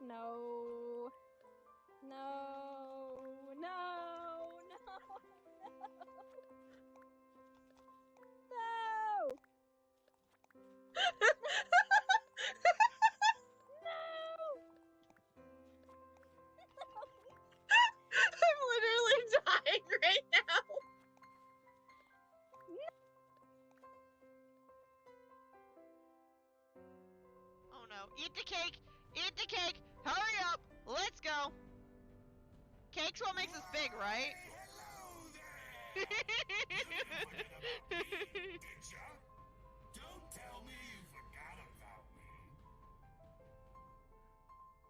No. No. No. No. No. I'm literally dying right now. Oh no. Eat the cake! Eat the cake! Hurry up! Let's go! Cake's what makes us big, right? Don't tell me you forgot about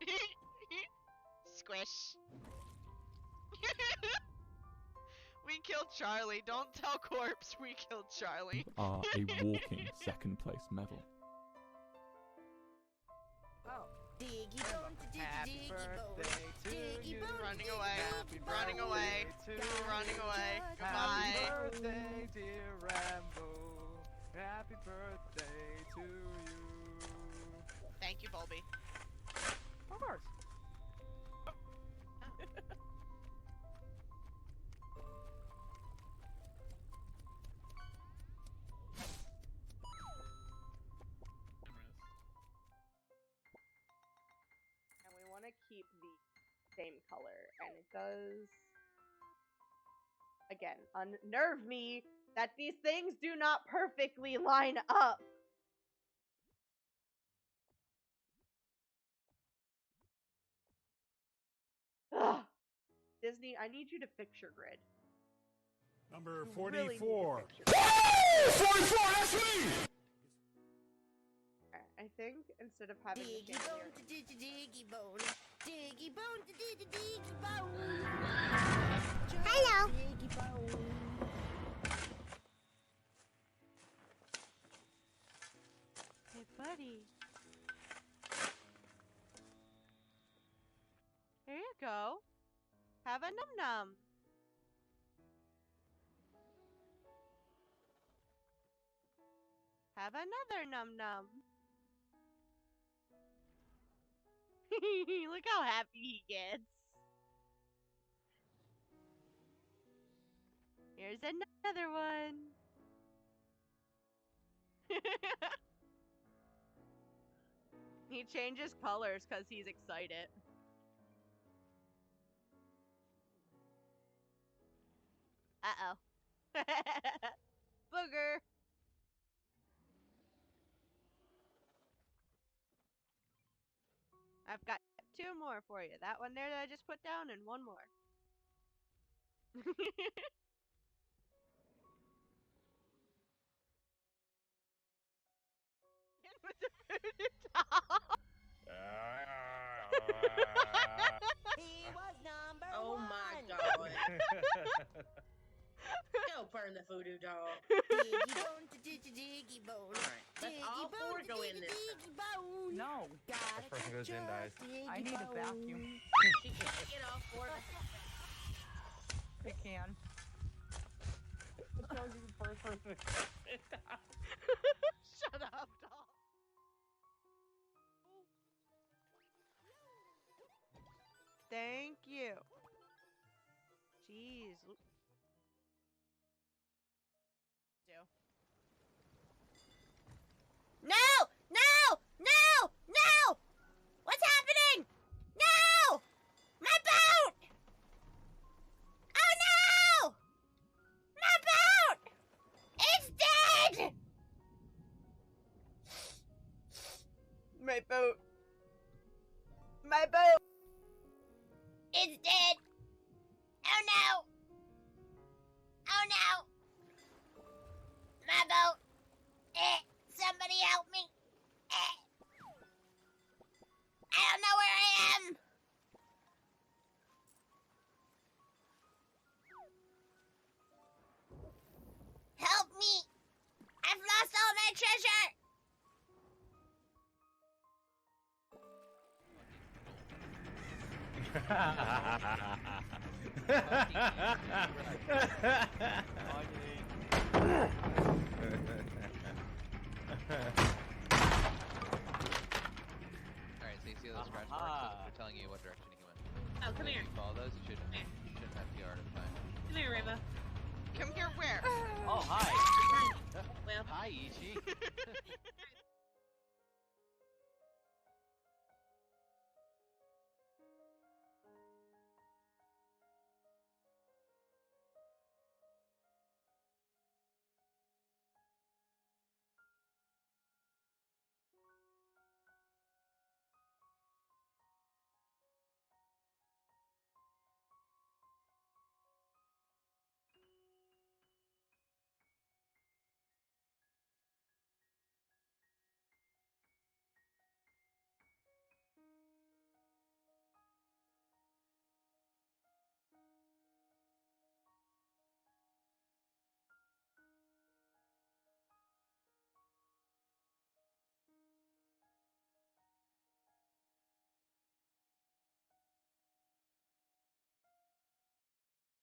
me. Squish. We killed Charlie. Don't tell Corpse we killed Charlie. Are a walking second place medal. Oh. Diggy bone to Happy birthday to you. Running away. Happy Running away. birthday to Running you. away. Happy Goodbye. birthday, dear Rambo. Happy birthday to you. Thank you, Bulby. Of course. And we want to keep the same color, and it does again unnerve me that these things do not perfectly line up. Ugh. Disney, I need you to fix your grid. Number You really need to 44. fix your grid. 44, that's me! Alright, I think instead of having the diggy bone chandelier, to diggy bone. Diggy bone to diggy bone. Hello. Diggy bone. Hey, buddy. Here you go. Have a num-num. Have another num-num. Look how happy he gets. Here's another one. He changes colors because he's excited. Uh-oh. Booger. I've got 2 more for you. That one there that I just put down and 1 more. With the voodoo doll. He was number Oh one. my god. Go burn the voodoo doll. Diggy bone to diggy bone. Alright, let's Diggy all bone 4 to go in this time. diggy bone. No. Gotta First person goes in, catch dies. a diggy I need a bone. vacuum. She can't get all 4 of us. I can. Shut up, doll. Thank you. Jeez. No! No! No! No! What's happening? No! My boat! Oh no! My boat! It's dead! My boat. My boat. It's dead! Oh no! Oh no! My boat! Somebody help me! I don't know where I am! Help me! I've lost all my treasure! Alright, so you see those scratch marks? Ah. Oh, come here. Follow those. You shouldn't have PR to the Come here, Rainbow. Come here where? Oh, hi. Well. Hi, Ichi.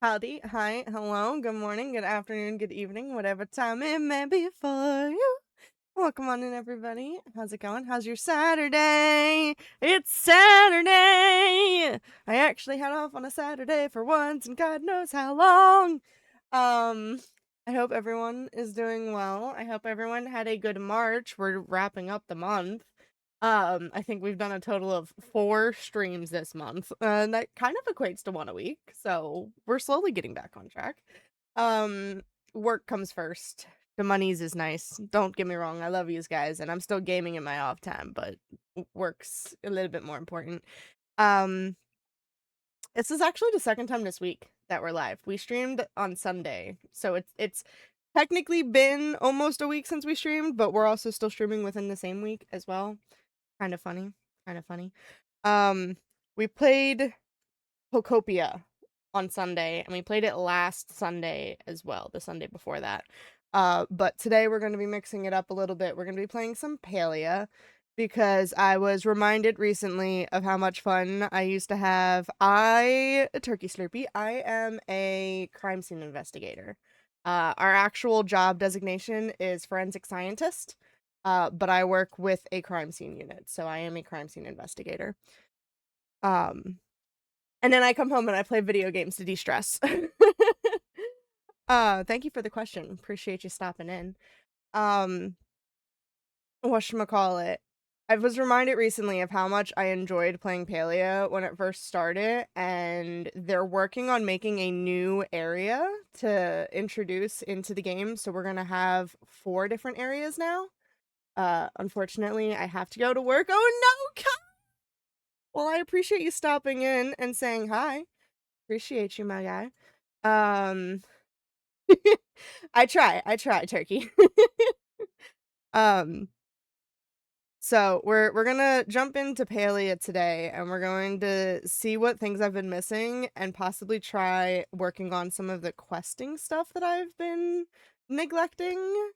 Howdy, hi, hello, good morning, good afternoon, good evening, whatever time it may be for you. Welcome on in, everybody. How's it going? How's your Saturday? It's Saturday! I actually had off on a Saturday for once, and God knows how long. I hope everyone is doing well. I hope everyone had a good March. We're wrapping up the month. I think we've done a total of 4 streams this month, and that kind of equates to 1 a week, so we're slowly getting back on track. Work comes first. The monies is nice. Don't get me wrong, I love yous guys, and I'm still gaming in my off time, but work's a little bit more important. This is actually the second time this week that we're live. We streamed on Sunday, so it's technically been almost a week since we streamed, but we're also still streaming within the same week as well. Kind of funny. We played Pocopia on Sunday, and we played it last Sunday as well, the Sunday before that. But today we're going to be mixing it up a little bit. We're going to be playing some Palia, because I was reminded recently of how much fun I used to have. Turkey Slurpee, I am a crime scene investigator. Our actual job designation is forensic scientist. But I work with a crime scene unit, so I am a crime scene investigator. And then I come home and I play video games to de-stress. Thank you for the question. Appreciate you stopping in. Whatchamacallit? I was reminded recently of how much I enjoyed playing Palia when it first started, and they're working on making a new area to introduce into the game, so we're gonna have 4 different areas now. Unfortunately, I have to go to work. Oh no, Kyle! Well, I appreciate you stopping in and saying hi. Appreciate you, my guy. I try, Turkey. So we're gonna jump into Palia today, and we're going to see what things I've been missing, and possibly try working on some of the questing stuff that I've been neglecting.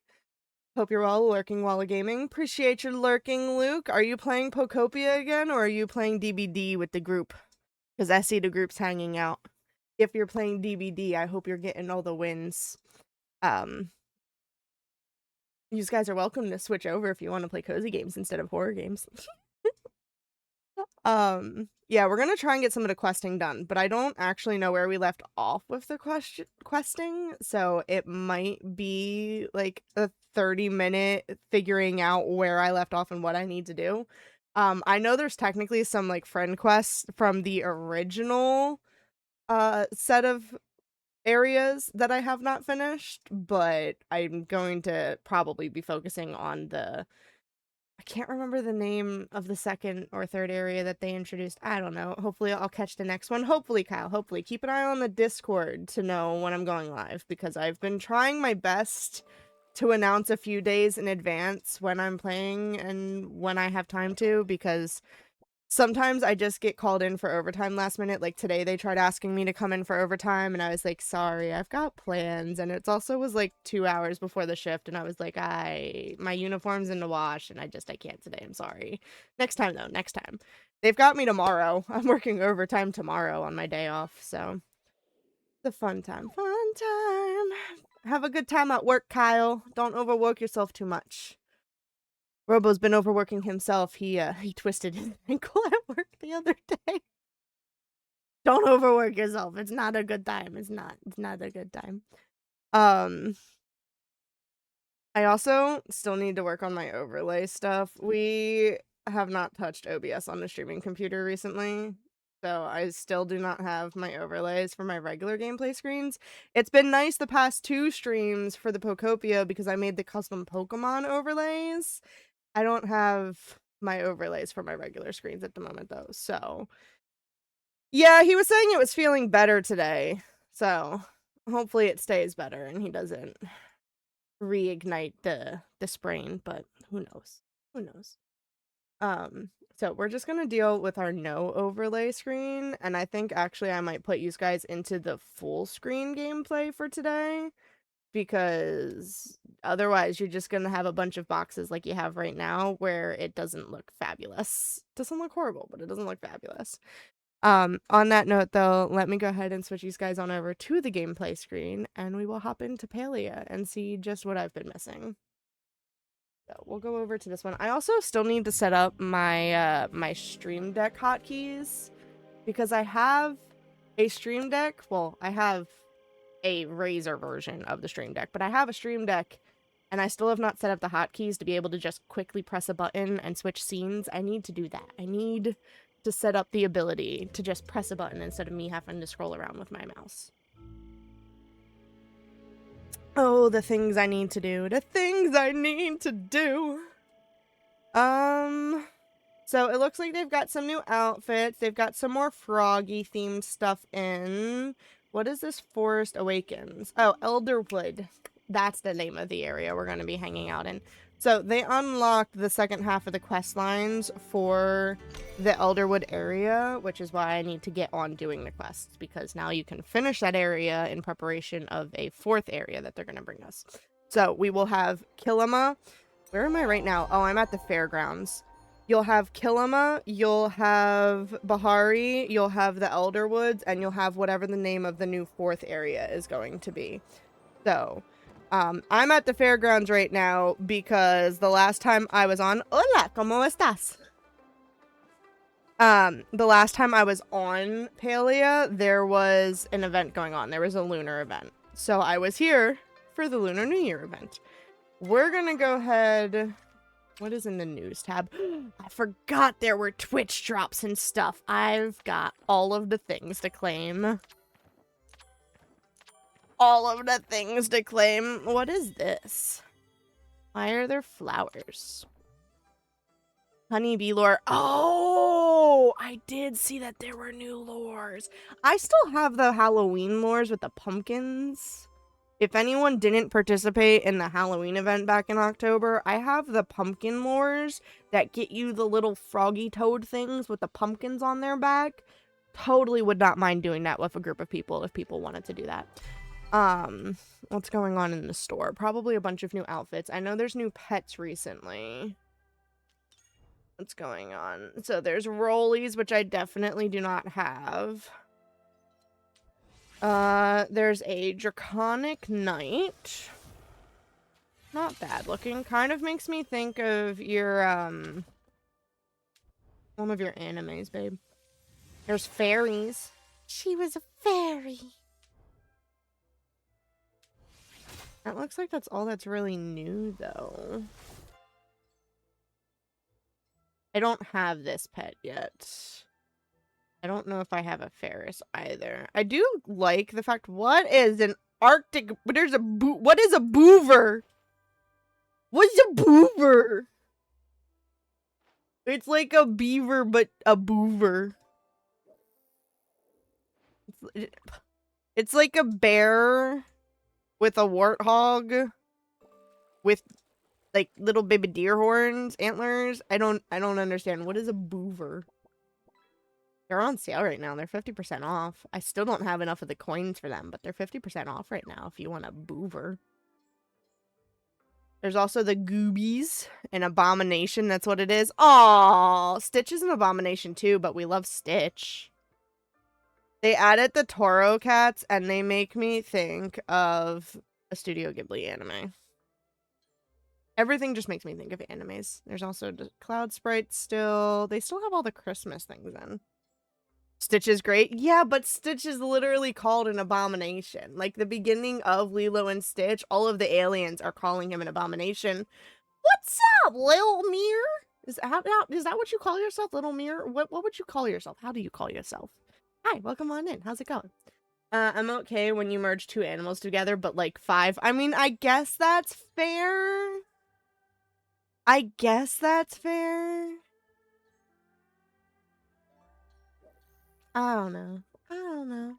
Hope you're all lurking while gaming. Appreciate your lurking, Luke. Are you playing Pocopia again, or are you playing DBD with the group? Because I see the group's hanging out. If you're playing DBD, I hope you're getting all the wins. You guys are welcome to switch over if you want to play cozy games instead of horror games. Yeah, we're gonna try and get some of the questing done, but I don't actually know where we left off with the questing, so it might be like a 30-minute figuring out where I left off and what I need to do. I know there's technically some like friend quests from the original set of areas that I have not finished, but I'm going to probably be focusing on I can't remember the name of the second or third area that they introduced. I don't know. Hopefully I'll catch the next one. Hopefully, Kyle. Hopefully. Keep an eye on the Discord to know when I'm going live, because I've been trying my best to announce a few days in advance when I'm playing and when I have time to, because sometimes I just get called in for overtime last minute. Like today, they tried asking me to come in for overtime, and I was like, sorry, I've got plans. And it also was like 2 hours before the shift, and I was like, my uniform's in the wash, and I can't today. I'm sorry. Next time, though, next time. They've got me tomorrow. I'm working overtime tomorrow on my day off, so it's a fun time. Fun time. Have a good time at work, Kyle. Don't overwork yourself too much. Robo's been overworking himself. He twisted his ankle at work the other day. Don't overwork yourself. It's not a good time. It's not a good time. I also still need to work on my overlay stuff. We have not touched OBS on the streaming computer recently, so I still do not have my overlays for my regular gameplay screens. It's been nice the past 2 streams for the Pokopia because I made the custom Pokemon overlays. I don't have my overlays for my regular screens at the moment, though, so... Yeah, he was saying it was feeling better today, so hopefully it stays better and he doesn't reignite the sprain, but who knows? Who knows? So we're just gonna deal with our no overlay screen, and I think actually I might put you guys into the full screen gameplay for today, because otherwise you're just gonna have a bunch of boxes like you have right now where it doesn't look fabulous. It doesn't look horrible, but it doesn't look fabulous. On that note, though, let me go ahead and switch you guys on over to the gameplay screen, and we will hop into Palia and see just what I've been missing. So we'll go over to this one. I also still need to set up my my Stream Deck hotkeys, because I have a Stream Deck. Well, I have a Razer version of the Stream Deck, but I have a Stream Deck, and I still have not set up the hotkeys to be able to just quickly press a button and switch scenes. I need to do that. I need to set up the ability to just press a button instead of me having to scroll around with my mouse. Oh, the things I need to do. The things I need to do. So it looks like they've got some new outfits. They've got some more Froggy themed stuff in. What is this? Forest Awakens. Oh, Elderwood. That's the name of the area we're going to be hanging out in. So they unlocked the second half of the quest lines for the Elderwood area, which is why I need to get on doing the quests, because now you can finish that area in preparation of a 4th area that they're going to bring us. So we will have Kilima. Where am I right now? Oh, I'm at the fairgrounds. You'll have Kilima, you'll have Bahari, you'll have the Elderwoods, and you'll have whatever the name of the new 4th area is going to be. So... I'm at the fairgrounds right now because the last time I was on... Hola, ¿cómo estás? The last time I was on Palia, there was an event going on. There was a lunar event. So I was here for the Lunar New Year event. We're gonna go ahead... What is in the news tab? I forgot there were Twitch drops and stuff. I've got all of the things to claim. All of the things to claim. What is this? Why are there flowers? Honeybee lore. Oh, I did see that there were new lores. I still have the Halloween lores with the pumpkins. If anyone didn't participate in the Halloween event back in October, I have the pumpkin lores that get you the little froggy toad things with the pumpkins on their back. Totally would not mind doing that with a group of people if people wanted to do that. What's going on in the store? Probably a bunch of new outfits. I know there's new pets recently. What's going on? So there's rollies, which I definitely do not have. There's a Draconic Knight. Not bad looking. Kind of makes me think of your, one of your animes, babe. There's fairies. She was a fairy. That looks like that's all that's really new, though. I don't have this pet yet. I don't know if I have a Ferris either. I do like the fact... What is an Arctic... There's a what is a boover? What's a boover? It's like a beaver, but a boover. It's like a bear... with a warthog, with like little baby deer horns, antlers. I don't understand. What is a boover? They're on sale right now. They're 50% off. I still don't have enough of the coins for them, but they're 50% off right now if you want a boover. There's also the Goobies, an abomination. That's what it is. Aww, Stitch is an abomination too, but we love Stitch. They added the Toro cats, and they make me think of a Studio Ghibli anime. Everything just makes me think of animes. There's also the Cloud Sprites still. They still have all the Christmas things in. Stitch is great. Yeah, but Stitch is literally called an abomination. Like, the beginning of Lilo and Stitch, all of the aliens are calling him an abomination. What's up, Lil Mirror? Is that what you call yourself, Little Mirror? What would you call yourself? How do you call yourself? Hi, welcome on in. How's it going? I'm okay when you merge two animals together, but like 5. I mean, I guess that's fair. I guess that's fair. I don't know. I don't know.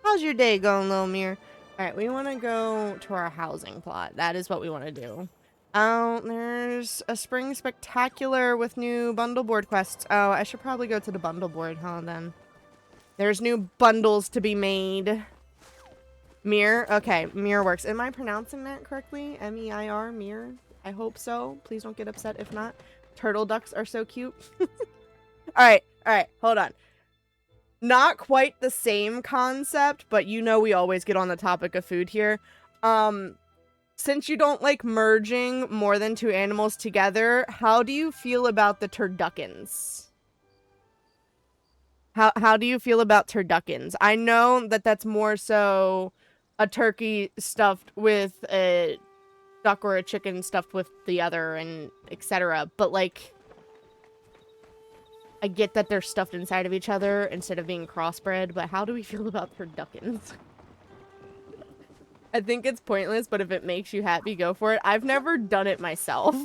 How's your day going, Lil Mirror? Alright, we want to go to our housing plot. That is what we want to do. Oh, there's a spring spectacular with new bundle board quests. Oh, I should probably go to the bundle board, huh, then. There's new bundles to be made. Mirror? Okay, mirror works. Am I pronouncing that correctly? M-E-I-R, mirror? I hope so. Please don't get upset if not. Turtle ducks are so cute. Alright, hold on. Not quite the same concept, but you know we always get on the topic of food here. Since you don't like merging more than 2 animals together, how do you feel about the turduckens? How do you feel about turduckens? I know that that's more so a turkey stuffed with a duck or a chicken stuffed with the other and etc. But like, I get that they're stuffed inside of each other instead of being crossbred, but how do we feel about turduckens? I think it's pointless, but if it makes you happy, go for it. I've never done it myself.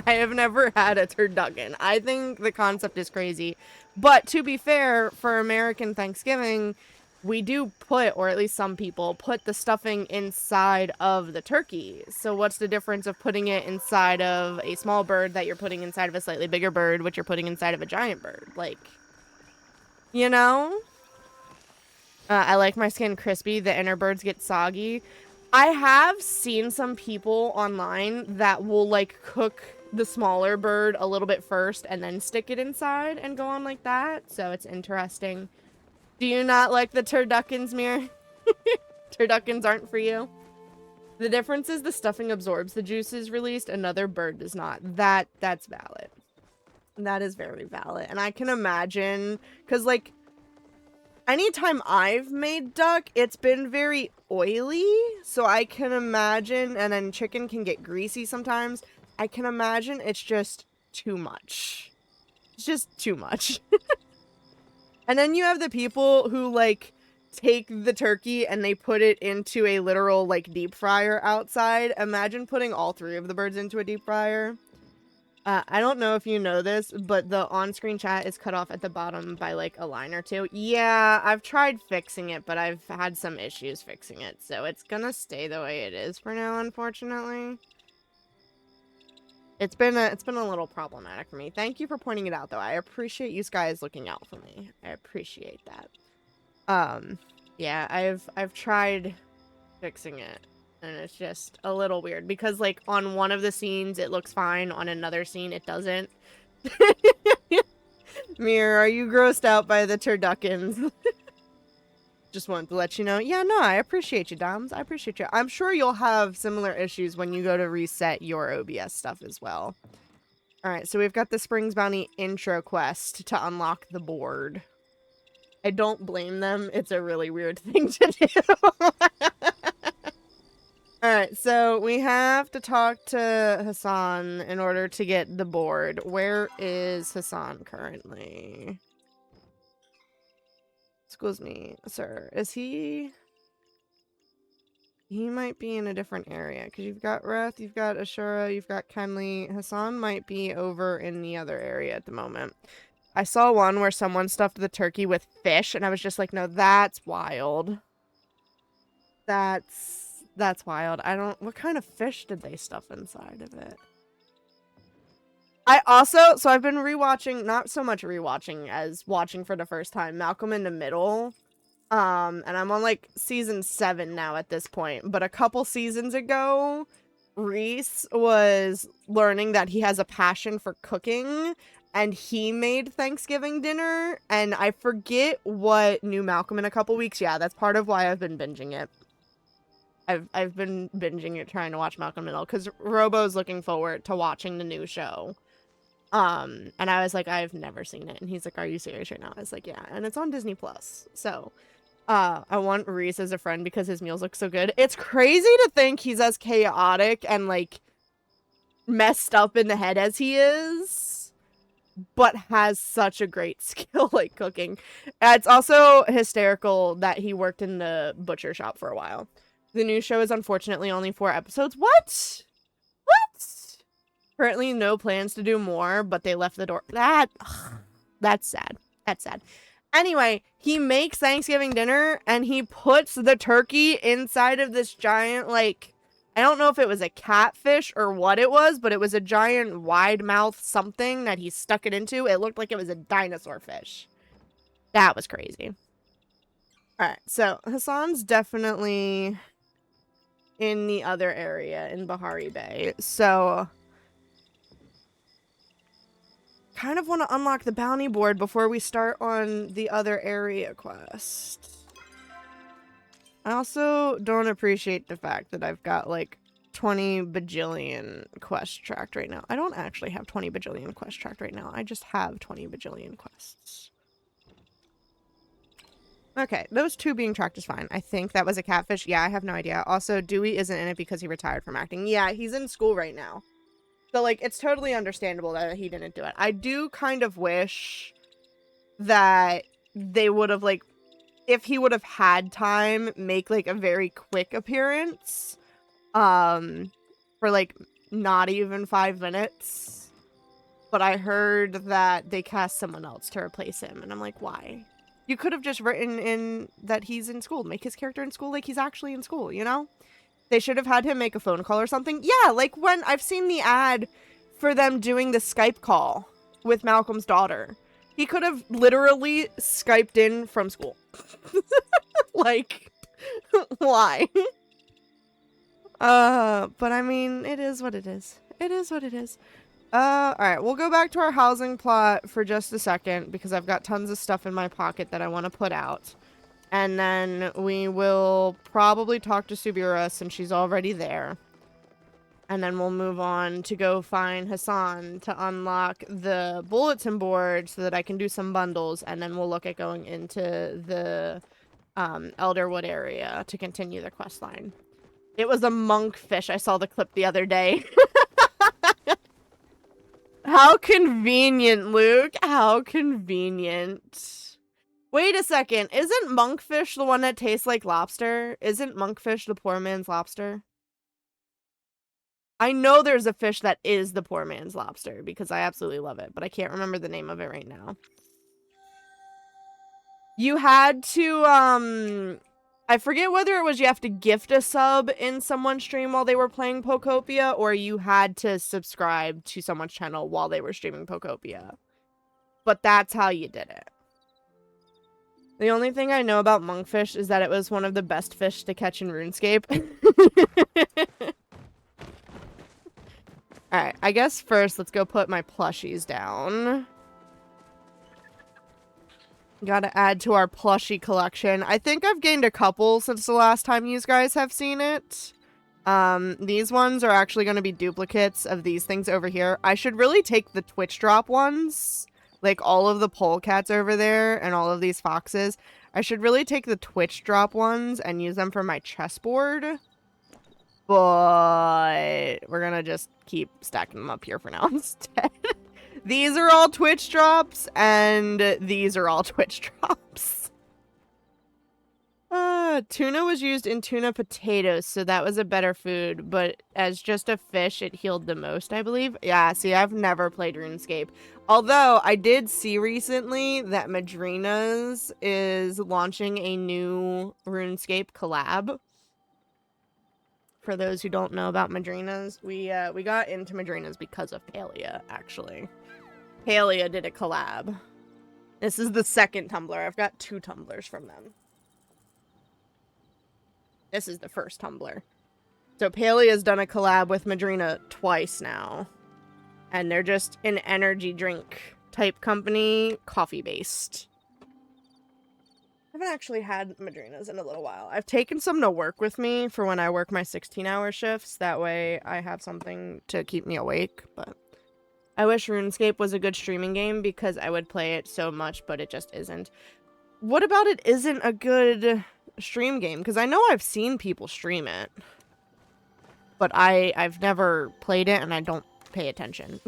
I have never had a turducken. I think the concept is crazy. But to be fair, for American Thanksgiving, we do put, or at least some people, put the stuffing inside of the turkey. So what's the difference of putting it inside of a small bird that you're putting inside of a slightly bigger bird, which you're putting inside of a giant bird? Like, you know? I like my skin crispy. The inner birds get soggy. I have seen some people online that will, like, cook the smaller bird a little bit first and then stick it inside and go on like that. So it's interesting. Do you not like the turduckens, Mirror? Turduckens aren't for you? The difference is the stuffing absorbs the juices released. Another bird does not. That's valid. That is very valid. And I can imagine, because, like, anytime I've made duck, it's been very oily. So I can imagine, and then chicken can get greasy sometimes. I can imagine it's just too much. It's just too much. And then you have the people who, like, take the turkey and they put it into a literal, like, deep fryer outside. Imagine putting all 3 of the birds into a deep fryer. I don't know if you know this, but the on-screen chat is cut off at the bottom by, like, a line or 2. Yeah, I've tried fixing it, but I've had some issues fixing it. So it's gonna stay the way it is for now, unfortunately. It's been a little problematic for me. Thank you for pointing it out, though. I appreciate you guys looking out for me. I appreciate that. Yeah, I've tried fixing it, and it's just a little weird because, like, on one of the scenes it looks fine, on another scene it doesn't. Mirror, are you grossed out by the turduckens? Just wanted to let you know. Yeah, no, I appreciate you, Doms. I appreciate you. I'm sure you'll have similar issues when you go to reset your OBS stuff as well. Alright, so we've got the Springs Bounty intro quest to unlock the board. I don't blame them. It's a really weird thing to do. Alright, so we have to talk to Hassan in order to get the board. Where is Hassan currently? Excuse me, sir. Is he... He might be in a different area, because you've got Reth, you've got Ashura, you've got Kenley. Hassan might be over in the other area at the moment. I saw one where someone stuffed the turkey with fish, and I was just like, no, that's wild. That's wild. I don't... What kind of fish did they stuff inside of it? I also... So I've been rewatching... Not so much rewatching as watching for the first time. Malcolm in the Middle. And I'm on, like, season 7 now at this point. But a couple seasons ago, Reese was learning that he has a passion for cooking. And he made Thanksgiving dinner. And I forget what new Malcolm in a couple weeks. Yeah, that's part of why I've been binging it. I've been binging it, trying to watch Malcolm in the Middle, because Robo's looking forward to watching the new show. And I was like, I've never seen it. And he's like, are you serious right now? I was like, yeah. And it's on Disney Plus. So, I want Reese as a friend because his meals look so good. It's crazy to think he's as chaotic and, like, messed up in the head as he is, but has such a great skill, like, cooking. It's also hysterical that he worked in the butcher shop for a while. The new show is unfortunately only 4 episodes. What? What? Currently no plans to do more, but they left the door. That's sad. That's sad. Anyway, he makes Thanksgiving dinner, and he puts the turkey inside of this giant, like, I don't know if it was a catfish or what it was, but it was a giant wide mouth something that he stuck it into. It looked like it was a dinosaur fish. That was crazy. Alright, so Hassan's definitely in the other area in Bahari Bay. So, kind of want to unlock the bounty board before we start on the other area quest. I also don't appreciate the fact that I've got like 20 bajillion quests tracked right now. I don't actually have 20 bajillion quests tracked right now. I just have 20 bajillion quests. Okay, those 2 being tracked is fine. I think that was a catfish. Yeah, I have no idea. Also, Dewey isn't in it because he retired from acting. Yeah, he's in school right now. So, like, it's totally understandable that he didn't do it. I do kind of wish that they would have, like, if he would have had time, make, like, a very quick appearance. For, like, not even 5 minutes. But I heard that they cast someone else to replace him. And I'm like, why? You could have just written in that he's in school. Make his character in school like he's actually in school, you know? They should have had him make a phone call or something. Yeah, like when I've seen the ad for them doing the Skype call with Malcolm's daughter. He could have literally Skyped in from school. Like, why? But I mean, it is what it is. It is what it is. Alright, we'll go back to our housing plot for just a second because I've got tons of stuff in my pocket that I want to put out. And then we will probably talk to Subira since she's already there. And then we'll move on to go find Hassan to unlock the bulletin board so that I can do some bundles. And then we'll look at going into the Elderwood area to continue the quest line. It was a monkfish. I saw the clip the other day. How convenient, Luke. How convenient. Wait a second. Isn't monkfish the one that tastes like lobster? Isn't monkfish the poor man's lobster? I know there's a fish that is the poor man's lobster because I absolutely love it, but I can't remember the name of it right now. You had to, I forget whether it was you have to gift a sub in someone's stream while they were playing Pokopia, or you had to subscribe to someone's channel while they were streaming Pokopia. But that's how you did it. The only thing I know about monkfish is that it was one of the best fish to catch in RuneScape. Alright, I guess first let's go put my plushies down. Gotta add to our plushie collection. I think I've gained a couple since the last time you guys have seen it. These ones are actually going to be duplicates of these things over here. I should really take the Twitch drop ones. Like all of the polecats over there and all of these foxes. I should really take the Twitch drop ones and use them for my chessboard. But we're going to just keep stacking them up here for now instead. These are all Twitch drops, and these are all Twitch drops. Tuna was used in tuna potatoes, so that was a better food, but as just a fish, it healed the most, I believe. Yeah, see, I've never played RuneScape. Although, I did see recently that Madrina's is launching a new RuneScape collab. For those who don't know about Madrina's, we got into Madrina's because of Palia, actually. Palia did a collab. This is the second Tumblr. I've got 2 Tumblrs from them. This is the first Tumblr. So Palia's done a collab with Madrina twice now. And they're just an energy drink type company, coffee-based. I haven't actually had Madrina's in a little while. I've taken some to work with me for when I work my 16-hour shifts. That way I have something to keep me awake, but I wish RuneScape was a good streaming game because I would play it so much, but it just isn't. What about it isn't a good stream game? Because I know I've seen people stream it. But I've never played it and I don't pay attention.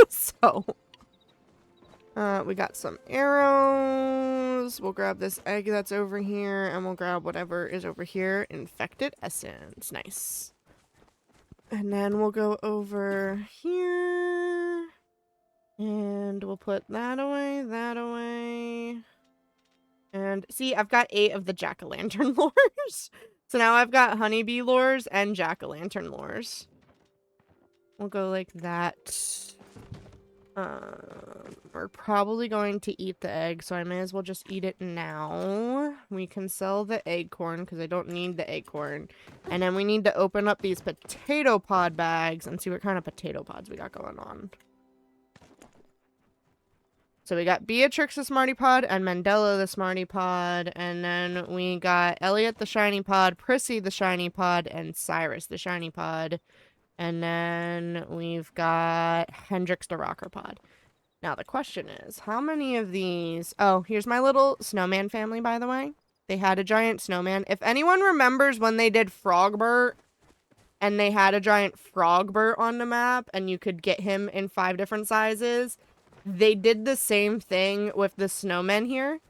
So. We got some arrows. We'll grab this egg that's over here. And we'll grab whatever is over here. Infected essence. Nice. And then we'll go over here. And we'll put that away, that away. And see, I've got 8 of the jack-o'-lantern lures. So now I've got honeybee lures and jack-o'-lantern lures. We'll go like that. We're probably going to eat the egg, so I may as well just eat it now. We can sell the acorn because I don't need the acorn. And then we need to open up these potato pod bags and see what kind of potato pods we got going on. So we got Beatrix the Smarty Pod and Mandela the Smarty Pod. And then we got Elliot the Shiny Pod, Prissy the Shiny Pod, and Cyrus the Shiny Pod. And then we've got Hendrix the Rocker Pod. Now the question is, how many of these... Oh, here's my little snowman family, by the way. They had a giant snowman. If anyone remembers when they did Frogbert, and they had a giant Frogbert on the map, and you could get him in 5 different sizes... They did the same thing with the snowmen here,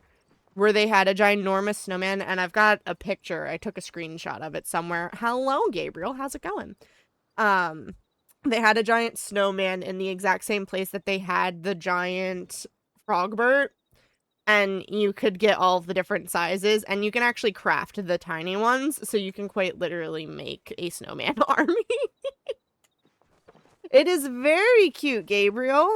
where they had a ginormous snowman, and I've got a picture. I took a screenshot of it somewhere. Hello, Gabriel. How's it going? They had a giant snowman in the exact same place that they had the giant Frogbert, and you could get all of the different sizes, and you can actually craft the tiny ones, so you can quite literally make a snowman army. It is very cute, Gabriel.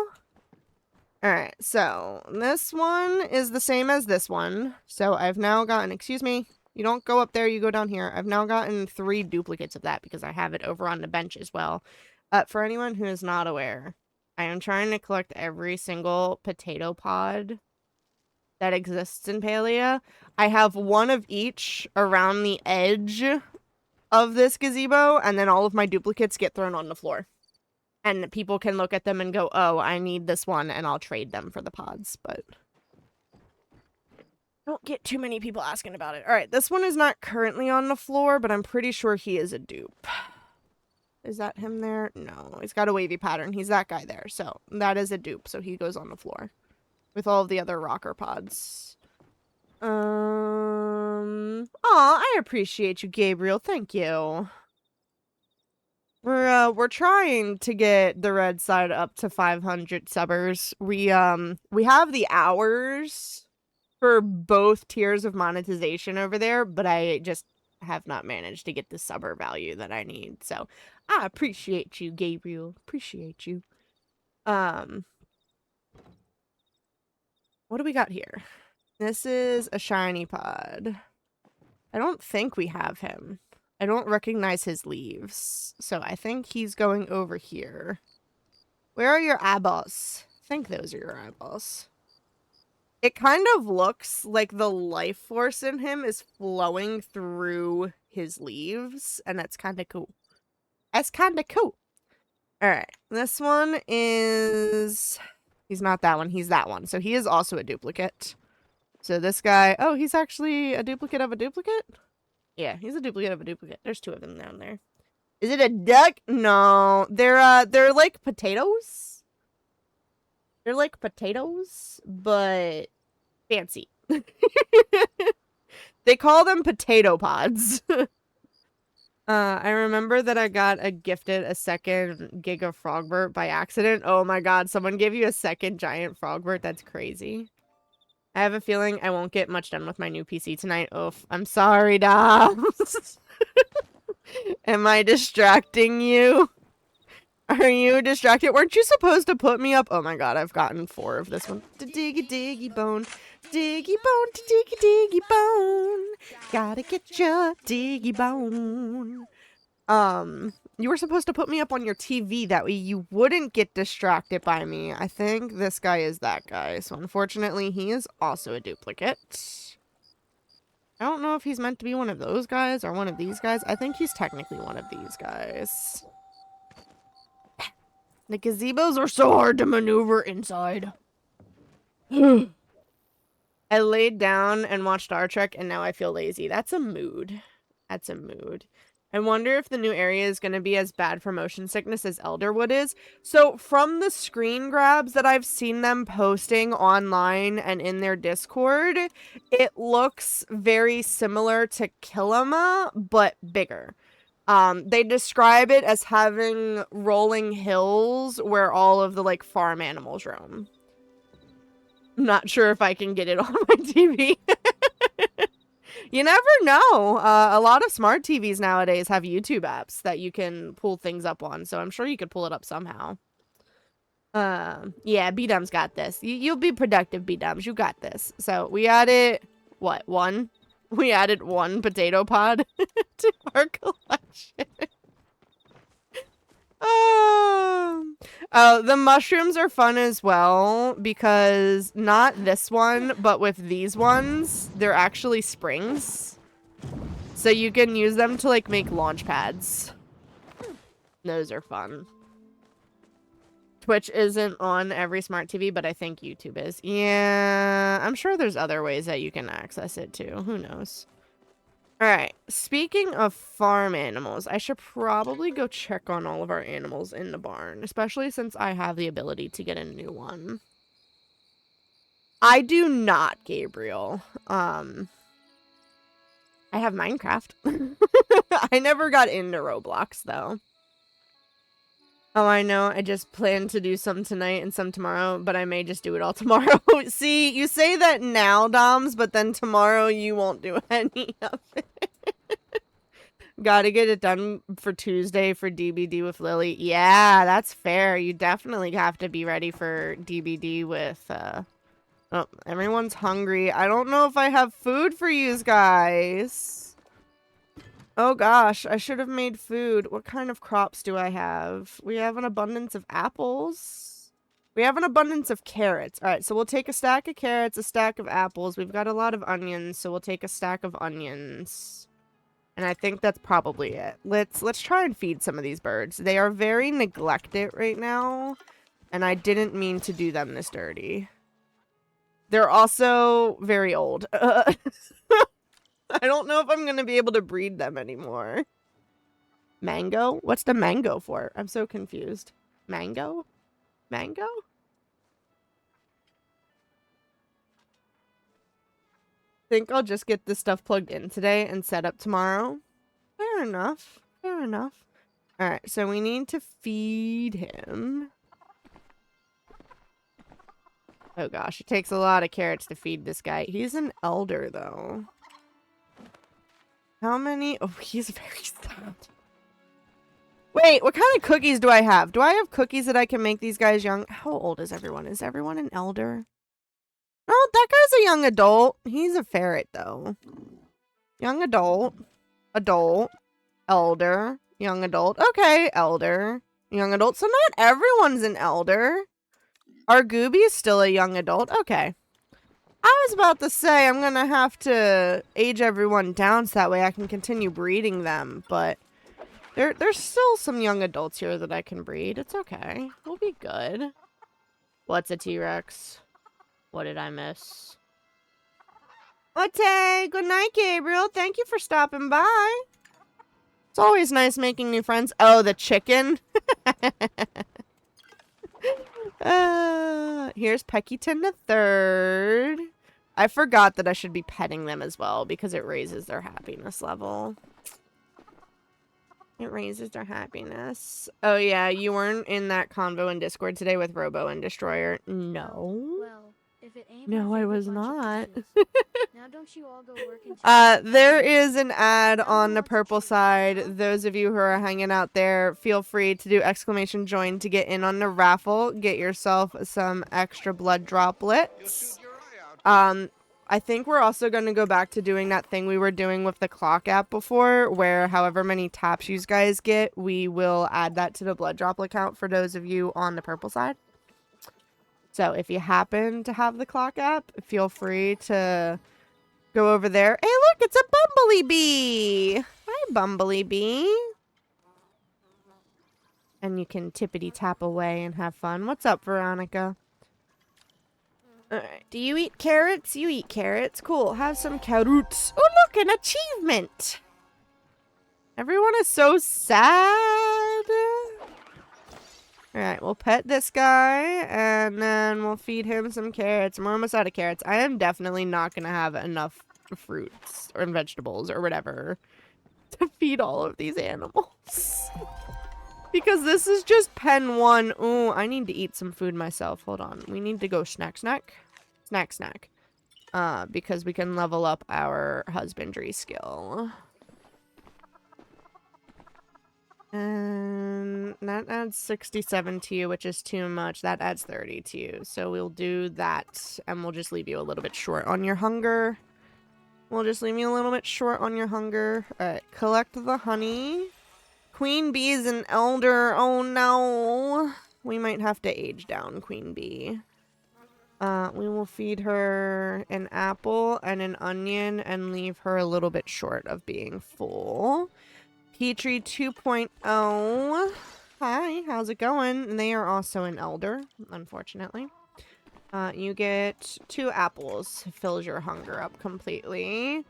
Alright, so this one is the same as this one. So I've now gotten, excuse me, you don't go up there, you go down here. I've now gotten 3 duplicates of that because I have it over on the bench as well. For anyone who is not aware, I am trying to collect every single potato pod that exists in Palia. I have 1 of each around the edge of this gazebo, and then all of my duplicates get thrown on the floor. And people can look at them and go, oh, I need this one, and I'll trade them for the pods, but... Don't get too many people asking about it. Alright, this one is not currently on the floor, but I'm pretty sure he is a dupe. Is that him there? No, he's got a wavy pattern. He's that guy there, so that is a dupe, so he goes on the floor. With all of the other rocker pods. Aw, I appreciate you, Gabriel. Thank you. We're trying to get the red side up to 500 subbers. We have the hours for both tiers of monetization over there, but I just have not managed to get the subber value that I need. So I appreciate you, Gabriel. Appreciate you. What do we got here? This is a shiny pod. I don't think we have him. I don't recognize his leaves, so I think he's going over here. Where are your eyeballs? I think those are your eyeballs. It kind of looks like the life force in him is flowing through his leaves, and that's kind of cool. That's kind of cool. Alright, this one is... He's not that one, he's that one. So he is also a duplicate. So this guy... Oh, he's actually a duplicate of a duplicate? Yeah, he's a duplicate of a duplicate. There's 2 of them down there. Is it a duck? No. They're like potatoes. They're like potatoes, but fancy. They call them potato pods. I remember that I got gifted a second Giga Frogbert by accident. Oh my god, someone gave you a second giant Frogbert? That's crazy. I have a feeling I won't get much done with my new PC tonight. Oof. I'm sorry, Dobbs. Am I distracting you? Are you distracted? Weren't you supposed to put me up? Oh my god, I've gotten 4 of this one. Diggy diggy bone. Diggy bone to diggy diggy bone. Gotta get your diggy bone. You were supposed to put me up on your TV, that way you wouldn't get distracted by me. I think this guy is that guy, so unfortunately he is also a duplicate. I don't know if he's meant to be one of those guys or one of these guys. I think he's technically one of these guys. The gazebos are so hard to maneuver inside. I laid down and watched Star Trek, and now I feel lazy. That's a mood. That's a mood. I wonder if the new area is going to be as bad for motion sickness as Elderwood is. So, from the screen grabs that I've seen them posting online and in their Discord, it looks very similar to Kilima, but bigger. They describe it as having rolling hills where all of the, like, farm animals roam. I'm not sure if I can get it on my TV. You never know. A lot of smart TVs nowadays have YouTube apps that you can pull things up on, so I'm sure you could pull it up somehow. Yeah, B-Dumb's got this. You'll be productive, B-Dumbs. You got this. So, we added, what, one? We added one potato pod to our collection. Oh, the mushrooms are fun as well because not this one, but with these ones, they're actually springs. So you can use them to like make launch pads. Those are fun. Twitch isn't on every smart TV, but I think YouTube is. Yeah, I'm sure there's other ways that you can access it too. Who knows? Alright, speaking of farm animals, I should probably go check on all of our animals in the barn, especially since I have the ability to get a new one. I do not, Gabriel. I have Minecraft. I never got into Roblox, though. Oh, I know. I just plan to do some tonight and some tomorrow, but I may just do it all tomorrow. See, you say that now, Doms, but then tomorrow you won't do any of it. Gotta get it done for Tuesday for DBD with Lily. Yeah, that's fair. You definitely have to be ready for DBD with, Oh, everyone's hungry. I don't know if I have food for you guys. Oh gosh, I should have made food. What kind of crops do I have? We have an abundance of apples. We have an abundance of carrots. All right, so we'll take a stack of carrots, a stack of apples. We've got a lot of onions, so we'll take a stack of onions. And I think that's probably it. Let's try and feed some of these birds. They are very neglected right now, and I didn't mean to do them this dirty. They're also very old. I don't know if I'm going to be able to breed them anymore. Mango? What's the mango for? I'm so confused. Mango? Mango? Think I'll just get this stuff plugged in today and set up tomorrow. Fair enough. Fair enough. Alright, so we need to feed him. Oh gosh, it takes a lot of carrots to feed this guy. He's an elder, though. How many? Oh, he's very sad. Wait, what kind of cookies do I have? Do I have cookies that I can make these guys young? How old is everyone? Is everyone an elder? Oh, that guy's a young adult. He's a ferret, though. Young adult. Adult. Elder. Young adult. Okay, elder. Young adult. So not everyone's an elder. Our Gooby is still a young adult. Okay. I was about to say I'm going to have to age everyone down so that way I can continue breeding them, but there's still some young adults here that I can breed. It's okay. We'll be good. What's a T-Rex? What did I miss? Ote, good night, Gabriel. Thank you for stopping by. It's always nice making new friends. Oh, the chicken. Here's Peckyton the third. I forgot that I should be petting them as well because it raises their happiness level. It raises their happiness. Oh yeah, you weren't in that convo in Discord today with Robo and Destroyer. No. Well, if it ain't No, I was not. now don't you all go work and there is an ad on the purple side. Those of you who are hanging out there, feel free to do exclamation join to get in on the raffle. Get yourself some extra blood droplets. I think we're also going to go back to doing that thing we were doing with the clock app before, where however many taps you guys get, we will add that to the blood droplet count for those of you on the purple side. So if you happen to have the clock app, feel free to go over there. Hey, look, it's a Bumblebee. Hi, Bumblebee. And you can tippity tap away and have fun. What's up, Veronica? Alright, do you eat carrots? You eat carrots. Cool, have some carrots. Oh, look, an achievement! Everyone is so sad. Alright, we'll pet this guy, and then we'll feed him some carrots. We're almost out of carrots. I am definitely not going to have enough fruits or vegetables or whatever to feed all of these animals. Because this is just pen 1. Ooh, I need to eat some food myself. Hold on. We need to go snack. Because we can level up our husbandry skill. And that adds 67 to you, which is too much. That adds 30 to you. So we'll do that, and we'll just leave you a little bit short on your hunger. Alright, collect the honey. Queen Bee is an elder. Oh no. We might have to age down Queen Bee. We will feed her an apple and an onion and leave her a little bit short of being full. Petrie 2.0. Hi, how's it going? And they are also an elder, unfortunately. You get 2 apples. Fills your hunger up completely.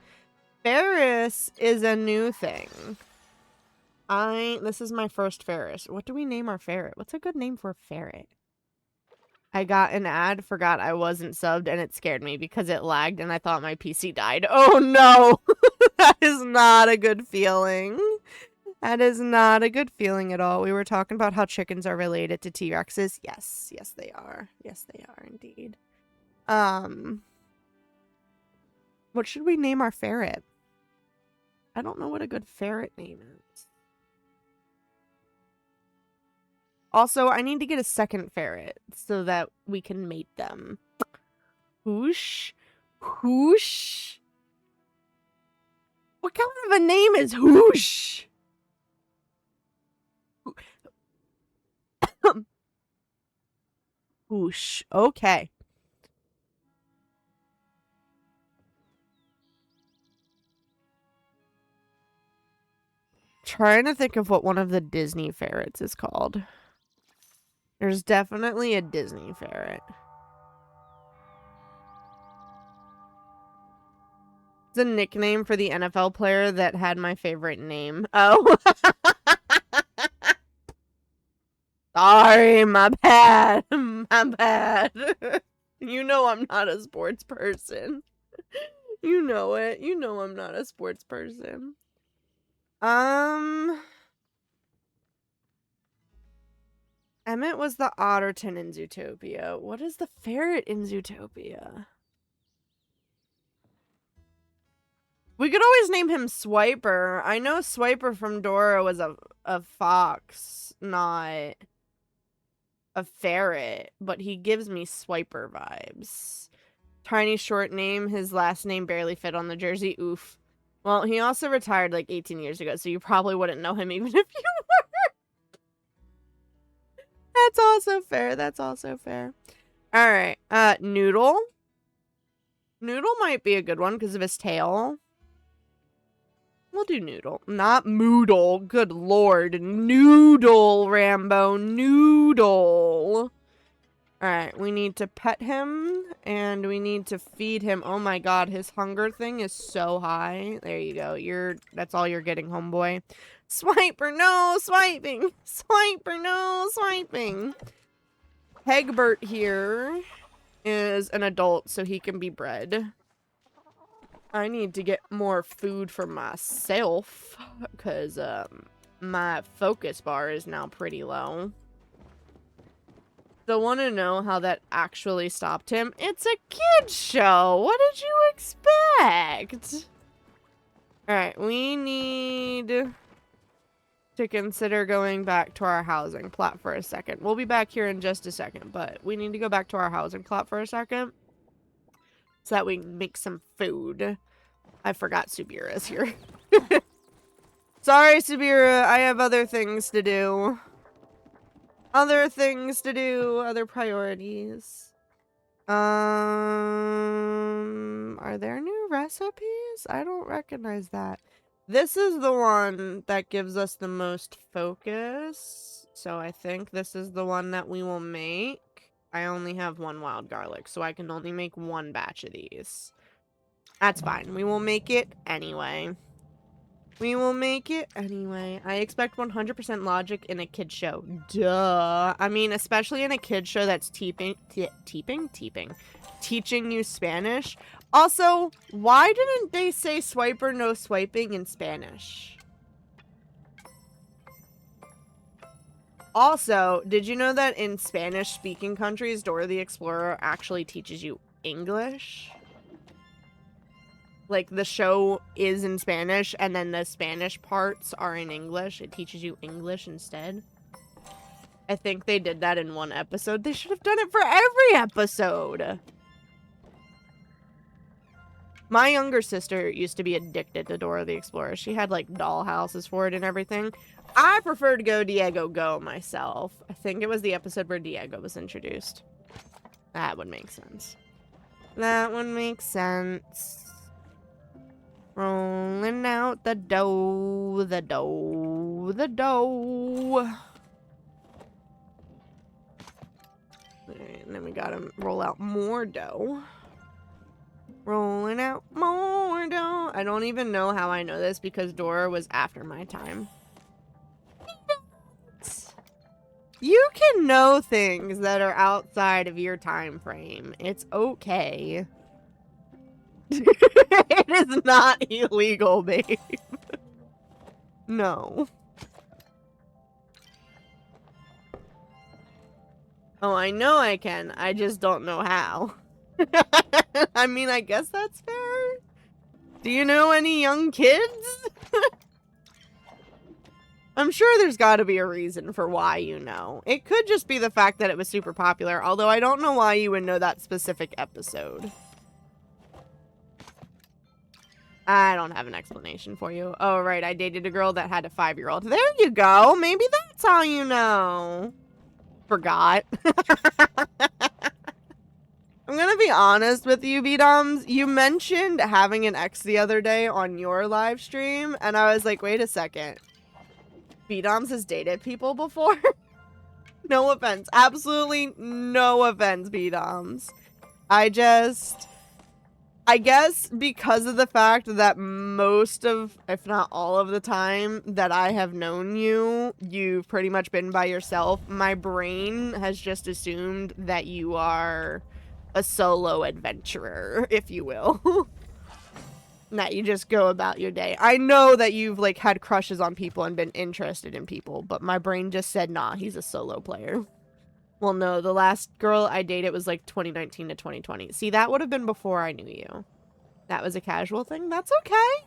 Ferris is a new thing. This is my first Ferris. What do we name our ferret? What's a good name for a ferret? I got an ad, forgot I wasn't subbed, and it scared me because it lagged and I thought my PC died. Oh no! That is not a good feeling. That is not a good feeling at all. We were talking about how chickens are related to T-Rexes. Yes, yes they are. Yes, they are indeed. What should we name our ferret? I don't know what a good ferret name is. Also, I need to get a second ferret so that we can mate them. Whoosh. Whoosh. What kind of a name is Whoosh? Whoosh. Okay. Trying to think of what one of the Disney ferrets is called. There's definitely a Disney ferret. It's a nickname for the NFL player that had my favorite name. Oh. Sorry, my bad. My bad. You know I'm not a sports person. You know it. You know I'm not a sports person. Emmett was the Otterton in Zootopia. What is the ferret in Zootopia? We could always name him Swiper. I know Swiper from Dora was a fox, not a ferret, but he gives me Swiper vibes. Tiny short name, his last name barely fit on the jersey. Oof. Well, he also retired like 18 years ago, so you probably wouldn't know him even if you were. That's also fair. That's also fair. All right. Noodle. Noodle might be a good one because of his tail. We'll do Noodle. Not Moodle. Good lord. Noodle, Rambo. Noodle. Alright, we need to pet him, and we need to feed him. Oh my god, his hunger thing is so high. There you go. That's all you're getting, homeboy. Swiper, no swiping. Swiper, no swiping. Hegbert here is an adult, so he can be bred. I need to get more food for myself, because my focus bar is now pretty low. So want to know how that actually stopped him? It's a kid's show. What did you expect? Alright, we need to consider going back to our housing plot for a second. We'll be back here in just a second, but we need to go back to our housing plot for a second so that we can make some food. I forgot Subira's here. Sorry, Subira. I have other things to do. Other things to do. Other priorities. Are there new recipes? I don't recognize that. This is the one that gives us the most focus. So I think this is the one that we will make. I only have one wild garlic, so I can only make one batch of these. That's fine. We will make it anyway. We will make it anyway. I expect 100% logic in a kid show. Duh. I mean, especially in a kid show that's teaching you Spanish. Also, why didn't they say swipe or no swiping in Spanish? Also, did you know that in Spanish-speaking countries, Dora the Explorer actually teaches you English? Like, the show is in Spanish, and then the Spanish parts are in English. It teaches you English instead. I think they did that in one episode. They should have done it for every episode. My younger sister used to be addicted to Dora the Explorer. She had, like, doll houses for it and everything. I prefer to go Diego Go myself. I think it was the episode where Diego was introduced. That would make sense. That would make sense. Rolling out the dough, the dough, the dough. Alright, and then we gotta roll out more dough. Rolling out more dough. I don't even know how I know this because Dora was after my time. You can know things that are outside of your time frame. It's okay. It is not illegal, babe. No. Oh, I know I can. I just don't know how. I mean, I guess that's fair. Do you know any young kids? I'm sure there's got to be a reason for why you know. It could just be the fact that it was super popular, although I don't know why you would know that specific episode. I don't have an explanation for you. Oh, right, I dated a girl that had a 5-year-old. There you go. Maybe that's how you know. Forgot. I'm gonna be honest with you, B-Doms. You mentioned having an ex the other day on your live stream, and I was like, wait a second. B-Doms has dated people before? No offense. Absolutely no offense, B-Doms. I guess because of the fact that most of, if not all of the time that I have known you, you've pretty much been by yourself. My brain has just assumed that you are a solo adventurer, if you will. That you just go about your day. I know that you've, like, had crushes on people and been interested in people, but my brain just said, nah, he's a solo player. Well, no, the last girl I dated was, like, 2019 to 2020. See, that would have been before I knew you. That was a casual thing. That's okay.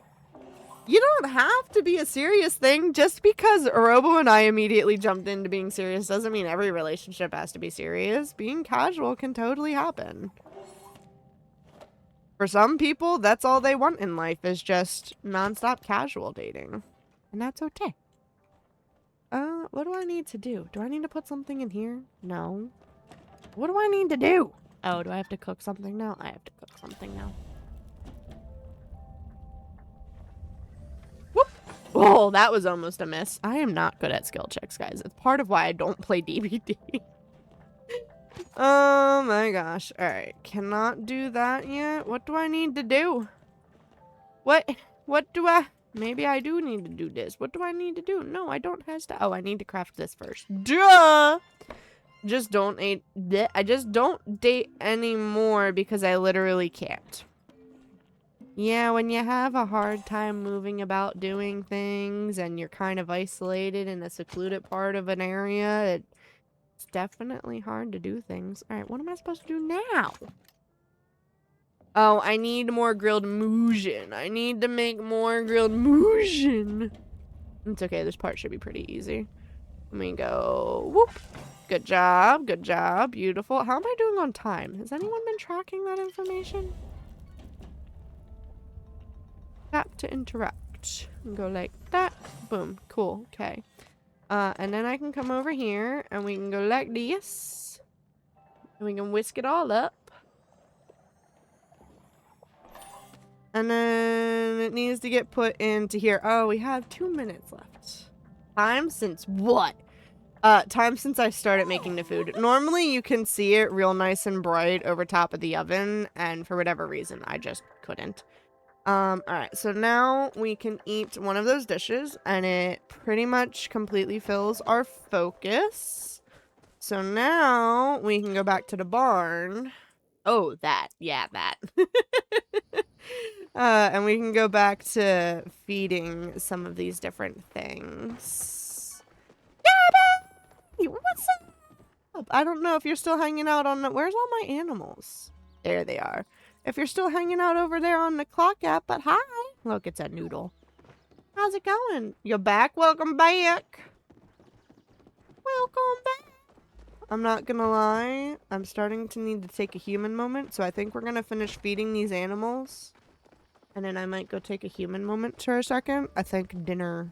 You don't have to be a serious thing. Just because Orobo and I immediately jumped into being serious doesn't mean every relationship has to be serious. Being casual can totally happen. For some people, that's all they want in life is just nonstop casual dating. And that's okay. What do I need to do? Do I need to put something in here? No. What do I need to do? Oh, do I have to cook something now? I have to cook something now. Whoop! Oh, that was almost a miss. I am not good at skill checks, guys. It's part of why I don't play DBD. Oh my gosh. Alright. Cannot do that yet. What do I need to do? What do I... Maybe I do need to do this. What do I need to do? No, I don't have to... Oh, I need to craft this first. Duh! I just don't date anymore because I literally can't. Yeah, when you have a hard time moving about doing things and you're kind of isolated in a secluded part of an area, it's definitely hard to do things. Alright, what am I supposed to do now? Oh, I need more grilled moujin. I need to make more grilled moujin. It's okay, this part should be pretty easy. Let me go. Whoop. Good job, good job. Beautiful. How am I doing on time? Has anyone been tracking that information? Tap to interrupt. Go like that. Boom. Cool. Okay. And then I can come over here and we can go like this. And we can whisk it all up. And then it needs to get put into here. Oh, we have 2 minutes left. Time since what? Time since I started making the food. Normally you can see it real nice and bright over top of the oven, and for whatever reason, I just couldn't. Alright, so now we can eat one of those dishes, and it pretty much completely fills our focus. So now we can go back to the barn. Oh, that. Yeah, that. And we can go back to feeding some of these different things. Yeah, what's up? I don't know if you're still hanging out on the... Where's all my animals? There they are. If you're still hanging out over there on the clock app, but hi. Look, it's a noodle. How's it going? You're back? Welcome back. Welcome back. I'm not gonna lie. I'm starting to need to take a human moment, so I think we're gonna finish feeding these animals. And then I might go take a human moment for a second. I think dinner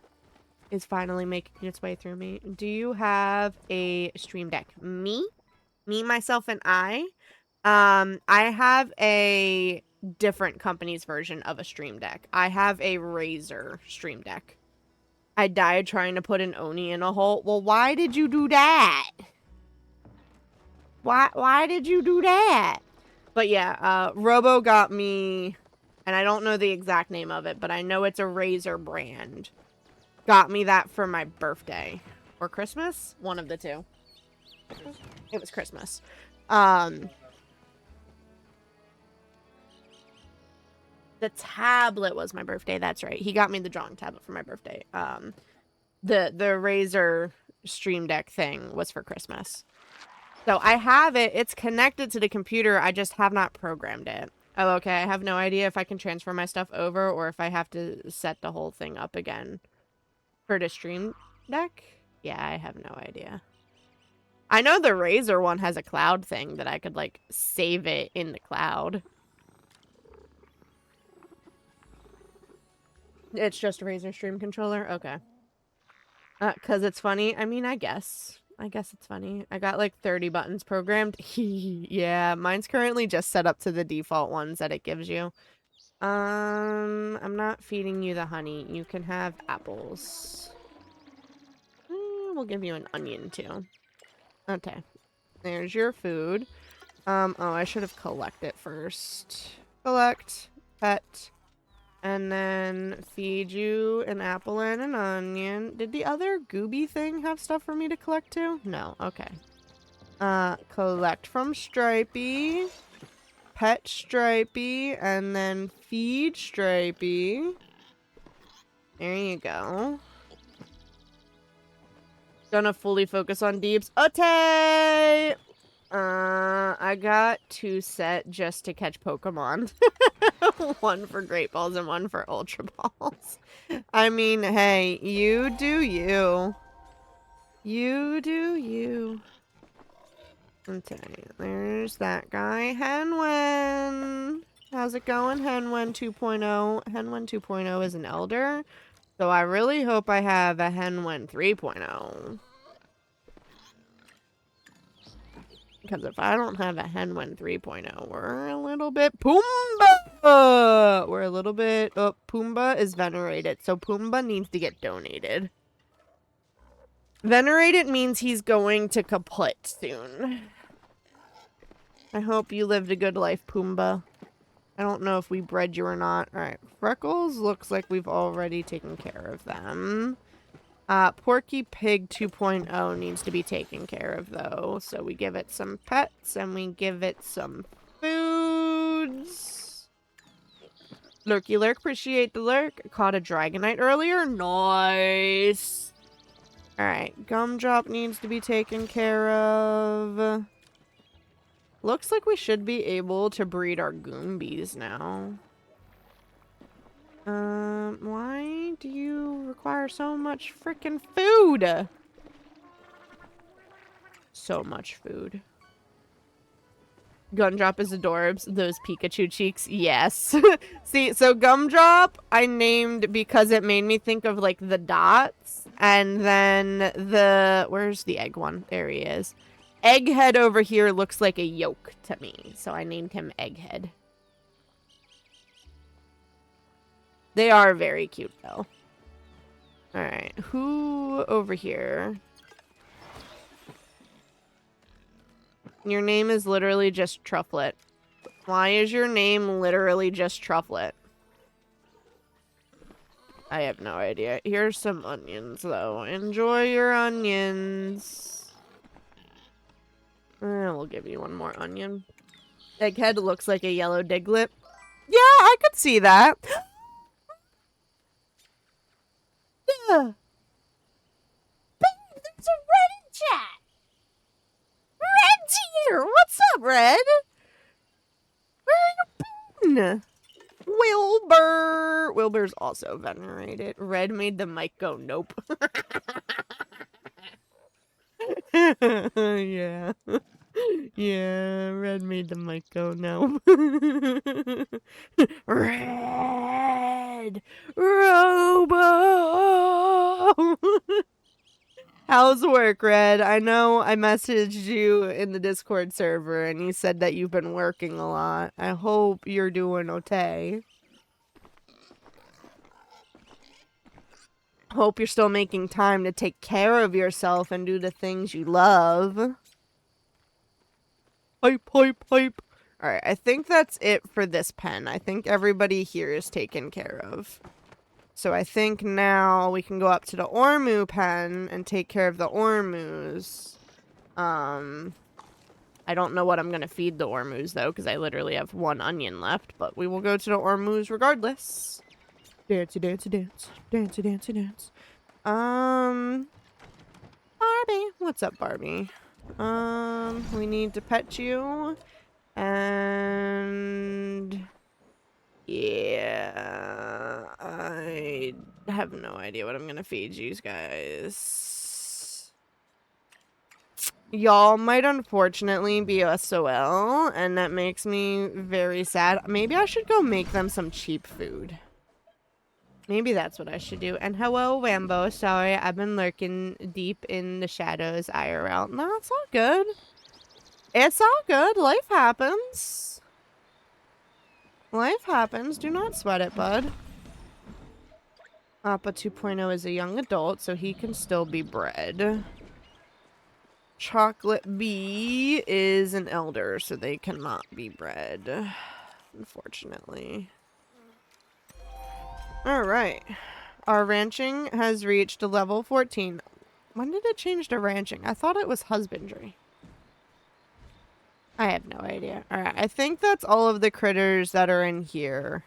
is finally making its way through me. Do you have a stream deck? Me, myself, and I have a different company's version of a stream deck. I have a Razer stream deck. I died trying to put an Oni in a hole. Well, why did you do that? Why did you do that? But yeah, Robo got me, and I don't know the exact name of it, but I know it's a Razer brand. Got me that for my birthday. Or Christmas? One of the two. It was Christmas. The tablet was my birthday, that's right. He got me the drawing tablet for my birthday. The Razer Stream Deck thing was for Christmas. So I have it. It's connected to the computer. I just have not programmed it. Oh, okay. I have no idea if I can transfer my stuff over or if I have to set the whole thing up again. For the Stream Deck? Yeah, I have no idea. I know the Razer one has a cloud thing that I could, like, save it in the cloud. It's just a Razer Stream controller? Okay. 'Cause it's funny? I mean, I guess it's funny. I got, like, 30 buttons programmed. Yeah, mine's currently just set up to the default ones that it gives you. I'm not feeding you the honey. You can have apples. We'll give you an onion, too. Okay. There's your food. Oh, I should have collected first. Collect. Pet. And then feed you an apple and an onion. Did the other Gooby thing have stuff for me to collect, too? No. Okay. Collect from Stripey. Pet Stripey, and then feed Stripey. There you go. Gonna fully focus on Deeps. Okay! I got 2 set just to catch Pokemon. 1 for Great Balls and 1 for Ultra Balls. I mean, hey, you do you. You do you. Okay, there's that guy. Henwen! How's it going, Henwen 2.0? Henwen 2.0 is an elder, so I really hope I have a Henwen 3.0. Because if I don't have a Henwen 3.0, we're a little bit Pumbaa! We're a little bit... Oh, Pumbaa is venerated, so Pumbaa needs to get donated. Venerated means he's going to kaput soon. I hope you lived a good life, Pumbaa. I don't know if we bred you or not. Alright, Freckles looks like we've already taken care of them. Porky Pig 2.0 needs to be taken care of, though. So we give it some pets, and we give it some foods. Lurky Lurk, appreciate the lurk. Caught a Dragonite earlier. Nice. Alright, Gumdrop needs to be taken care of. Looks like we should be able to breed our Goombies now. Why do you require so much freaking food? So much food. Gumdrop is adorbs. Those Pikachu cheeks. Yes. See, so Gumdrop I named because it made me think of, like, the dots. And then the... Where's the egg one? There he is. Egghead over here looks like a yolk to me. So I named him Egghead. They are very cute, though. Alright, who over here? Your name is literally just Trufflet. Why is your name literally just Trufflet? I have no idea. Here's some onions, though. Enjoy your onions. We'll give you one more onion. Egghead looks like a yellow Diglett. Yeah, I could see that. Yeah. Babe, there's a Red in chat. Red's here. What's up, Red? Where you been? Wilbur. Wilbur's also venerated. Red made the mic go nope. Yeah. Yeah, Red made the mic go nope. Red! Robo! How's work, Red? I know I messaged you in the Discord server and you said that you've been working a lot. I hope you're doing okay. Hope you're still making time to take care of yourself and do the things you love. Hype, hype, hype. Alright, I think that's it for this pen. I think everybody here is taken care of. So I think now we can go up to the Ormu pen and take care of the Ormus. I don't know what I'm going to feed the Ormus, though, because I literally have one onion left. But we will go to the Ormus regardless. Dancey, dancey, dance. Dancey, dancey, dance. Barbie. What's up, Barbie? We need to pet you. And... yeah, I have no idea what I'm gonna feed you guys. Y'all might unfortunately be SOL, and that makes me very sad. Maybe I should go make them some cheap food. Maybe that's what I should do. And hello, Wambo. Sorry, I've been lurking deep in the shadows IRL. No, it's all good. It's all good. Life happens. Life happens. Do not sweat it, bud. Appa 2.0 is a young adult, so he can still be bred. Chocolate Bee is an elder, so they cannot be bred. Unfortunately. Alright. Our ranching has reached level 14. When did it change to ranching? I thought it was husbandry. I have no idea. Alright, I think that's all of the critters that are in here.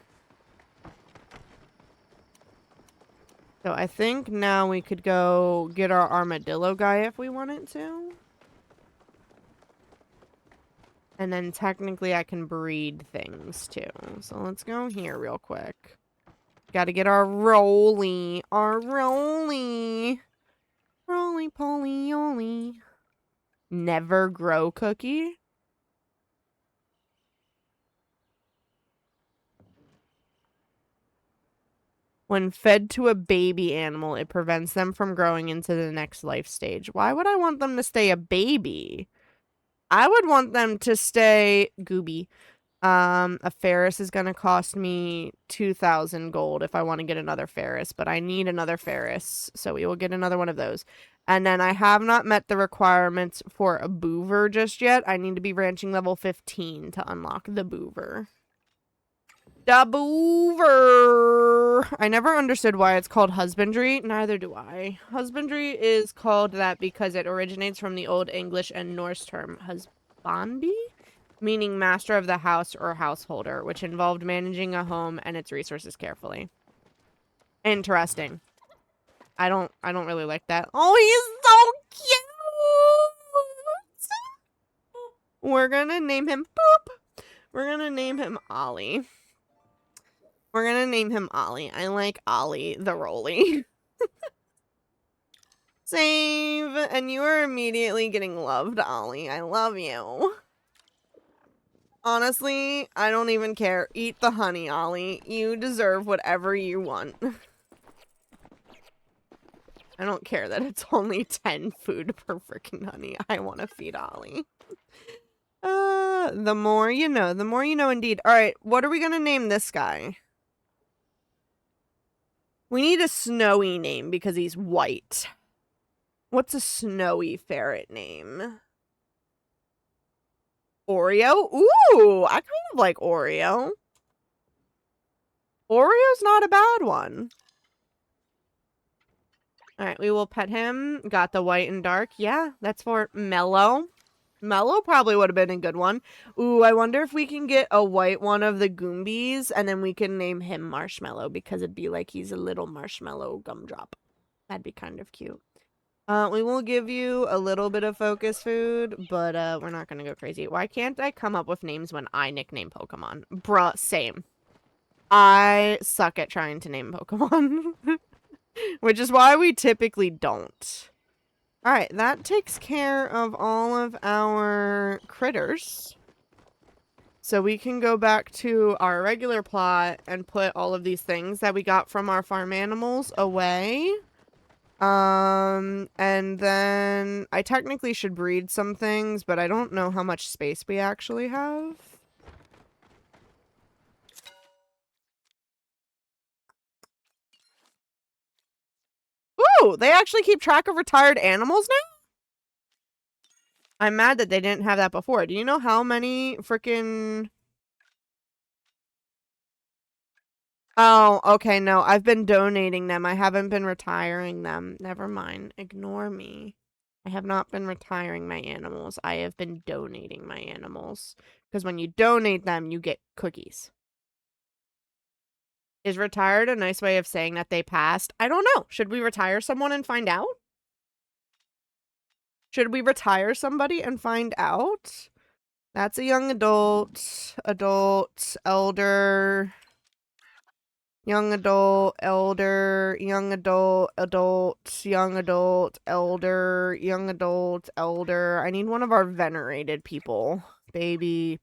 So I think now we could go get our armadillo guy if we wanted to. And then technically I can breed things too. So let's go here real quick. Gotta get our Roly. Our Roly. Roly-poly-oly. Never grow cookie? When fed to a baby animal, it prevents them from growing into the next life stage. Why would I want them to stay a baby? I would want them to stay gooby. A Ferris is going to cost me 2,000 gold if I want to get another Ferris, but I need another Ferris, so we will get another one of those. And then I have not met the requirements for a Boover just yet. I need to be ranching level 15 to unlock the Boover. The Boover! I never understood why it's called husbandry. Neither do I. Husbandry is called that because it originates from the Old English and Norse term husbandi, meaning master of the house or householder, which involved managing a home and its resources carefully. Interesting. I don't really like that. Oh, he's so cute! We're gonna name him Boop. We're gonna name him Ollie. We're gonna name him Ollie. I like Ollie the Roly. Save. And you are immediately getting loved, Ollie. I love you. Honestly, I don't even care. Eat the honey, Ollie. You deserve whatever you want. I don't care that it's only 10 food per freaking honey. I want to feed Ollie. The more you know. The more you know indeed. Alright, what are we gonna name this guy? We need a snowy name because he's white. What's a snowy ferret name? Oreo? Ooh, I kind of like Oreo. Oreo's not a bad one. Alright, we will pet him. Got the white and dark. Yeah, that's for Mellow. Mellow probably would have been a good one. Ooh, I wonder if we can get a white one of the Goombies, and then we can name him Marshmallow, because it'd be like he's a little marshmallow gumdrop. That'd be kind of cute. We will give you a little bit of focus food, but we're not gonna go crazy. Why can't I come up with names when I nickname Pokemon? Bruh, same. I suck at trying to name Pokemon. Which is why we typically don't. Alright, that takes care of all of our critters. So we can go back to our regular plot and put all of these things that we got from our farm animals away. And then I technically should breed some things, but I don't know how much space we actually have. Ooh, they actually keep track of retired animals now? I'm mad that they didn't have that before. Do you know how many freaking... Oh, okay, no. I've been donating them. I haven't been retiring them. Never mind. Ignore me. I have not been retiring my animals. I have been donating my animals. Because when you donate them, you get cookies. Is retired a nice way of saying that they passed? I don't know. Should we retire someone and find out? Should we retire somebody and find out? That's a young adult, elder, young adult, elder, young adult, young adult, elder, young adult, elder. I need one of our venerated people. Baby,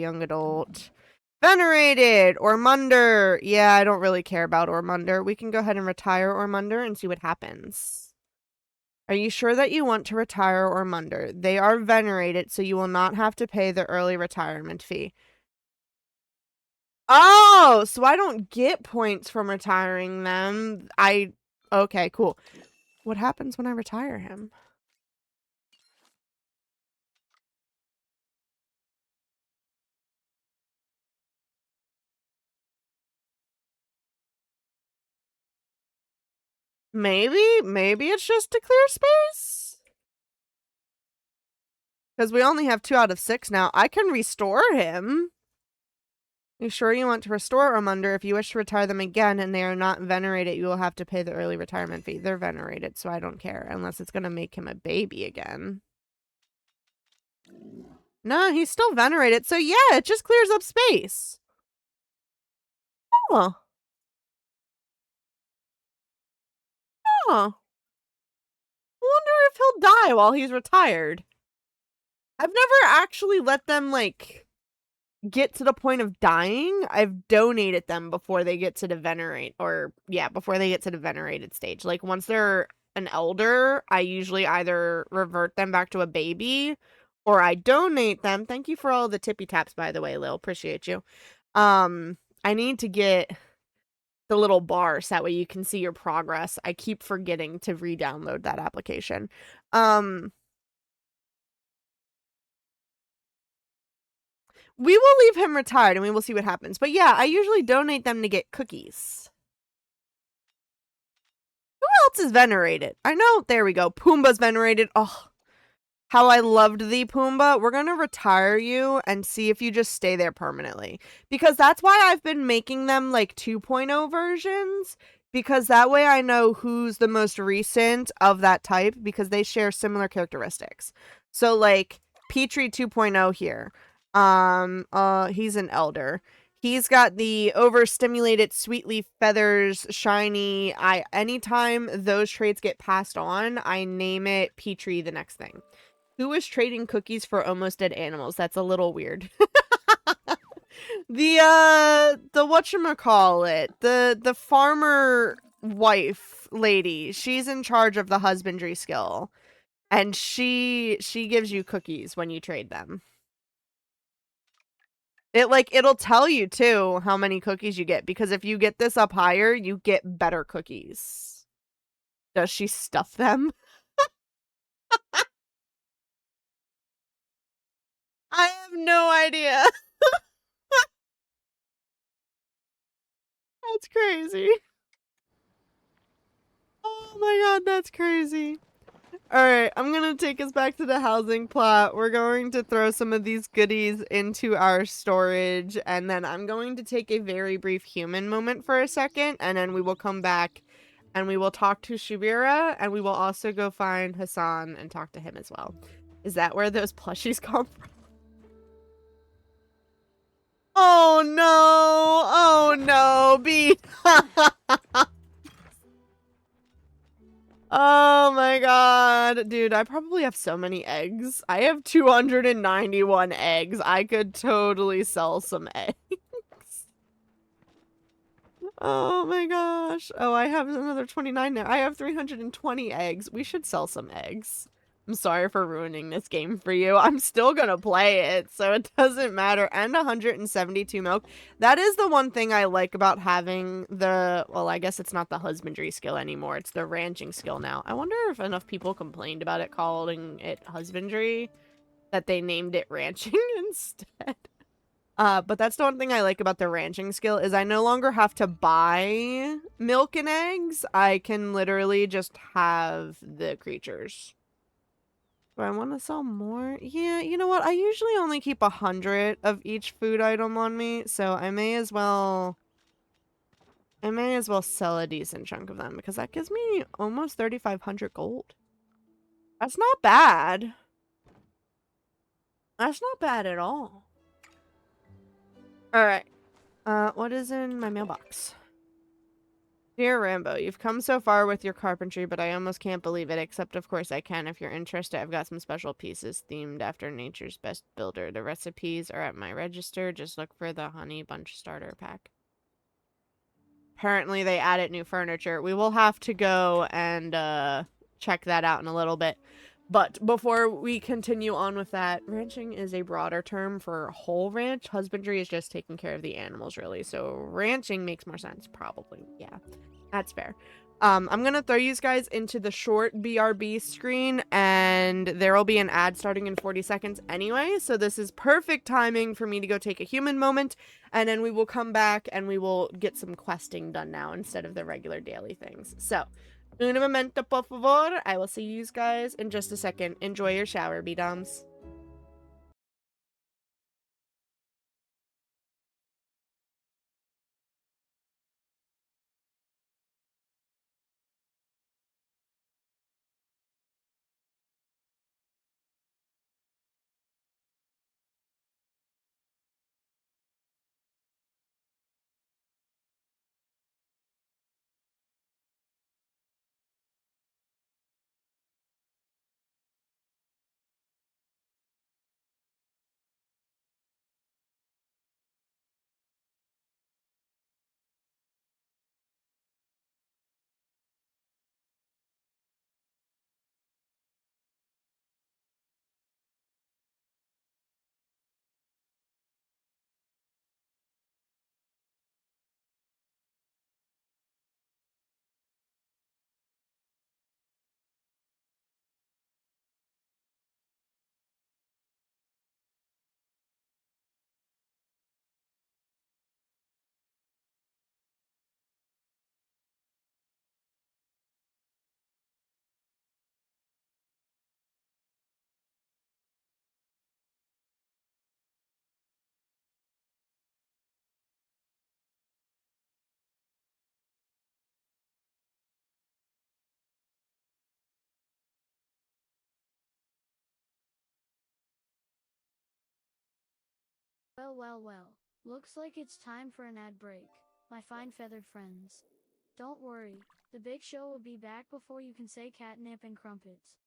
young adult. Venerated! Ormunder! Yeah, I don't really care about Ormunder. We can go ahead and retire Ormunder and see what happens. Are you sure that you want to retire Ormunder? They are venerated, so you will not have to pay the early retirement fee. Oh, so I don't get points from retiring them. Okay, cool. What happens when I retire him? Maybe it's just to clear space? Because we only have 2 out of 6 now. I can restore him. You sure you want to restore Ormunder? If you wish to retire them again and they are not venerated, you will have to pay the early retirement fee. They're venerated, so I don't care. Unless it's going to make him a baby again. No, he's still venerated. So yeah, it just clears up space. Oh. Huh. I wonder if he'll die while he's retired. I've never actually let them, like, get to the point of dying. I've donated them before they get to the venerate, or, yeah, before they get to the venerated stage. Like, once they're an elder, I usually either revert them back to a baby, or I donate them. Thank you for all the tippy taps, by the way, Lil. Appreciate you. I need to get the little bar so that way you can see your progress. I keep forgetting to re-download that application. We will leave him retired and we will see what happens. But yeah, I usually donate them to get cookies. Who else is venerated? I know, there we go. Pumbaa's venerated. Oh, how I loved thee, Pumbaa. We're going to retire you and see if you just stay there permanently. Because that's why I've been making them like 2.0 versions. Because that way I know who's the most recent of that type. Because they share similar characteristics. So like, Petrie 2.0 here. He's an elder. He's got the overstimulated sweetleaf feathers, shiny. Anytime those traits get passed on, I name it Petrie the next thing. Who is trading cookies for almost dead animals? That's a little weird. The whatchamacallit, the farmer wife lady, she's in charge of the husbandry skill. And she gives you cookies when you trade them. It'll tell you too how many cookies you get, because if you get this up higher, you get better cookies. Does she stuff them? I have no idea. That's crazy. Oh my god, that's crazy. Alright, I'm gonna take us back to the housing plot. We're going to throw some of these goodies into our storage, and then I'm going to take a very brief human moment for a second, and then we will come back and we will talk to Shubira, and we will also go find Hassan and talk to him as well. Is that where those plushies come from? Oh no! Oh no, B! Oh my god. Dude, I probably have so many eggs. I have 291 eggs. I could totally sell some eggs. Oh my gosh. Oh, I have another 29 now. I have 320 eggs. We should sell some eggs. I'm sorry for ruining this game for you. I'm still gonna play it, so it doesn't matter. And 172 milk. That is the one thing I like about having the... Well, I guess it's not the husbandry skill anymore. It's the ranching skill now. I wonder if enough people complained about it calling it husbandry that they named it ranching instead. But that's the one thing I like about the ranching skill is I no longer have to buy milk and eggs. I can literally just have the creatures. Do I want to sell more? Yeah, you know what? I usually only keep 100 of each food item on me, so I may as well sell a decent chunk of them because that gives me almost 3,500 gold. That's not bad. That's not bad at all. All right. What is in my mailbox? Dear Rambo, you've come so far with your carpentry, but I almost can't believe it, except of course I can if you're interested. I've got some special pieces themed after nature's best builder. The recipes are at my register. Just look for the honey bunch starter pack. Apparently they added new furniture. We will have to go and check that out in a little bit. But before we continue on with that, ranching is a broader term for whole ranch. Husbandry is just taking care of the animals, really. So ranching makes more sense, probably. Yeah, that's fair. I'm going to throw you guys into the short BRB screen, and there will be an ad starting in 40 seconds anyway. So this is perfect timing for me to go take a human moment, and then we will come back and we will get some questing done now instead of the regular daily things. So... Un momento, por favor. I will see you guys in just a second. Enjoy your shower, B-Doms. Well, well, well. Looks like it's time for an ad break, my fine feathered friends. Don't worry, the big show will be back before you can say catnip and crumpets.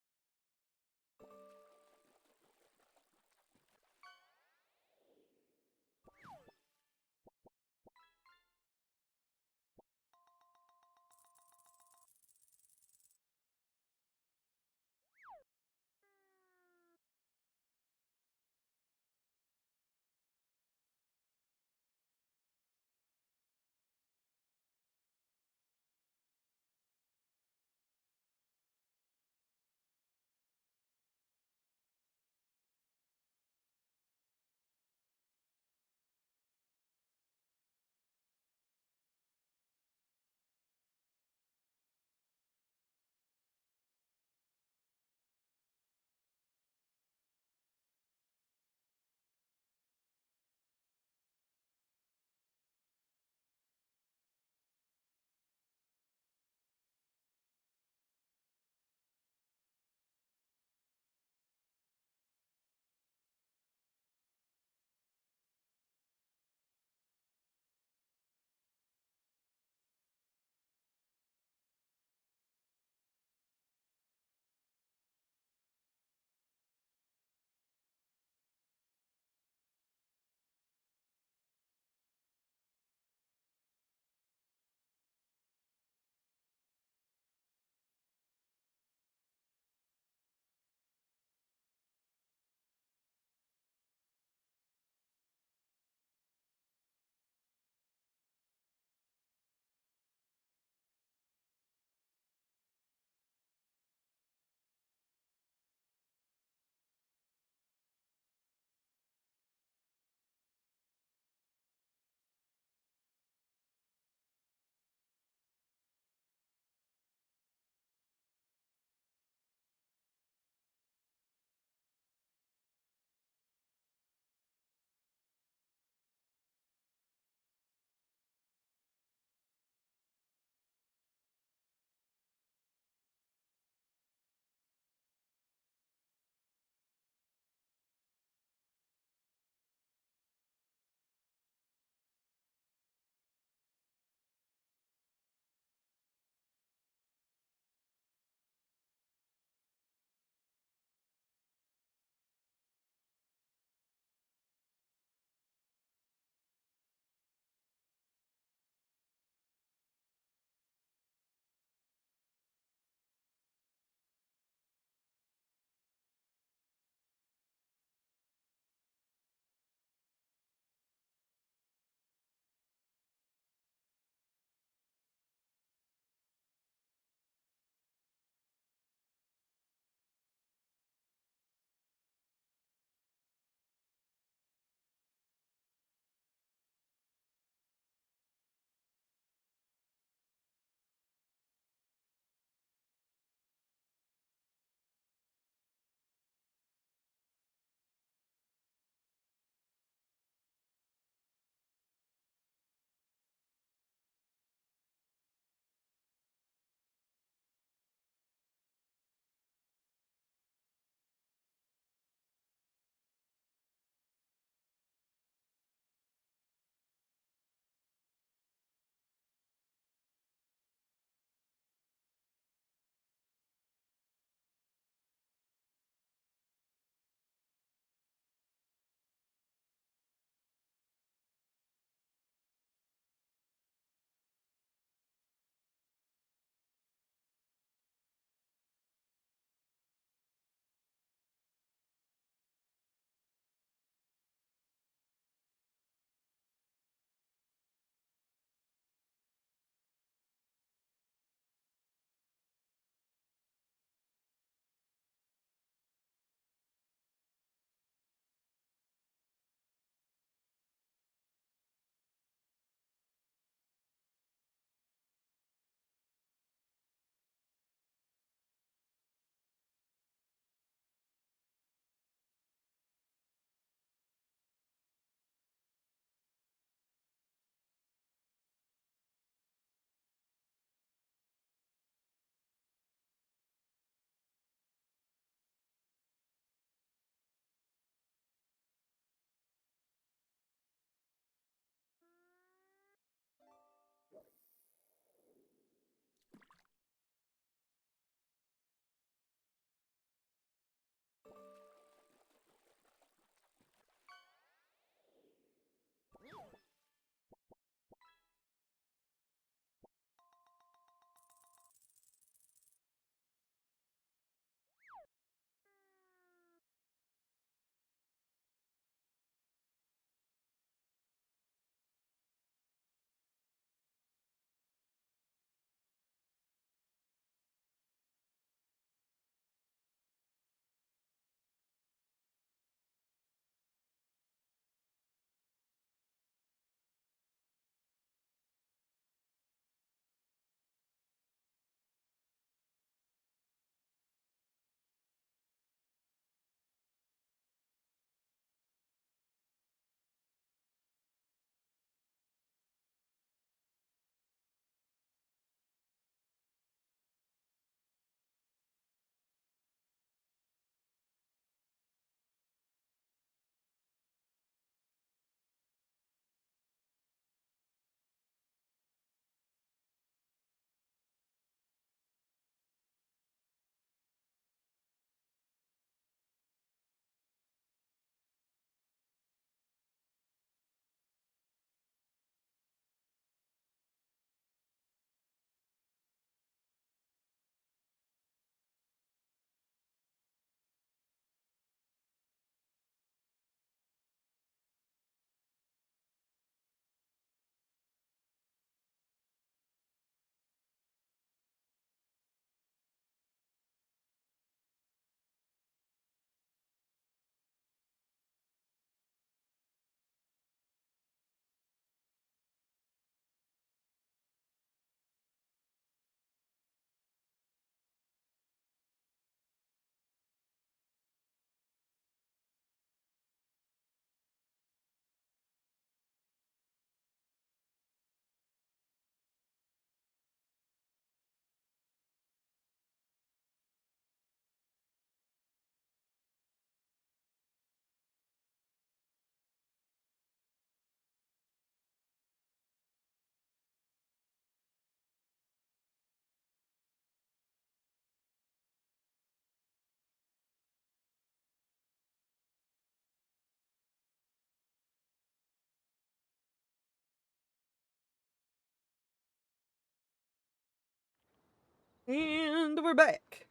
And we're back.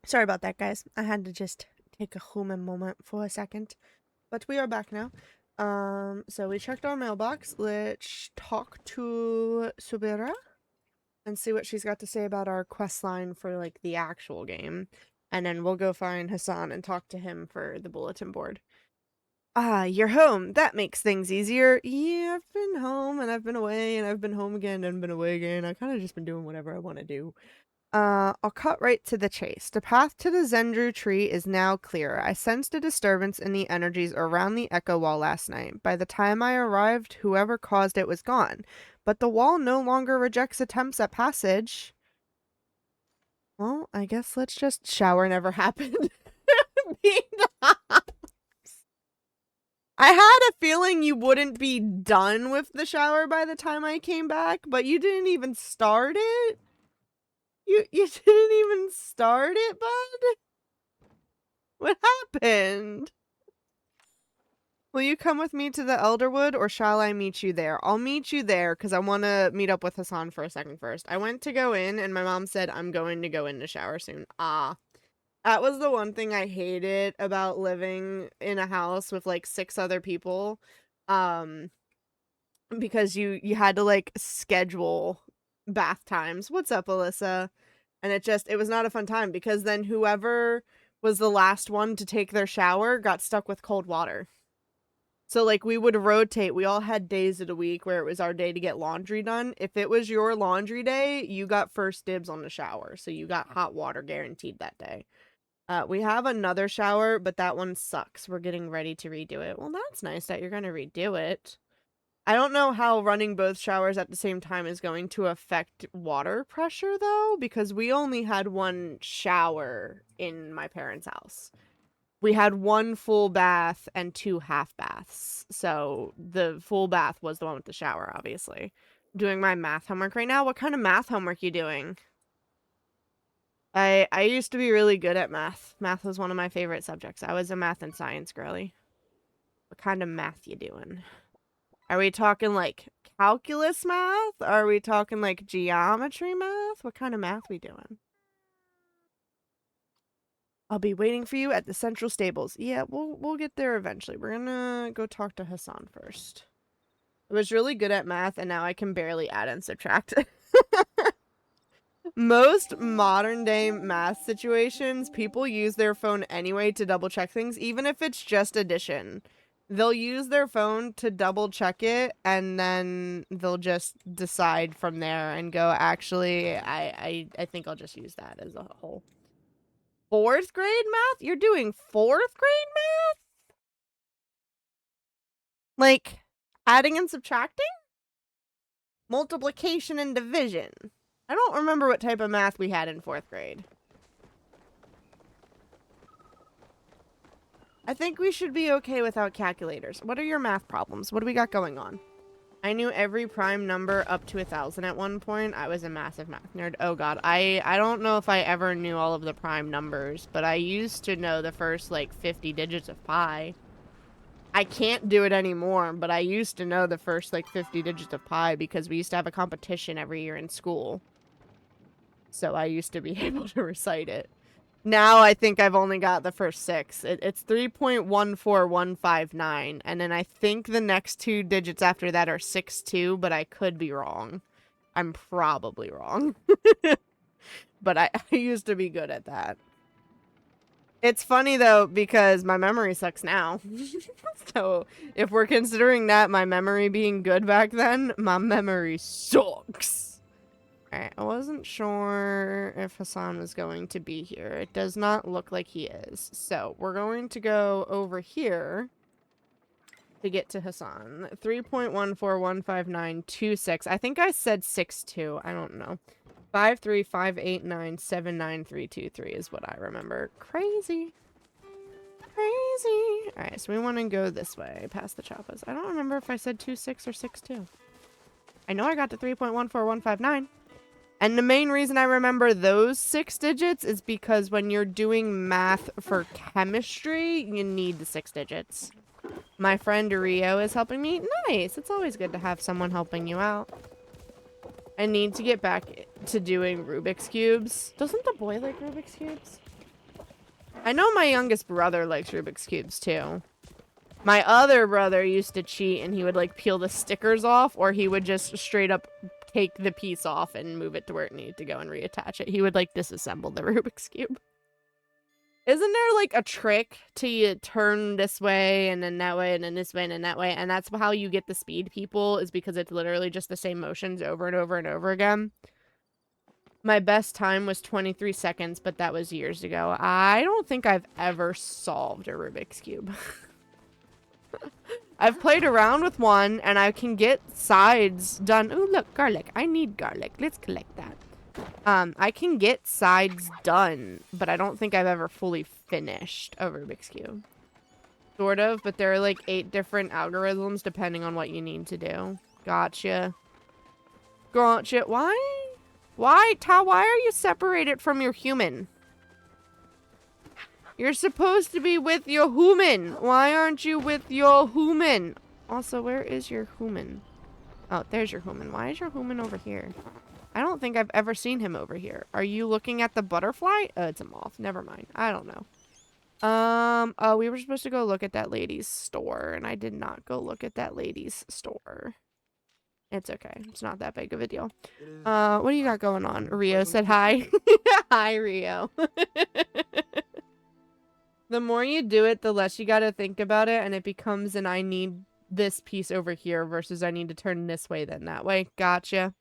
Sorry about that, guys. I had to just take a human moment for a second. But we are back now. So we checked our mailbox. Let's talk to Subira and see what she's got to say about our quest line for, like, the actual game. And then we'll go find Hassan and talk to him for the bulletin board. Ah, you're home. That makes things easier. Yeah, I've been home, and I've been away, and I've been home again, and been away again. I kind of just been doing whatever I want to do. I'll cut right to the chase. The path to the Zendru tree is now clear. I sensed a disturbance in the energies around the echo wall last night. By the time I arrived, whoever caused it was gone. But the wall no longer rejects attempts at passage. Well, I guess let's just shower never happened. I had a feeling you wouldn't be done with the shower by the time I came back, but you didn't even start it? You didn't even start it, bud? What happened? Will you come with me to the Elderwood, or shall I meet you there? I'll meet you there, because I want to meet up with Hassan for a second first. I went to go in, and my mom said, I'm going to go in the shower soon. Ah. That was the one thing I hated about living in a house with, like, 6 other people. Because you had to, like, schedule bath times. What's up, Alyssa? And it was not a fun time, because then whoever was the last one to take their shower got stuck with cold water. So, like, we would rotate. We all had days of the week where it was our day to get laundry done. If it was your laundry day, you got first dibs on the shower. So you got hot water guaranteed that day. We have another shower, but that one sucks. We're getting ready to redo it. Well, that's nice that you're going to redo it. I don't know how running both showers at the same time is going to affect water pressure, though, because we only had one shower in my parents' house. We had one full bath and 2 half baths. So the full bath was the one with the shower, obviously. I'm doing my math homework right now. What kind of math homework you doing? I used to be really good at math. Math was one of my favorite subjects. I was a math and science girly. What kind of math you doing? Are we talking, like, calculus math? Are we talking, like, geometry math? What kind of math we doing? I'll be waiting for you at the central stables. Yeah, we'll get there eventually. We're gonna go talk to Hassan first. I was really good at math, and now I can barely add and subtract. Most modern day math situations, people use their phone anyway to double check things, even if it's just addition. They'll use their phone to double check it, and then they'll just decide from there and go, actually, I think I'll just use that as a whole. 4th grade math? You're doing 4th grade math? Like, adding and subtracting? Multiplication and division. I don't remember what type of math we had in 4th grade. I think we should be okay without calculators. What are your math problems? What do we got going on? I knew every prime number up to 1,000 at one point. I was a massive math nerd. Oh god, I don't know if I ever knew all of the prime numbers, but I used to know the first, like, 50 digits of pi. I can't do it anymore, but I used to know the first, like, 50 digits of pi because we used to have a competition every year in school. So I used to be able to recite it. Now I think I've only got the first 6. It's 3.14159, and then I think the next 2 digits after that are 62, but I could be wrong. I'm probably wrong. But I used to be good at that. It's funny, though, because my memory sucks now. So if we're considering that my memory being good back then, my memory sucks. Alright, I wasn't sure if Hassan was going to be here. It does not look like he is. So, we're going to go over here to get to Hassan. 3.1415926. I think I said 62. I don't know. 53589799323 is what I remember. Crazy. Crazy. Alright, so we want to go this way, past the choppas. I don't remember if I said 26 or 62. I know I got to 3.14159. And the main reason I remember those 6 digits is because when you're doing math for chemistry, you need the 6 digits. My friend Rio is helping me. Nice. It's always good to have someone helping you out. I need to get back to doing Rubik's Cubes. Doesn't the boy like Rubik's Cubes? I know my youngest brother likes Rubik's Cubes too. My other brother used to cheat and he would like peel the stickers off, or he would just straight up take the piece off and move it to where it needed to go and reattach it. He would like disassemble the Rubik's Cube. Isn't there like a trick to you turn this way and then that way and then this way and then that way? And that's how you get the speed people, is because it's literally just the same motions over and over and over again. My best time was 23 seconds, but that was years ago. I don't think I've ever solved a Rubik's Cube. I've played around with one and I can get sides done. Oh, look, garlic. I need garlic. Let's collect that. I can get sides done, but I don't think I've ever fully finished a Rubik's Cube. Sort of, but there are like 8 different algorithms depending on what you need to do. Gotcha. Gotcha. Why? Why, Tao, why are you separated from your human? You're supposed to be with your human. Why aren't you with your human? Also, where is your human? Oh, there's your human. Why is your human over here? I don't think I've ever seen him over here. Are you looking at the butterfly? Oh, it's a moth. Never mind. I don't know. Oh, we were supposed to go look at that lady's store, and I did not go look at that lady's store. It's okay. It's not that big of a deal. What do you got going on? Rio said hi. Hi, Rio. The more you do it, the less you gotta think about it, and it becomes an I need this piece over here versus I need to turn this way then that way. Gotcha.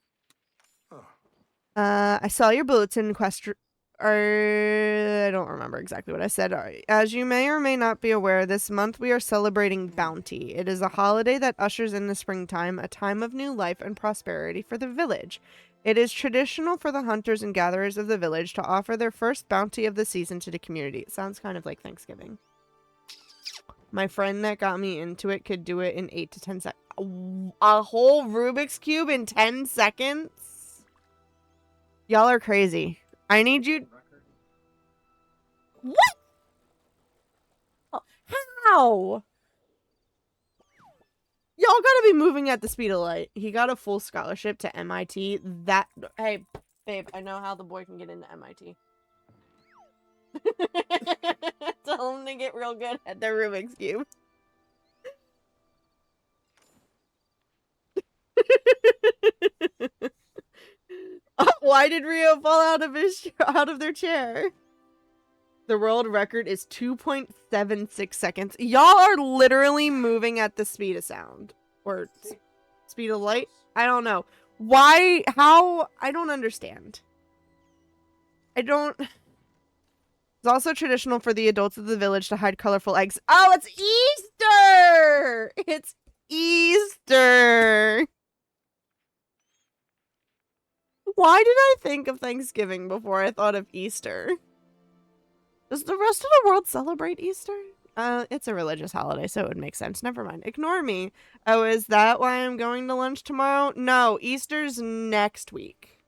I saw your bulletin question. I don't remember exactly what I said. As you may or may not be aware, this month we are celebrating Bounty. It is a holiday that ushers in the springtime, a time of new life and prosperity for the village. It is traditional for the hunters and gatherers of the village to offer their first bounty of the season to the community. It sounds kind of like Thanksgiving. My friend that got me into it could do it in 8 to 10 seconds. A whole Rubik's Cube in 10 seconds? Y'all are crazy. I need you... What? How? Y'all gotta be moving at the speed of light. He got a full scholarship to MIT. That... Hey, babe, I know how the boy can get into MIT. Tell him to get real good at the Rubik's Cube. Why did Rio fall out of their chair? The world record is 2.76 seconds. Y'all are literally moving at the speed of sound. Or speed of light? I don't know. Why? How? I don't understand. It's also traditional for the adults of the village to hide colorful eggs. Oh, it's Easter! It's Easter! Why did I think of Thanksgiving before I thought of Easter? Does the rest of the world celebrate Easter? It's a religious holiday, so it would make sense. Never mind. Ignore me. Oh, is that why I'm going to lunch tomorrow? No, Easter's next week.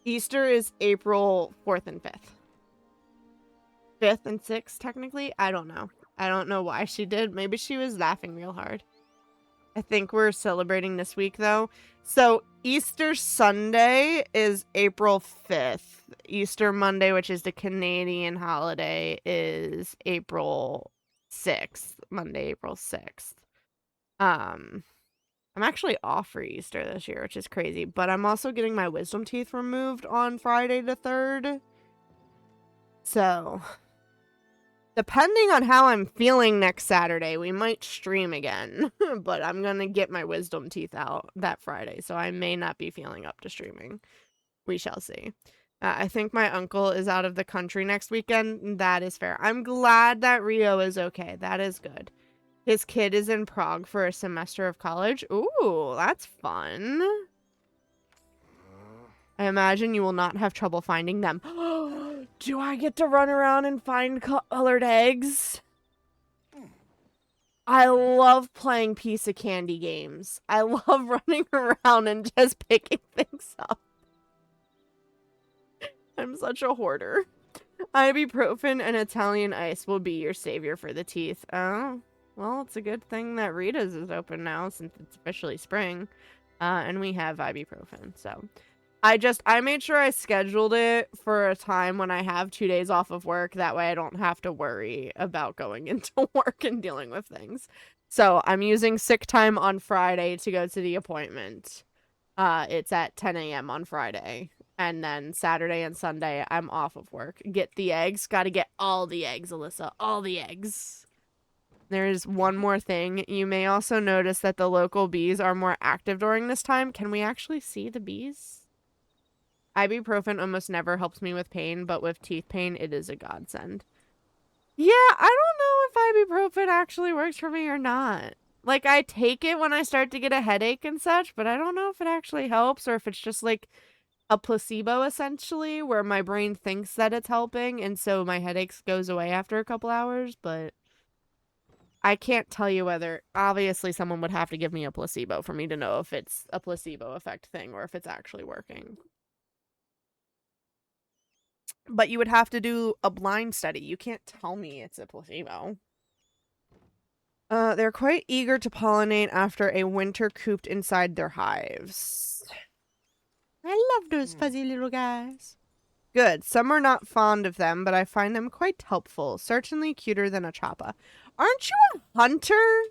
Easter is April 4th and 5th. 5th and 6th, technically? I don't know. I don't know why she did. Maybe she was laughing real hard. I think we're celebrating this week, though. So, Easter Sunday is April 5th. Easter Monday, which is the Canadian holiday, is April 6th. Monday, April 6th. I'm actually off for Easter this year, which is crazy. But I'm also getting my wisdom teeth removed on Friday the 3rd. So, depending on how I'm feeling next Saturday, we might stream again. But I'm going to get my wisdom teeth out that Friday, so I may not be feeling up to streaming. We shall see. I think my uncle is out of the country next weekend. That is fair. I'm glad that Rio is okay. That is good. His kid is in Prague for a semester of college. Ooh, that's fun. I imagine you will not have trouble finding them. Do I get to run around and find colored eggs? I love playing piece of candy games. I love running around and just picking things up. I'm such a hoarder. Ibuprofen and Italian ice will be your savior for the teeth. Oh, well, it's a good thing that Rita's is open now since it's officially spring. And we have ibuprofen, so I made sure I scheduled it for a time when I have 2 days off of work. That way I don't have to worry about going into work and dealing with things. So I'm using sick time on Friday to go to the appointment. It's at 10 a.m. on Friday. And then Saturday and Sunday, I'm off of work. Get the eggs. Gotta get all the eggs, Alyssa. All the eggs. There's one more thing. You may also notice that the local bees are more active during this time. Can we actually see the bees? Ibuprofen almost never helps me with pain, but with teeth pain, it is a godsend. Yeah, I don't know if ibuprofen actually works for me or not. Like, I take it when I start to get a headache and such, but I don't know if it actually helps or if it's just like a placebo, essentially, where my brain thinks that it's helping, and so my headaches goes away after a couple hours, but I can't tell you whether, obviously someone would have to give me a placebo for me to know if it's a placebo effect thing or if it's actually working. But you would have to do a blind study. You can't tell me it's a placebo. They're quite eager to pollinate after a winter cooped inside their hives. I love those fuzzy little guys. Good. Some are not fond of them, but I find them quite helpful. Certainly cuter than a choppa. Aren't you a hunter?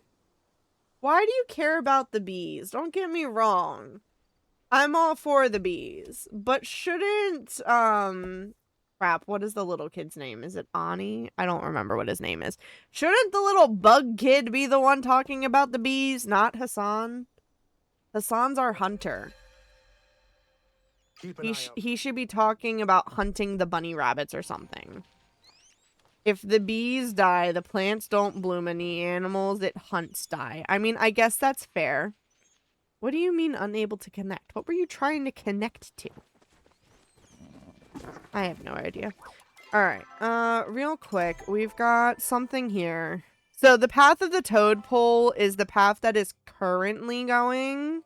Why do you care about the bees? Don't get me wrong. I'm all for the bees. But shouldn't, crap, what is the little kid's name? Is it Ani? I don't remember what his name is. Shouldn't the little bug kid be the one talking about the bees, not Hassan? Hassan's our hunter. He should be talking about hunting the bunny rabbits or something. If the bees die, the plants don't bloom and the animals it hunts die. I mean, I guess that's fair. What do you mean unable to connect? What were you trying to connect to? I have no idea. Alright, real quick, we've got something here. So the path of the toad pole is the path that is currently going.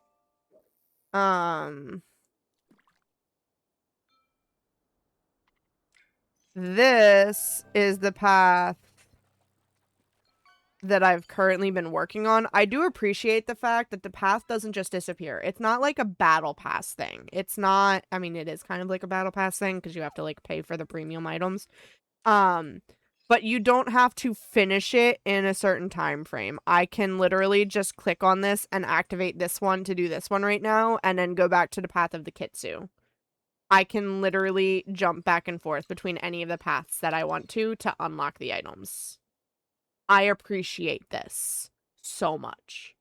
This is the path that I've currently been working on. I do appreciate the fact that the path doesn't just disappear. It's not like a battle pass thing. It's not, I mean, it is kind of like a battle pass thing because you have to like pay for the premium items. But you don't have to finish it in a certain time frame. I can literally just click on this and activate this one to do this one right now and then go back to the path of the Kitsu. I can literally jump back and forth between any of the paths that I want to unlock the items. I appreciate this so much.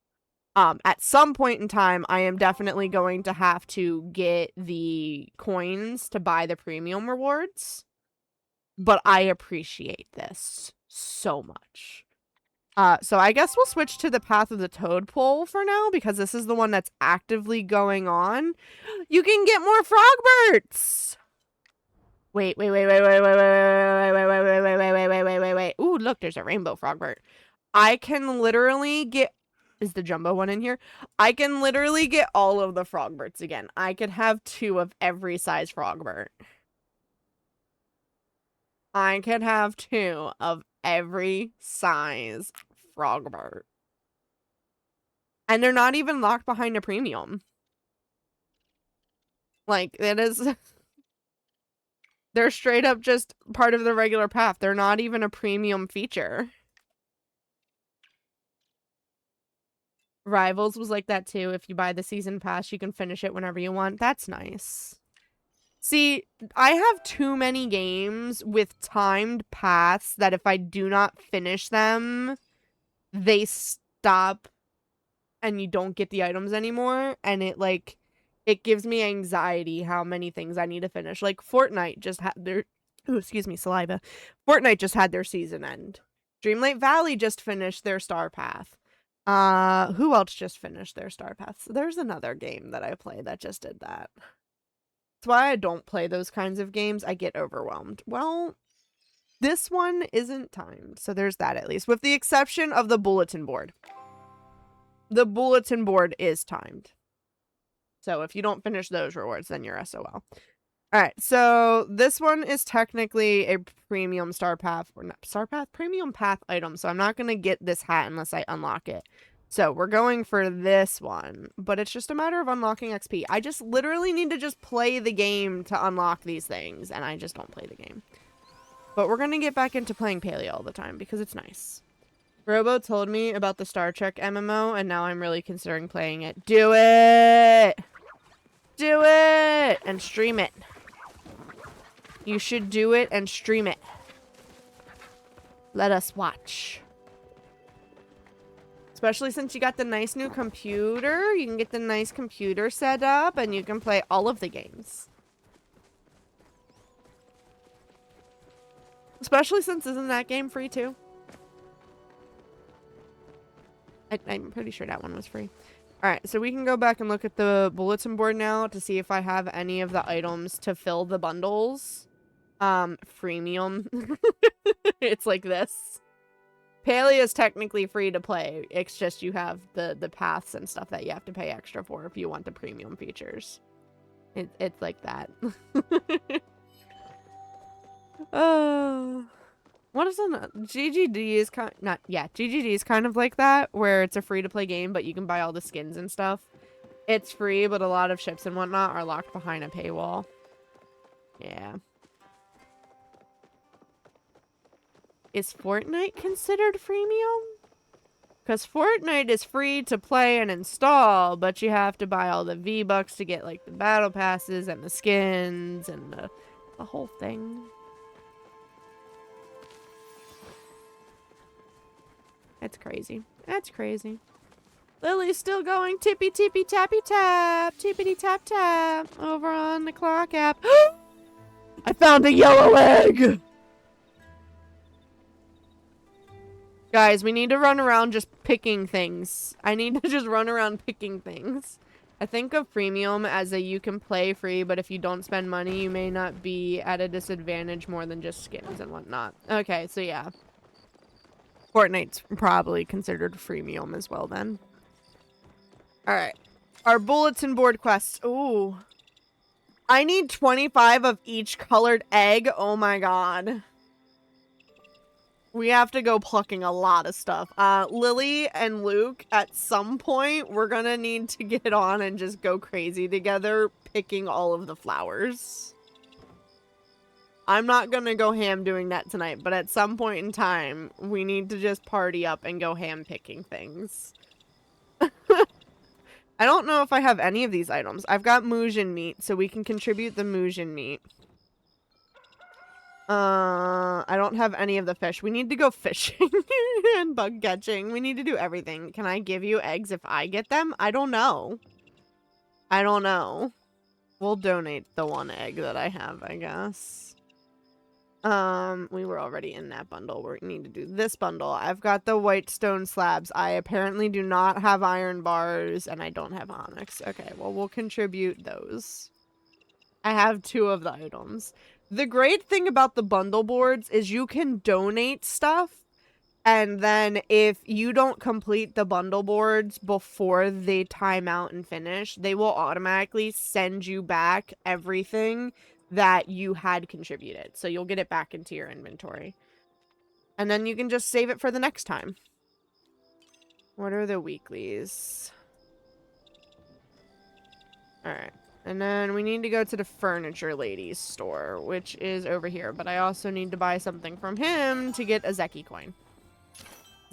At some point in time, I am definitely going to have to get the coins to buy the premium rewards. But I appreciate this so much. So I guess we'll switch to the path of the toad pole for now, because this is the one that's actively going on. You can get more frogbirds! Wait. Ooh, look, there's a rainbow frogbird. I can literally get... Is the jumbo one in here? I can literally get all of the frogbirds again. I could have 2 of every size frogbird. I could have 2 of every size frogbird. And they're not even locked behind a premium. Like, it is... They're straight up just part of the regular path. They're not even a premium feature. Rivals was like that too. If you buy the season pass, you can finish it whenever you want. That's nice. See, I have too many games with timed paths that if I do not finish them, they stop and you don't get the items anymore. And it gives me anxiety how many things I need to finish. Like Fortnite just had their, saliva. Fortnite just had their season end. Dreamlight Valley just finished their star path. Who else just finished their star paths? There's another game that I play that just did that. That's why I don't play those kinds of games. I get overwhelmed. Well, this one isn't timed, so there's that at least. With the exception of the bulletin board. The bulletin board is timed. So if you don't finish those rewards, then you're SOL. Alright, so this one is technically a premium premium path item, so I'm not going to get this hat unless I unlock it. So we're going for this one, but it's just a matter of unlocking XP. I just literally need to just play the game to unlock these things, and I just don't play the game. But we're going to get back into playing Palia all the time because it's nice. Robo told me about the Star Trek MMO, and now I'm really considering playing it. Do it! Do it! And stream it. You should do it and stream it. Let us watch. Especially since you got the nice new computer. You can get the nice computer set up and you can play all of the games. Especially since isn't that game free too? I'm pretty sure that one was free. Alright, so we can go back and look at the bulletin board now to see if I have any of the items to fill the bundles. Freemium. It's like this. Palia is technically free to play. It's just you have the paths and stuff that you have to pay extra for if you want the premium features. It's like that. Oh, what is it? GGD is GGD is kind of like that, where it's a free to play game, but you can buy all the skins and stuff. It's free, but a lot of ships and whatnot are locked behind a paywall. Yeah. Is Fortnite considered freemium? Because Fortnite is free to play and install, but you have to buy all the V-Bucks to get, like, the battle passes and the skins and the whole thing. That's crazy. That's crazy. Lily's still going tippy tippy tappy tap. Tippity tap tap. Over on the clock app. I found a yellow egg! Guys, we need to run around just picking things. I need to just run around picking things. I think of premium as a you can play free, but if you don't spend money, you may not be at a disadvantage more than just skins and whatnot. Okay, so yeah. Fortnite's probably considered freemium as well then. Alright. Our bulletin board quests. Ooh. I need 25 of each colored egg. Oh my god. We have to go plucking a lot of stuff. Lily and Luke, at some point, we're gonna need to get on and just go crazy together, picking all of the flowers. I'm not gonna go ham doing that tonight, but at some point in time, we need to just party up and go ham picking things. I don't know if I have any of these items. I've got Muujin meat, so we can contribute the Muujin meat. I don't have any of the fish. We need to go fishing and bug catching. We need to do everything. Can I give you eggs if I get them? I don't know. I don't know. We'll donate the one egg that I have, I guess. We were already in that bundle. We need to do this bundle. I've got the white stone slabs. I apparently do not have iron bars, and I don't have onyx. Okay, well, we'll contribute those. I have 2 of the items. The great thing about the bundle boards is you can donate stuff, and then if you don't complete the bundle boards before they time out and finish, they will automatically send you back everything that you had contributed. So you'll get it back into your inventory. And then you can just save it for the next time. What are the weeklies? Alright. And then we need to go to the furniture lady's store, which is over here. But I also need to buy something from him to get a Zeki coin.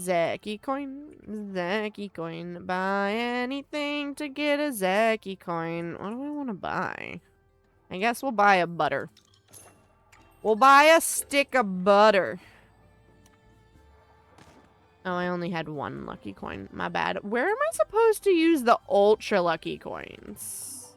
Zeki coin. Zeki coin. Buy anything to get a Zeki coin. What do I want to buy? I guess we'll buy a butter. We'll buy a stick of butter. Oh, I only had 1 lucky coin. My bad. Where am I supposed to use the ultra lucky coins?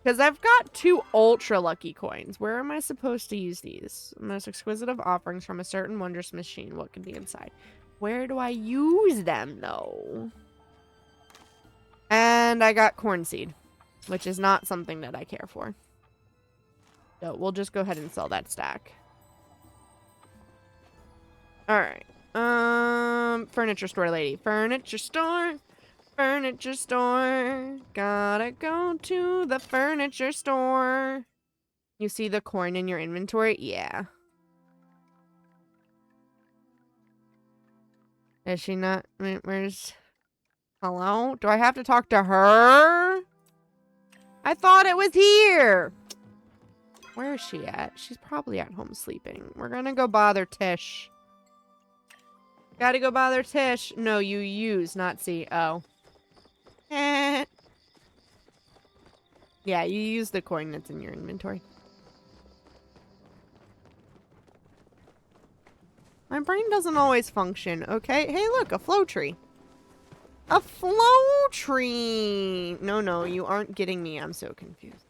Because I've got 2 ultra lucky coins. Where am I supposed to use these? Most exquisite of offerings from a certain wondrous machine. What could be inside? Where do I use them, though? And I got corn seed, which is not something that I care for. So we'll just go ahead and sell that stack. Alright. Furniture store lady. Furniture store. Furniture store. Gotta go to the furniture store. You see the coin in your inventory? Yeah. Is she not? I mean, where's... Hello? Do I have to talk to her? I thought it was here. Where is she at? She's probably at home sleeping. We're gonna go bother Tish. Gotta go bother Tish. No, you use, not see. Oh. Eh. Yeah, you use the coin that's in your inventory. My brain doesn't always function, okay? Hey, look, a flow tree. A flow tree! No, you aren't getting me. I'm so confused.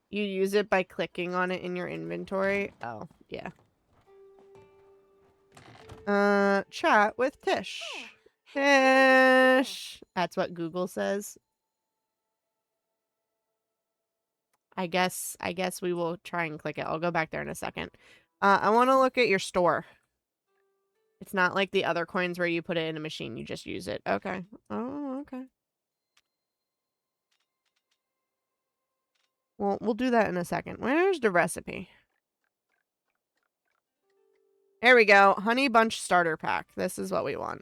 You use it by clicking on it in your inventory? Oh, yeah. Chat with Tish. Tish! That's what Google says. I guess we will try and click it. I'll go back there in a second. I want to look at your store. It's not like the other coins where you put it in a machine. You just use it. Okay. Oh, okay. Well, we'll do that in a second. Where's the recipe? There we go. Honey Bunch Starter Pack. This is what we want.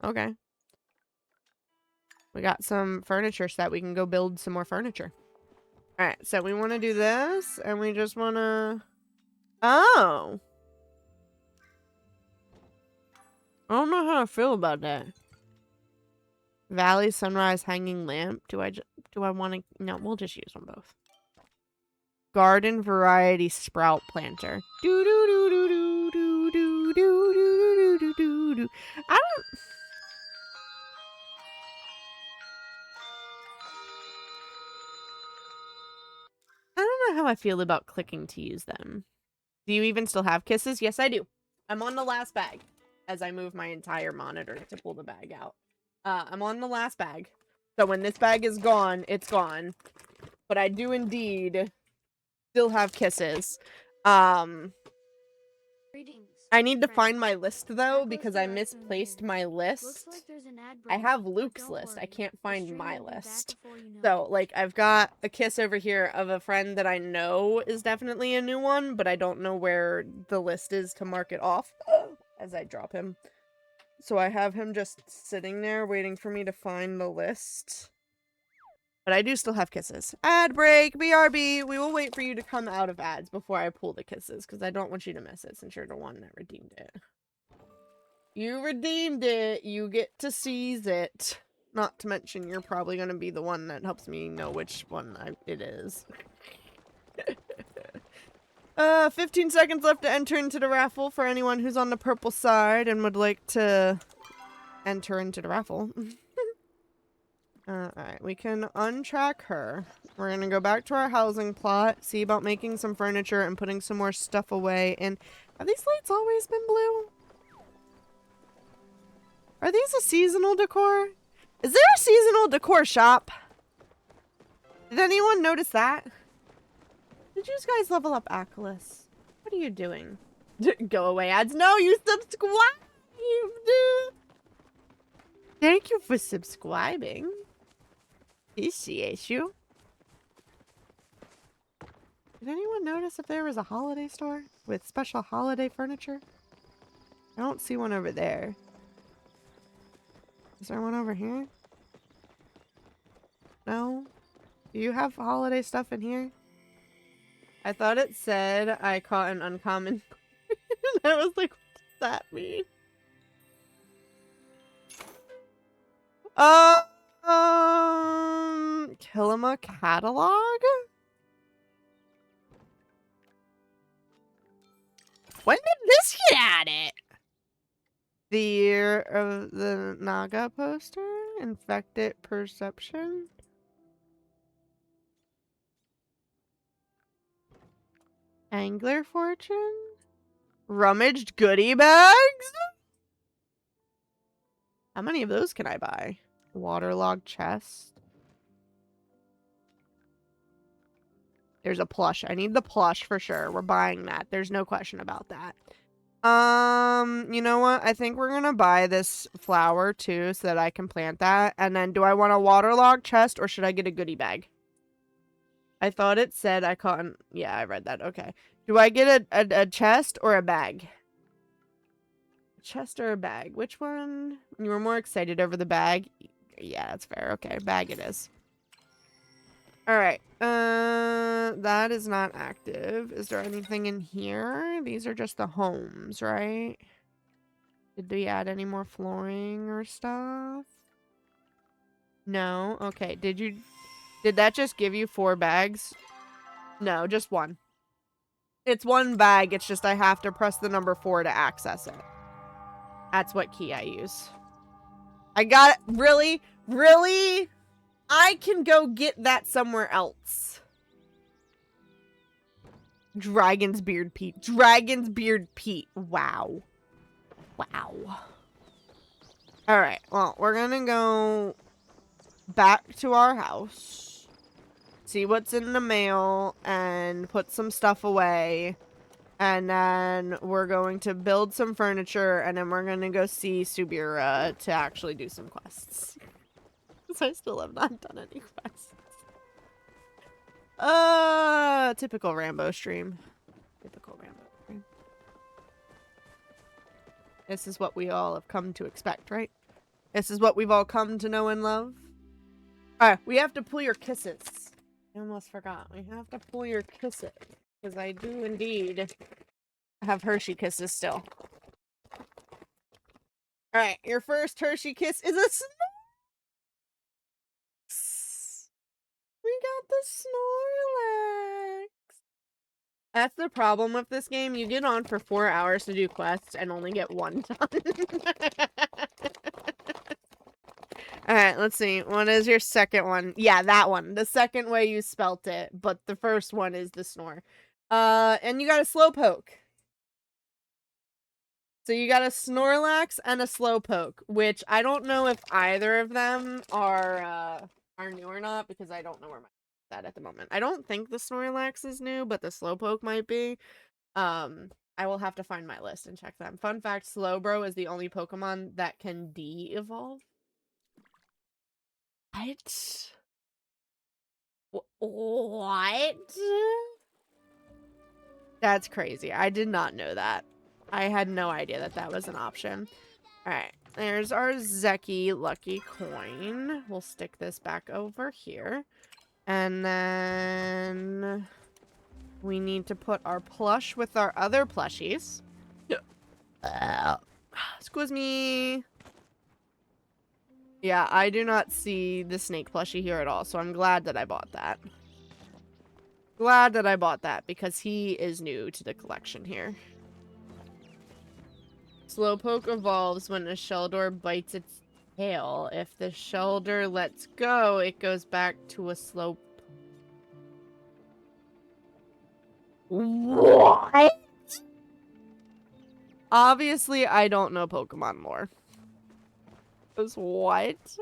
Okay. We got some furniture set. We can go build some more furniture. Alright, so we want to do this, and we just want to... Oh! I don't know how I feel about that. Valley Sunrise Hanging Lamp. Do I want to... No, we'll just use them both. Garden Variety Sprout Planter. Do do do do do do do do do do do do. I don't know how I feel about clicking to use them. Do you even still have kisses? Yes, I do. I'm on the last bag as I move my entire monitor to pull the bag out. I'm on the last bag. So when this bag is gone, it's gone. But I do indeed still have kisses. Greetings, I need to friends. find my list though Echoes because the I right misplaced from my Looks list. like there's an ad I break, have but Luke's don't list. I worry, can't the find stream my will be back list. before you know So, it. like, I've got a kiss over here of a friend that I know is definitely a new one, but I don't know where the list is to mark it off as I drop him. So I have him just sitting there waiting for me to find the list. But I do still have kisses. Ad break, BRB. We will wait for you to come out of ads before I pull the kisses, because I don't want you to miss it since you're the one that redeemed it. You redeemed it. You get to seize it. Not to mention, you're probably going to be the one that helps me know which one it is. 15 seconds left to enter into the raffle for anyone who's on the purple side and would like to enter into the raffle. Alright, we can untrack her. We're going to go back to our housing plot, see about making some furniture and putting some more stuff away. And have these lights always been blue? Are these a seasonal decor? Is there a seasonal decor shop? Did anyone notice that? Did you guys level up Achilles? What are you doing? Go away ads. No, you subscribed! Thank you for subscribing. Appreciate you. Did anyone notice if there was a holiday store with special holiday furniture? I don't see one over there. Is there one over here? No? Do you have holiday stuff in here? I thought it said I caught an uncommon. I was like, what does that mean? Killima catalog? When did this get added? The year of the Naga poster? Infected perception? Angler fortune? Rummaged goodie bags? How many of those can I buy? Waterlogged chest. There's a plush. I need the plush for sure. We're buying that. There's no question about that. You know what? I think we're gonna buy this flower too so that I can plant that. And then do I want a waterlogged chest or should I get a goodie bag? I thought it said I caught an... Yeah, I read that. Okay. Do I get a chest or a bag? Chest or a bag? Which one? You were more excited over the bag? Yeah, that's fair. Okay, bag it is. Alright. That is not active. Is there anything in here? These are just the homes, right? Did we add any more flooring or stuff? No? Okay. Did that just give you 4 bags? No, just 1. It's 1 bag. It's just I have to press the number 4 to access it. That's what key I use. I got it. Really? Really? I can go get that somewhere else. Dragon's Beard Pete. Dragon's Beard Pete. Wow. Wow. Alright, well, we're gonna go back to our house. See what's in the mail and put some stuff away. And then we're going to build some furniture, and then we're going to go see Subira to actually do some quests. Because I still have not done any quests. Typical Rambo stream. Typical Rambo stream. This is what we all have come to expect, right? This is what we've all come to know and love. Alright, we have to pull your kisses. I almost forgot. We have to pull your kisses. Because I do indeed have Hershey kisses still. Alright, your first Hershey kiss is a Snorlax! We got the Snorlax! That's the problem with this game. You get on for 4 hours to do quests and only get 1 done. Alright, let's see. What is your second one? Yeah, that one. The second way you spelt it, but the first one is the snore. And you got a Slowpoke. So you got a Snorlax and a Slowpoke, which I don't know if either of them are new or not, because I don't know where my at the moment. I don't think the Snorlax is new, but the Slowpoke might be. I will have to find my list and check them. Fun fact, Slowbro is the only Pokemon that can de-evolve. What? That's crazy. I did not know that. I had no idea that that was an option. Alright, there's our Zeki Lucky Coin. We'll stick this back over here. And then we need to put our plush with our other plushies. Excuse me. Yeah, I do not see the snake plushie here at all, so I'm glad that I bought that. Glad that I bought that, because he is new to the collection here. Slowpoke evolves when a Sheldor bites its tail. If the Sheldor lets go, it goes back to a Slowpoke. What? Obviously, I don't know Pokemon lore. What?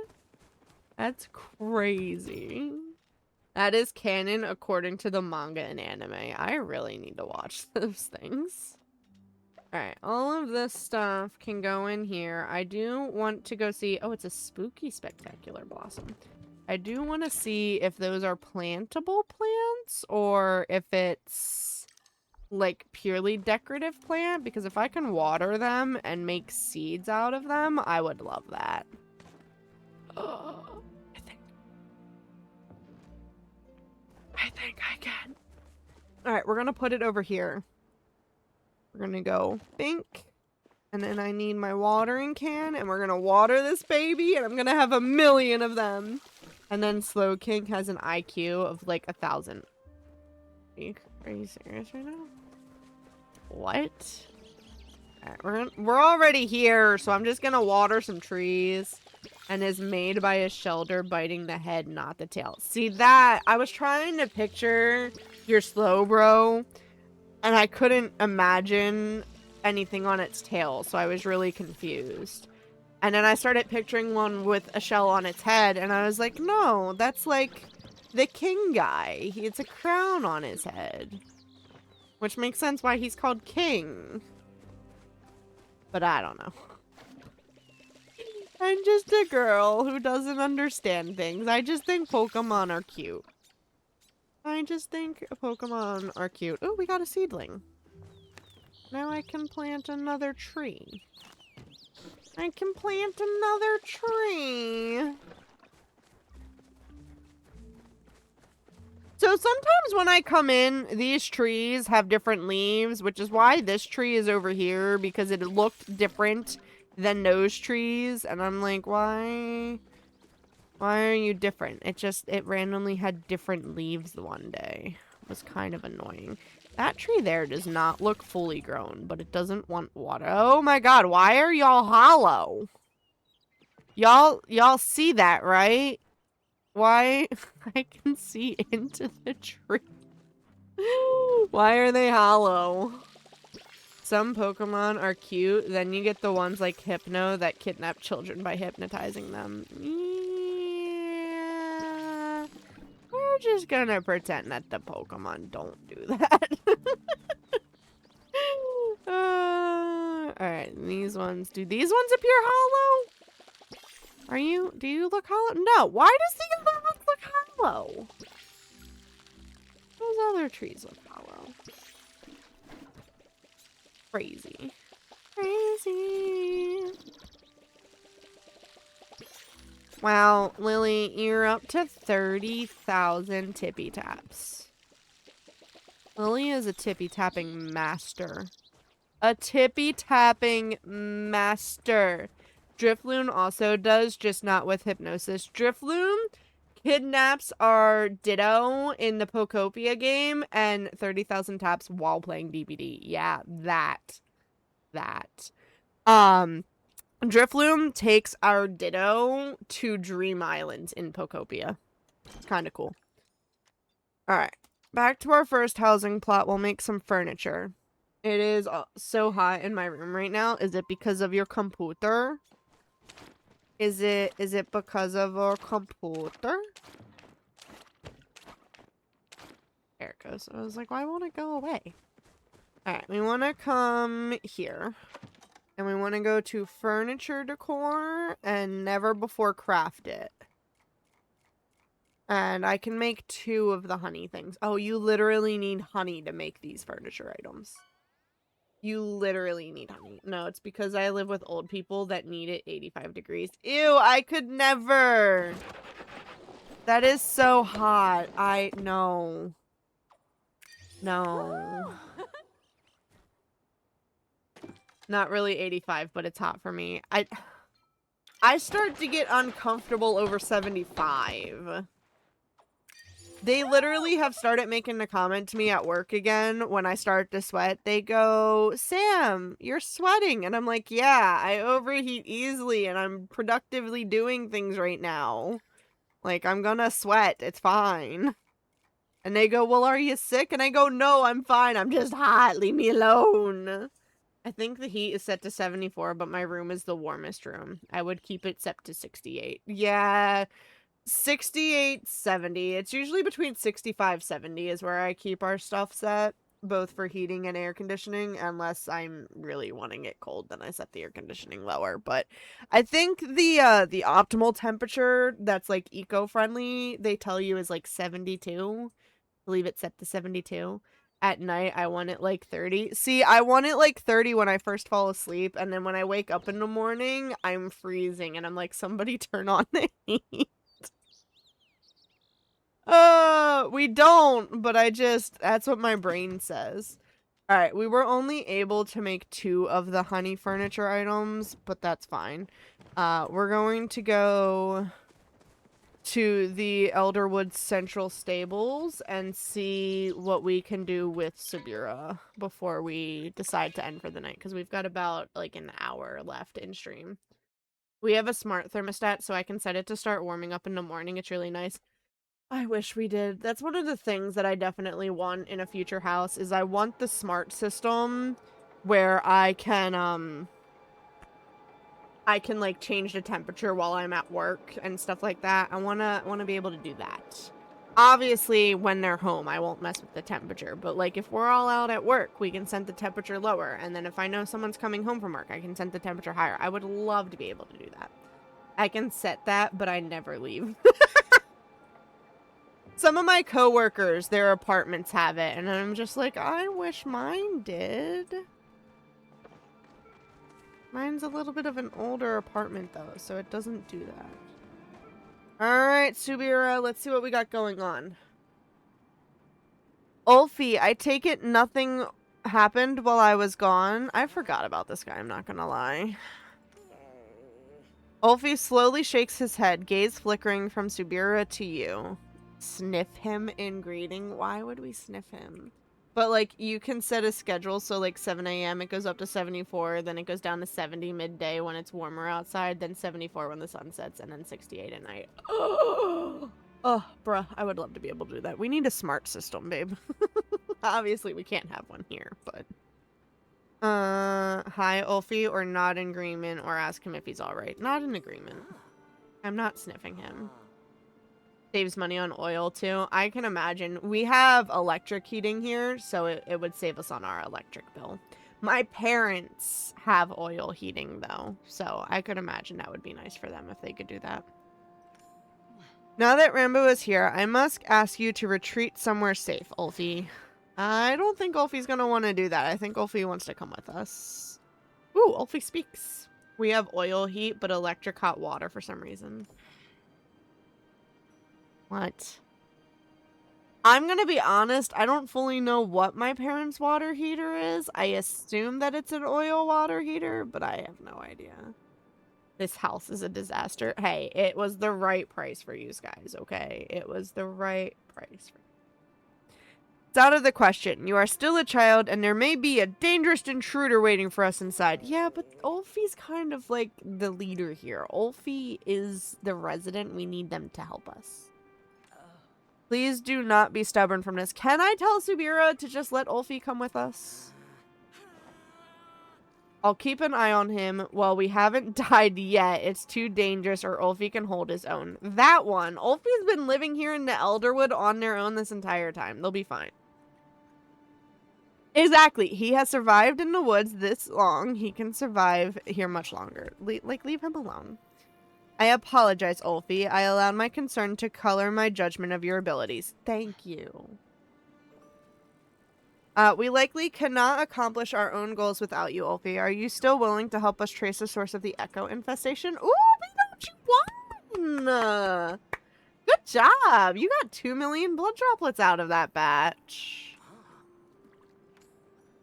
That's crazy. That is canon according to the manga and anime. I really need to watch those things. Alright, all of this stuff can go in here. I do want to go see... Oh, it's a spooky spectacular blossom. I do want to see if those are plantable plants or if it's like purely decorative plant, because if I can water them and make seeds out of them, I would love that. I think I can. Alright, we're gonna put it over here. We're gonna go pink. And then I need my watering can, and we're gonna water this baby, and I'm gonna have 1,000,000 of them. And then Slowking has an IQ of like 1,000. Are you serious right now? What? Alright, we're already here, so I'm just gonna water some trees. And is made by a Sheldor biting the head, not the tail. See that? I was trying to picture your Slowbro, and I couldn't imagine anything on its tail, so I was really confused. And then I started picturing one with a shell on its head, and I was like, no, that's like the king guy. It's a crown on his head. Which makes sense why he's called king. But I don't know. I'm just a girl who doesn't understand things. I just think Pokemon are cute. I just think Pokemon are cute. Oh, we got a seedling. Now I can plant another tree. I can plant another tree. So sometimes when I come in, these trees have different leaves, which is why this tree is over here, because it looked different than those trees. And I'm like, why are you different? It randomly had different leaves the one day. It was kind of annoying. That tree there does not look fully grown, but it doesn't want water. Oh my god, why are y'all hollow? Y'all see that, right? Why? I can see into the tree. Why are they hollow? Some Pokemon are cute, then you get the ones like Hypno that kidnap children by hypnotizing them. Yeah. We're just gonna pretend that the Pokemon don't do that. Alright, these ones. Do these ones appear hollow? Do you look hollow? No. Why does the other ones look hollow? Those other trees look hollow. Crazy. Crazy. Wow, Lily, you're up to 30,000 tippy taps. Lily is a tippy tapping master. A tippy tapping master. Drifloon also does, just not with hypnosis. Drifloon kidnaps our Ditto in the Pokopia game and 30,000 taps while playing DBD. Yeah, that. Drifloon takes our Ditto to Dream Island in Pokopia. Kind of cool. Alright, back to our first housing plot. We'll make some furniture. It is so hot in my room right now. Is it because of your computer? Is it because of our computer? There it goes. I was like, why won't it go away? Alright, we want to come here. And we want to go to furniture decor and never before craft it. And I can make 2 of the honey things. Oh, you literally need honey to make these furniture items. You literally need honey. No, it's because I live with old people that need it 85 degrees. Ew, I could never. That is so hot. No. No. Not really 85, but it's hot for me. I start to get uncomfortable over 75. They literally have started making a comment to me at work again when I start to sweat. They go, Sam, you're sweating. And I'm like, yeah, I overheat easily and I'm productively doing things right now. Like, I'm gonna sweat. It's fine. And they go, well, are you sick? And I go, no, I'm fine. I'm just hot. Leave me alone. I think the heat is set to 74, but my room is the warmest room. I would keep it set to 68. Yeah. 68, 70. It's usually between 65, 70 is where I keep our stuff set, both for heating and air conditioning, unless I'm really wanting it cold, then I set the air conditioning lower. But I think the optimal temperature that's like eco-friendly, they tell you is like 72. I believe it's set to 72. At night, I want it like 30. See, I want it like 30 when I first fall asleep, and then when I wake up in the morning, I'm freezing, and I'm like, somebody turn on the heat. We don't, but that's what my brain says. Alright, we were only able to make 2 of the honey furniture items, but that's fine. We're going to go to the Elderwood Central Stables and see what we can do with Sabura before we decide to end for the night, because we've got about, like, an hour left in stream. We have a smart thermostat, so I can set it to start warming up in the morning. It's really nice. I wish we did. That's one of the things that I definitely want in a future house, is I want the smart system where I can like change the temperature while I'm at work and stuff like that. I wanna be able to do that. Obviously, when they're home, I won't mess with the temperature, but like if we're all out at work, we can set the temperature lower, and then if I know someone's coming home from work, I can set the temperature higher. I would love to be able to do that. I can set that, but I never leave. Some of my coworkers, their apartments have it, and I'm just like, I wish mine did. Mine's a little bit of an older apartment, though, so it doesn't do that. Alright, Subira, let's see what we got going on. Ulfi, I take it nothing happened while I was gone? I forgot about this guy, I'm not gonna lie. Ulfi slowly shakes his head, gaze flickering from Subira to you. Sniff him in greeting? Why would we sniff him? But, like, you can set a schedule, so, like, 7 a.m. it goes up to 74, then it goes down to 70 midday when it's warmer outside, then 74 when the sun sets, and then 68 at night. Oh, bruh, I would love to be able to do that. We need a smart system, babe. Obviously, we can't have one here, but... hi, Ulfi, or not in agreement, or ask him if he's alright. Not in agreement. I'm not sniffing him. Saves money on oil, too. I can imagine. We have electric heating here, so it would save us on our electric bill. My parents have oil heating, though, so I could imagine that would be nice for them if they could do that. Now that Rambo is here, I must ask you to retreat somewhere safe, Ulfi. I don't think Ulfi's gonna want to do that. I think Ulfi wants to come with us. Ooh, Ulfi speaks. We have oil heat, but electric hot water for some reason. What? I'm gonna be honest, I don't fully know what my parents' water heater is. I assume that it's an oil water heater, but I have no idea. This house is a disaster. Hey, it was the right price for you guys, okay? It was the right price for you. It's out of the question. You are still a child, and there may be a dangerous intruder waiting for us inside. Yeah, but Ulfi's kind of like the leader here. Ulfi is the resident. We need them to help us. Please do not be stubborn from this. Can I tell Subira to just let Ulfi come with us? I'll keep an eye on him while we haven't died yet. It's too dangerous or Ulfi can hold his own. That one. Ulfi's been living here in the Elderwood on their own this entire time. They'll be fine. Exactly. He has survived in the woods this long. He can survive here much longer. Leave him alone. I apologize, Ulfi. I allowed my concern to color my judgment of your abilities. Thank you. We likely cannot accomplish our own goals without you, Ulfi. Are you still willing to help us trace the source of the echo infestation? Ooh, we don't you won! Good job! You got 2 million blood droplets out of that batch.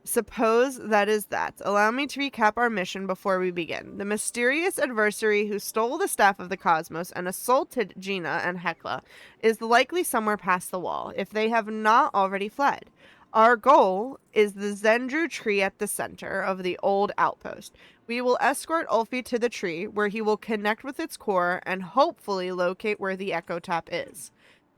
Suppose that is that. Allow me to recap our mission before we begin. The mysterious adversary who stole the Staff of the Cosmos and assaulted Gina and Hekla is likely somewhere past the wall, if they have not already fled. Our goal is the Zendru tree at the center of the old outpost. We will escort Ulfi to the tree, where he will connect with its core and hopefully locate where the echo tap is.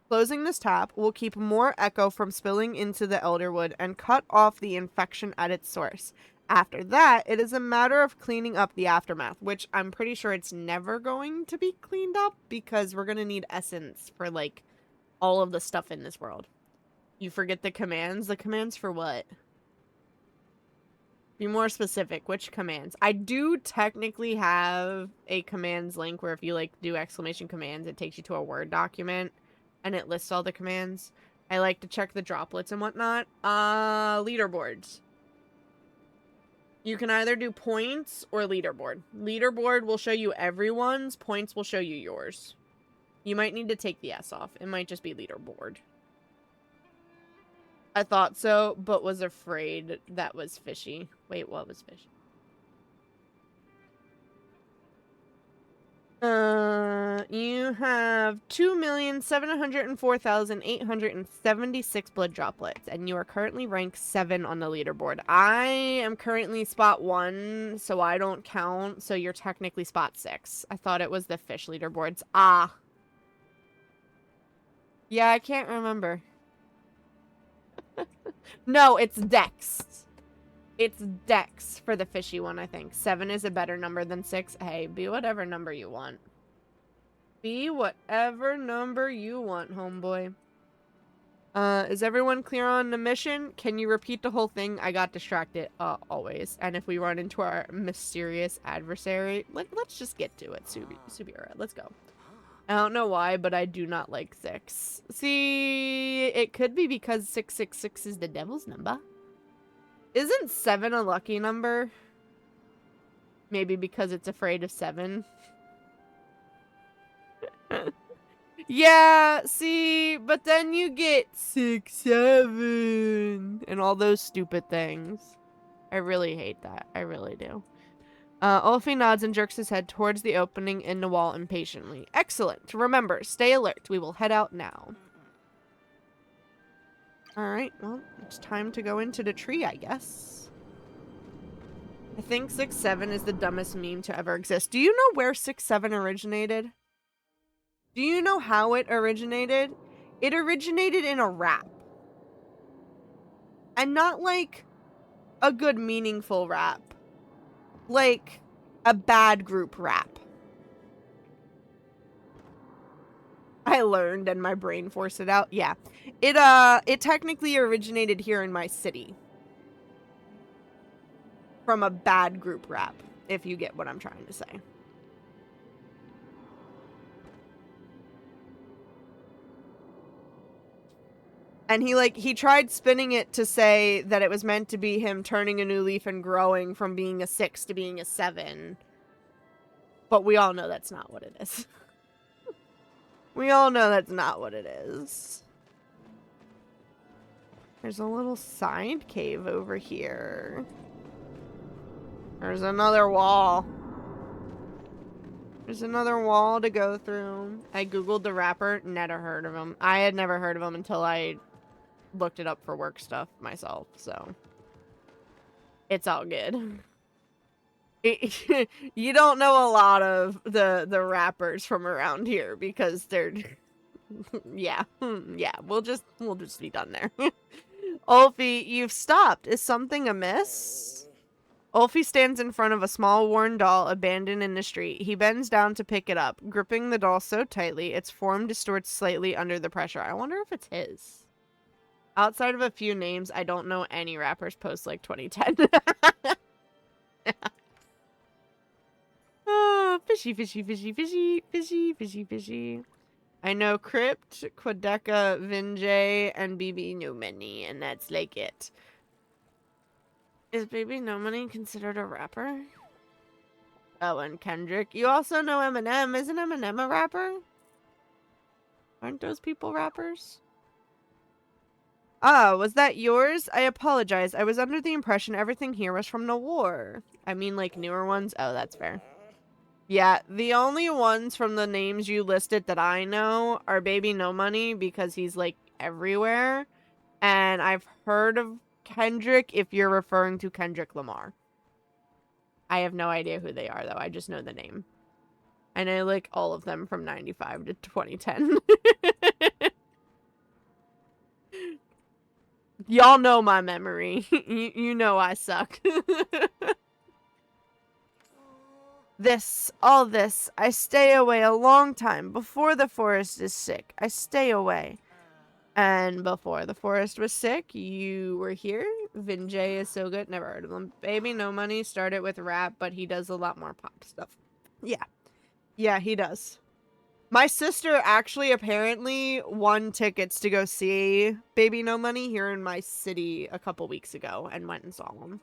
Closing this tap will keep more echo from spilling into the Elderwood and cut off the infection at its source. After that, it is a matter of cleaning up the aftermath, which I'm pretty sure it's never going to be cleaned up because we're going to need essence for, like, all of the stuff in this world. You forget the commands? The commands for what? Be more specific. Which commands? I do technically have a commands link where if you, like, do exclamation commands, it takes you to a Word document. And it lists all the commands. I like to check the droplets and whatnot. Leaderboards. You can either do points or leaderboard. Leaderboard will show you everyone's. Points will show you yours. You might need to take the S off. It might just be leaderboard. I thought so, but was afraid that was fishy. Wait, what was fishy? You have 2,704,876 blood droplets, and you are currently ranked 7 on the leaderboard. I am currently spot 1, so I don't count, so you're technically spot 6. I thought it was the fish leaderboards. Ah. Yeah, I can't remember. No, it's Dex. It's Dex for the fishy one, I think. 7 is a better number than 6. Hey, be whatever number you want. Be whatever number you want, homeboy. Is everyone clear on the mission? Can you repeat the whole thing? I got distracted, always. And if we run into our mysterious adversary, let's just get to it, Subira. Let's go. I don't know why, but I do not like 6. See, it could be because 666 is the devil's number. Isn't 7 a lucky number? Maybe because it's afraid of 7. Yeah, see, but then you get 6, 7, and all those stupid things. I really hate that. I really do. Olfie nods and jerks his head towards the opening in the wall impatiently. Excellent. Remember, stay alert. We will head out now. Alright, well, it's time to go into the tree, I guess. I think 6-7 is the dumbest meme to ever exist. Do you know where 6-7 originated? Do you know how it originated? It originated in a rap. And not like a good meaningful rap. Like a bad group rap. I learned and my brain forced it out. Yeah. It technically originated here in my city. From a bad group rap, if you get what I'm trying to say. And he tried spinning it to say that it was meant to be him turning a new leaf and growing from being a 6 to being a 7. But we all know that's not what it is. We all know that's not what it is. There's a little side cave over here. There's another wall. There's another wall to go through. I googled the rapper, never heard of him. I had never heard of him until I looked it up for work stuff myself, so it's all good. You don't know a lot of the rappers from around here because they're yeah, we'll just be done there. Ulfie, you've stopped. Is something amiss? Ulfie stands in front of a small worn doll abandoned in the street. He bends down to pick it up, gripping the doll so tightly its form distorts slightly under the pressure. I wonder if it's his. Outside of a few names, I don't know any rappers post like 2010. Oh, fishy, fishy, fishy, fishy, fishy, fishy, fishy. I know Crypt, Quadeca, Vinjay, and BB No Money, and that's like it. Is Baby No Money considered a rapper? Oh, and Kendrick. You also know Eminem. Isn't Eminem a rapper? Aren't those people rappers? Ah, was that yours? I apologize. I was under the impression everything here was from the war. I mean, like, newer ones? Oh, that's fair. Yeah, the only ones from the names you listed that I know are Baby No Money because he's, like, everywhere. And I've heard of Kendrick if you're referring to Kendrick Lamar. I have no idea who they are, though. I just know the name. I know, like, all of them from 95 to 2010. Y'all know my memory. You know I suck. All this. I stay away a long time. Before the forest is sick, I stay away. And before the forest was sick, you were here. Vinjay is so good. Never heard of him. Baby No Money started with rap, but he does a lot more pop stuff. Yeah. Yeah, he does. My sister actually apparently won tickets to go see Baby No Money here in my city a couple weeks ago and went and saw him.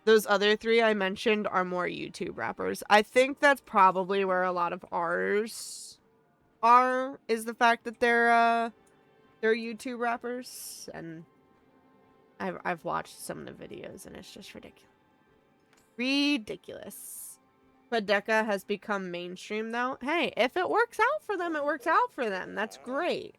Those other 3 I mentioned are more YouTube rappers. I think that's probably where a lot of ours are, is the fact that they're YouTube rappers, and I've watched some of the videos and it's just ridiculous. Ridiculous. Quadeca has become mainstream though. Hey, if it works out for them, it works out for them. That's great.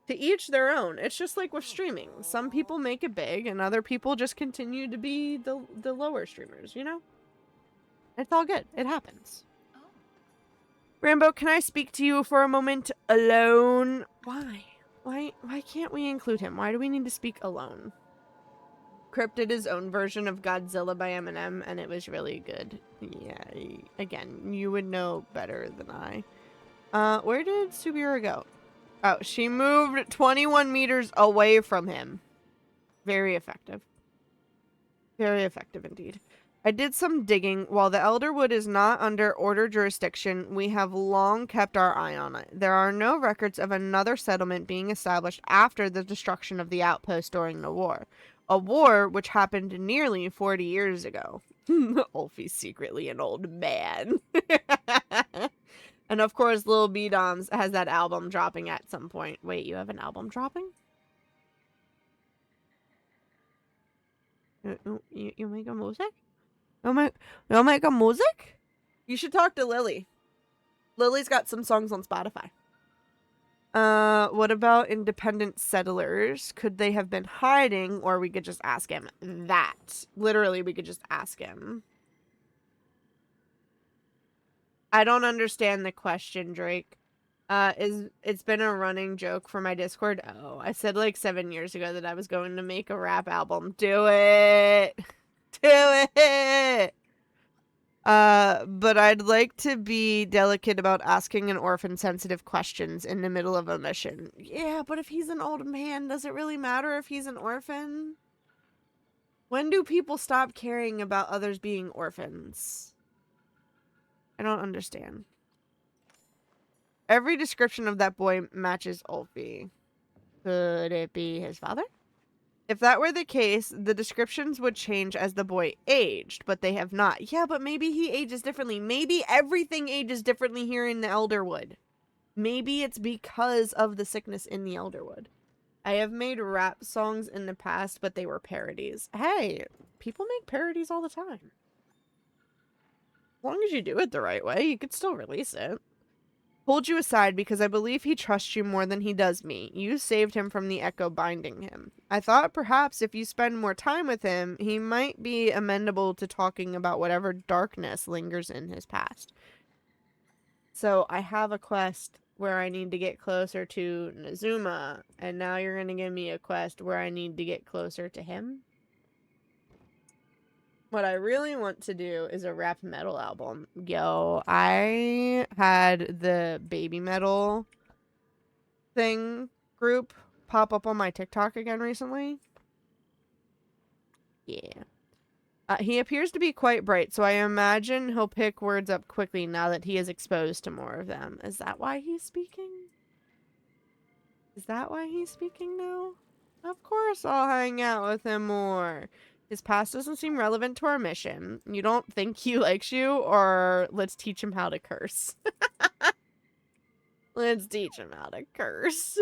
To each their own. It's just like with streaming. Some people make it big and other people just continue to be the lower streamers, you know? It's all good. It happens. Rambo, can I speak to you for a moment alone? Why? Why can't we include him? Why do we need to speak alone? Crypt did his own version of Godzilla by Eminem, and it was really good. Yeah, again, you would know better than I. Where did Subira go? Oh, she moved 21 meters away from him. Very effective. Very effective indeed. I did some digging. While the Elderwood is not under Order jurisdiction, we have long kept our eye on it. There are no records of another settlement being established after the destruction of the outpost during the war. a war which happened nearly 40 years ago. Ulfie's secretly an old man. And of course, Lil B Doms has that album dropping at some point. Wait, you have an album dropping? You make a music? You make a music? You should talk to Lily. Lily's got some songs on Spotify. What about independent settlers? Could they have been hiding, or we could just ask him that? Literally, we could just ask him. I don't understand the question, Drake. It's been a running joke for my Discord. Oh, I said like 7 years ago that I was going to make a rap album. Do it! Do it! But I'd like to be delicate about asking an orphan sensitive questions in the middle of a mission. Yeah, but if he's an old man, does it really matter if he's an orphan? When do people stop caring about others being orphans? I don't understand. Every description of that boy matches Ulfie. Could it be his father? If that were the case, the descriptions would change as the boy aged, but they have not. Yeah, but maybe he ages differently. Maybe everything ages differently here in the Elderwood. Maybe it's because of the sickness in the Elderwood. I have made rap songs in the past, but they were parodies. Hey, people make parodies all the time. As long as you do it the right way, you could still release it. Pulled you aside because I believe he trusts you more than he does me. You saved him from the echo binding him. I thought perhaps if you spend more time with him, he might be amenable to talking about whatever darkness lingers in his past. So I have a quest where I need to get closer to Nazuma, and now you're going to give me a quest where I need to get closer to him? What I really want to do is a rap metal album. Yo, I had the baby metal thing group pop up on my TikTok again recently. Yeah. He appears to be quite bright, so I imagine he'll pick words up quickly now that he is exposed to more of them. Is that why he's speaking? Is that why he's speaking now? Of course I'll hang out with him more. His past doesn't seem relevant to our mission. You don't think he likes you, or let's teach him how to curse. Let's teach him how to curse.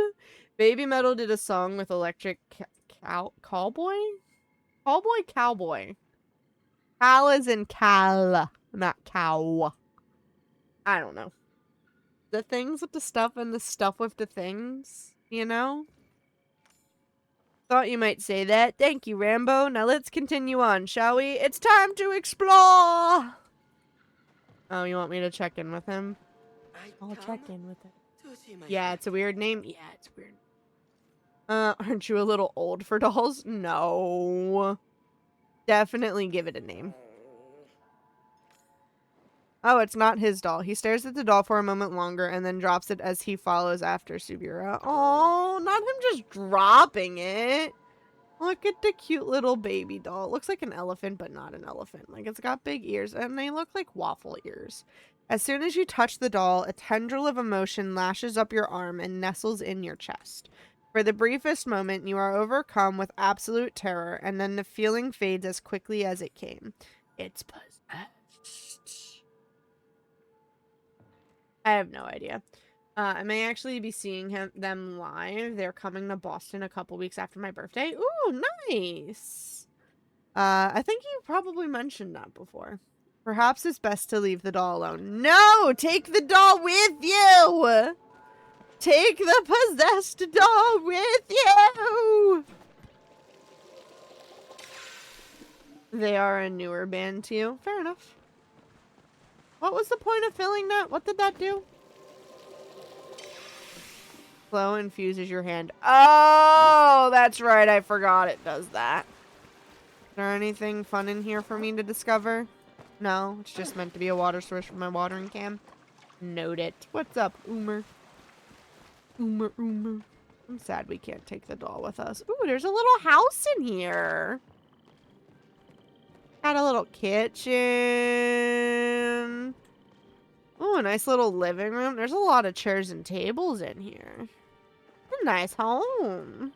Baby Metal did a song with Electric Cowboy? Cowboy. Cal is in Cal, not cow. I don't know. The things with the stuff and the stuff with the things, you know? Thought you might say that. Thank you, Rambo. Now let's continue on, shall we? It's time to explore! Oh, you want me to check in with him? I'll check in with him. Yeah, it's a weird name. Yeah, it's weird. Aren't you a little old for dolls? No. Definitely give it a name. Oh, it's not his doll. He stares at the doll for a moment longer and then drops it as he follows after Subira. Oh, not him just dropping it. Look at the cute little baby doll. It looks like an elephant, but not an elephant. Like, it's got big ears, and they look like waffle ears. As soon as you touch the doll, a tendril of emotion lashes up your arm and nestles in your chest. For the briefest moment, you are overcome with absolute terror, and then the feeling fades as quickly as it came. It's possessed. I have no idea. I may actually be seeing them live. They're coming to Boston a couple weeks after my birthday. Ooh, nice. I think you probably mentioned that before. Perhaps it's best to leave the doll alone. No! Take the doll with you! Take the possessed doll with you! They are a newer band to you. Fair enough. What was the point of filling that? What did that do? Flow infuses your hand. Oh, that's right. I forgot it does that. Is there anything fun in here for me to discover? No, it's just meant to be a water source for my watering can. Note it. What's up, Oomer? Oomer. I'm sad we can't take the doll with us. Ooh, there's a little house in here. Got a little kitchen. Ooh, a nice little living room. There's a lot of chairs and tables in here. A nice home.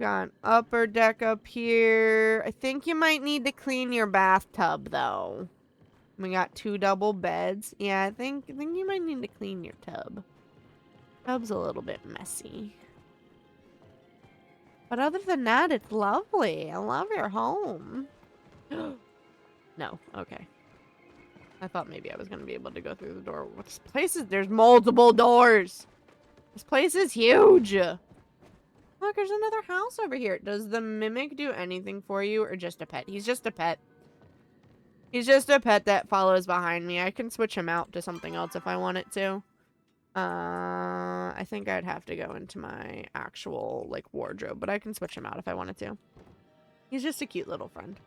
got upper deck up here. I think you might need to clean your bathtub, though. We got 2 double beds. Yeah, I think you might need to clean your tub. Tub's a little bit messy. But other than that, it's lovely. I love your home. No, okay. I thought maybe I was gonna be able to go through the door. This place is, there's multiple doors. This place is huge. Look, there's another house over here. Does the mimic do anything for you or just a pet? He's just a pet. He's just a pet that follows behind me. I can switch him out to something else if I wanted to. I think I'd have to go into my actual, like, wardrobe, but I can switch him out if I wanted to. He's just a cute little friend.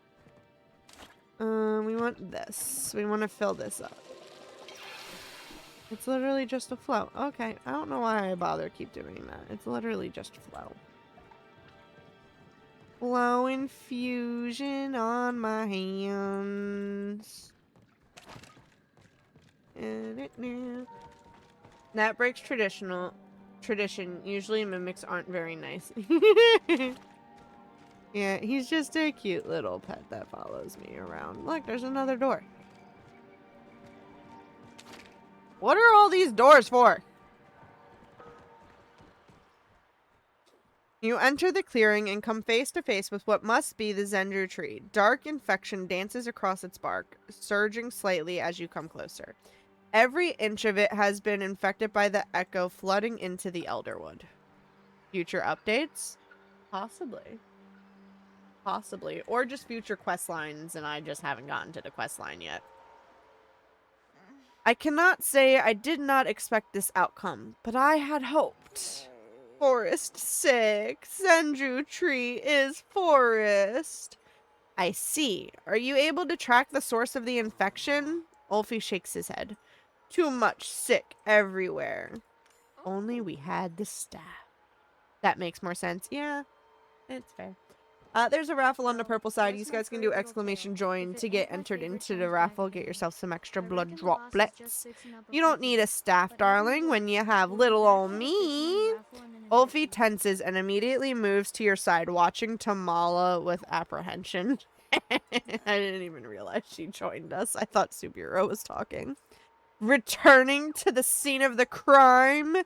We want this. We want to fill this up. It's literally just a flow. Okay, I don't know why I bother keep doing that. It's literally just flow. Flow infusion on my hands. That breaks tradition. Usually mimics aren't very nice. Yeah, he's just a cute little pet that follows me around. Look, there's another door. What are all these doors for? You enter the clearing and come face to face with what must be the Zendru tree. Dark infection dances across its bark, surging slightly as you come closer. Every inch of it has been infected by the echo flooding into the Elderwood. Future updates? Possibly. Possibly. Or just future quest lines, and I just haven't gotten to the quest line yet. I cannot say I did not expect this outcome, but I had hoped. Forest 6. Zendru tree is forest. I see. Are you able to track the source of the infection? Ulfie shakes his head. Too much sick everywhere. Only we had the staff. That makes more sense. Yeah, it's fair. There's a raffle on the purple side. You guys can do exclamation join to get entered into the raffle. Get yourself some extra blood droplets. You don't need a staff, darling, when you have little old me. Ulfie tenses and immediately moves to your side, watching Tamala with apprehension. I didn't even realize she joined us. I thought Suburo was talking. Returning to the scene of the crime.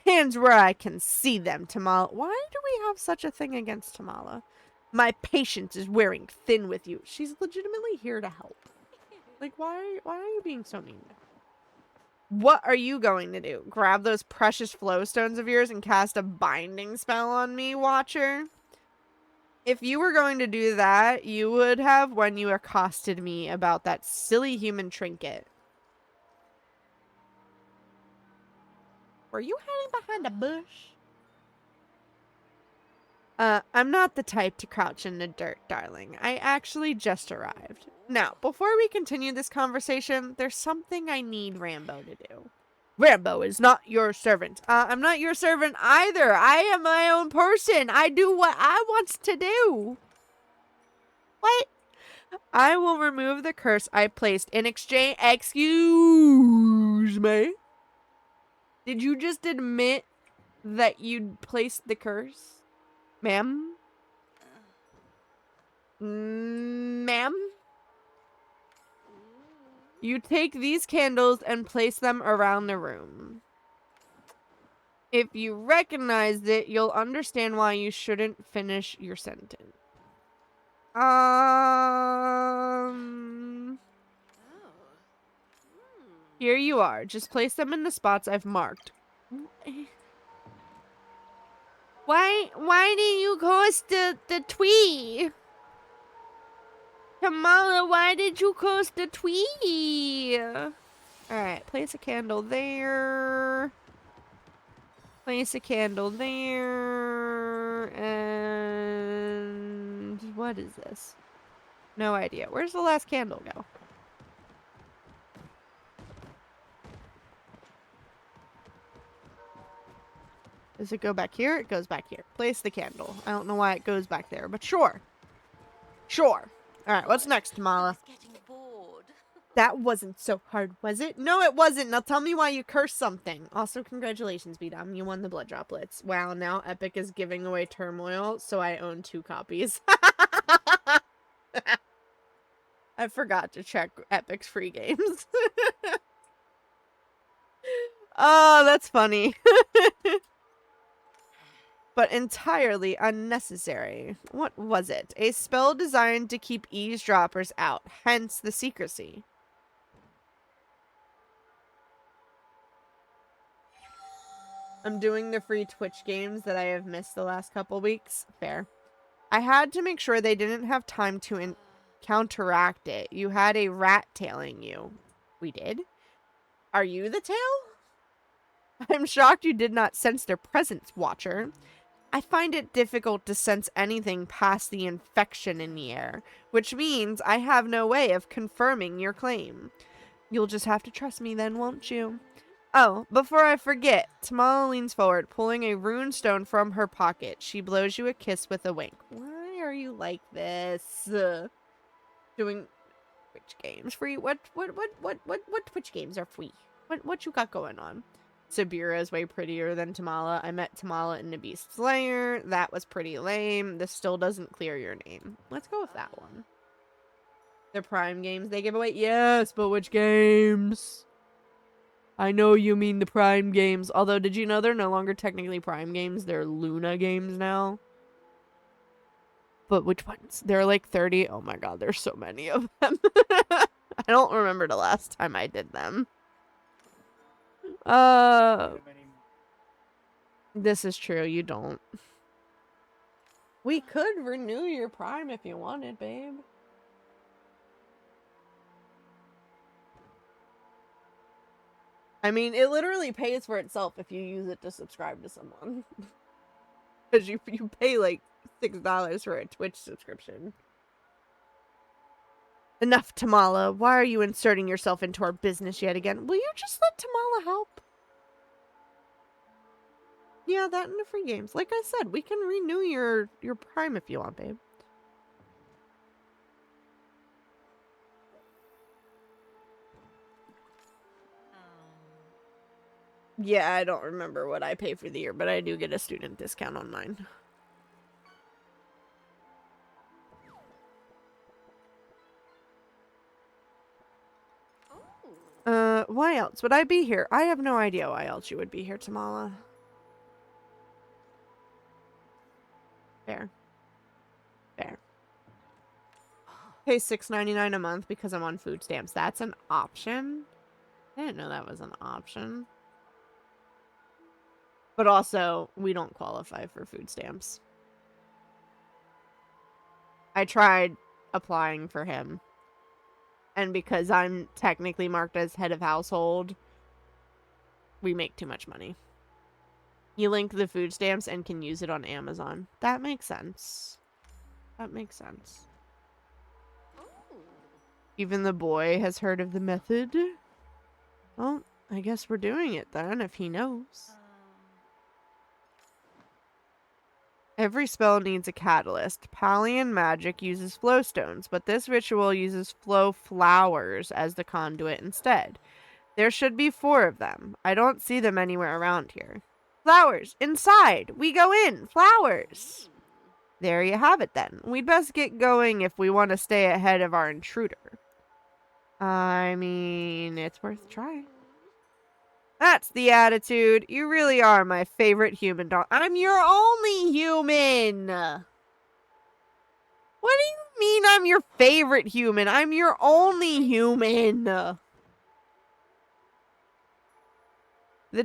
Hands where I can see them, Tamala. Why do we have such a thing against Tamala? My patience is wearing thin with you. She's legitimately here to help. Like, why are you being so mean? What are you going to do? Grab those precious flow stones of yours and cast a binding spell on me, Watcher? If you were going to do that, you would have when you accosted me about that silly human trinket. Were you hiding behind a bush? I'm not the type to crouch in the dirt, darling. I actually just arrived. Now, before we continue this conversation, there's something I need Rambo to do. Rambo is not your servant. I'm not your servant either. I am my own person. I do what I want to do. What? I will remove the curse I placed in exchange. Excuse me. Did you just admit that you placed the curse? Ma'am? Ma'am? You take these candles and place them around the room. If you recognize it, you'll understand why you shouldn't finish your sentence. Here you are. Just place them in the spots I've marked. Why did you curse the tree? Kamala, why did you curse the tree? Alright, place a candle there. Place a candle there. And what is this? No idea. Where's the last candle go? Does it go back here? It goes back here. Place the candle. I don't know why it goes back there, but sure. Sure. Alright, what's next, Tamala? Getting bored. That wasn't so hard, was it? No, it wasn't. Now tell me why you cursed something. Also, congratulations, B-Dom. You won the blood droplets. Wow, now Epic is giving away Turmoil, so I own 2 copies. I forgot to check Epic's free games. Oh, that's funny. But entirely unnecessary. What was it? A spell designed to keep eavesdroppers out, hence the secrecy. I'm doing the free Twitch games that I have missed the last couple weeks. Fair. I had to make sure they didn't have time to counteract it. You had a rat tailing you. We did? Are you the tail? I'm shocked you did not sense their presence, Watcher. I find it difficult to sense anything past the infection in the air, which means I have no way of confirming your claim. You'll just have to trust me then, won't you? Oh, before I forget, Tamala leans forward, pulling a rune stone from her pocket. She blows you a kiss with a wink. Why are you like this? Doing Twitch games free? What Twitch games are free? What you got going on? Sabira is way prettier than Tamala. I met Tamala in the Beast Slayer. That was pretty lame. This still doesn't clear your name. Let's go with that one. The Prime games they give away? Yes, but which games? I know you mean the Prime games. Although, did you know they're no longer technically Prime games? They're Luna games now. But which ones? There are like 30. Oh my god, there's so many of them. I don't remember the last time I did them. This is true, you don't. We could renew your Prime if you wanted, babe. I mean, it literally pays for itself if you use it to subscribe to someone. Because you pay like $6 for a Twitch subscription. Enough, Tamala. Why are you inserting yourself into our business yet again? Will you just let Tamala help? Yeah, that and the free games. Like I said, we can renew your Prime if you want, babe. Yeah, I don't remember what I pay for the year, but I do get a student discount on mine. Why else would I be here? I have no idea why else you would be here, Tamala. Fair. Fair. Pay $6.99 a month because I'm on food stamps. That's an option? I didn't know that was an option. But also, we don't qualify for food stamps. I tried applying for him. And because I'm technically marked as head of household, we make too much money. You link the food stamps and can use it on Amazon. That makes sense. That makes sense. Even the boy has heard of the method. Well, I guess we're doing it then, if he knows. Every spell needs a catalyst. Palian magic uses flow stones, but this ritual uses flow flowers as the conduit instead. There should be 4 of them. I don't see them anywhere around here. Flowers! Inside! We go in! Flowers! There you have it then. We'd best get going if we want to stay ahead of our intruder. I mean, it's worth trying. That's the attitude. You really are my favorite human dog. I'm your only human. What do you mean I'm your favorite human? I'm your only human. The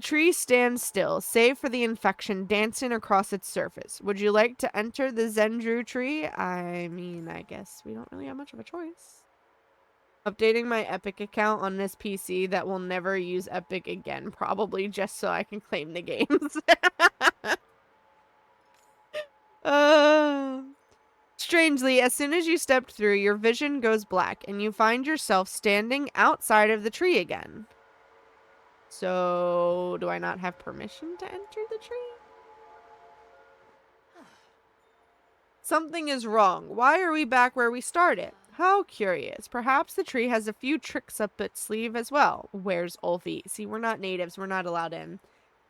tree stands still, save for the infection dancing across its surface. Would you like to enter the Zendru tree? I mean, I guess we don't really have much of a choice. Updating my Epic account on this PC that will never use Epic again, probably just so I can claim the games. Strangely, as soon as you stepped through, your vision goes black, and you find yourself standing outside of the tree again. So, do I not have permission to enter the tree? Something is wrong. Why are we back where we started? How curious. Perhaps the tree has a few tricks up its sleeve as well. Where's Ulfie? See, we're not natives. We're not allowed in.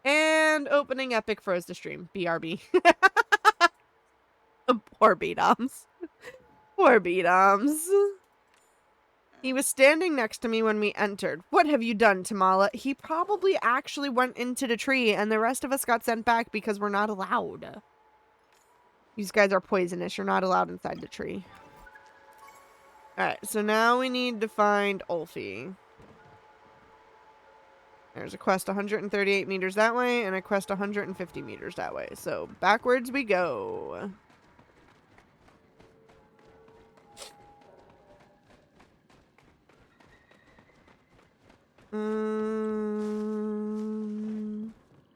And opening Epic froze the stream. BRB. Poor B-Doms. Poor B-Doms. He was standing next to me when we entered. What have you done, Tamala? He probably actually went into the tree and the rest of us got sent back because we're not allowed. These guys are poisonous. You're not allowed inside the tree. Alright, so now we need to find Ulfie. There's a quest 138 meters that way and a quest 150 meters that way. So backwards we go.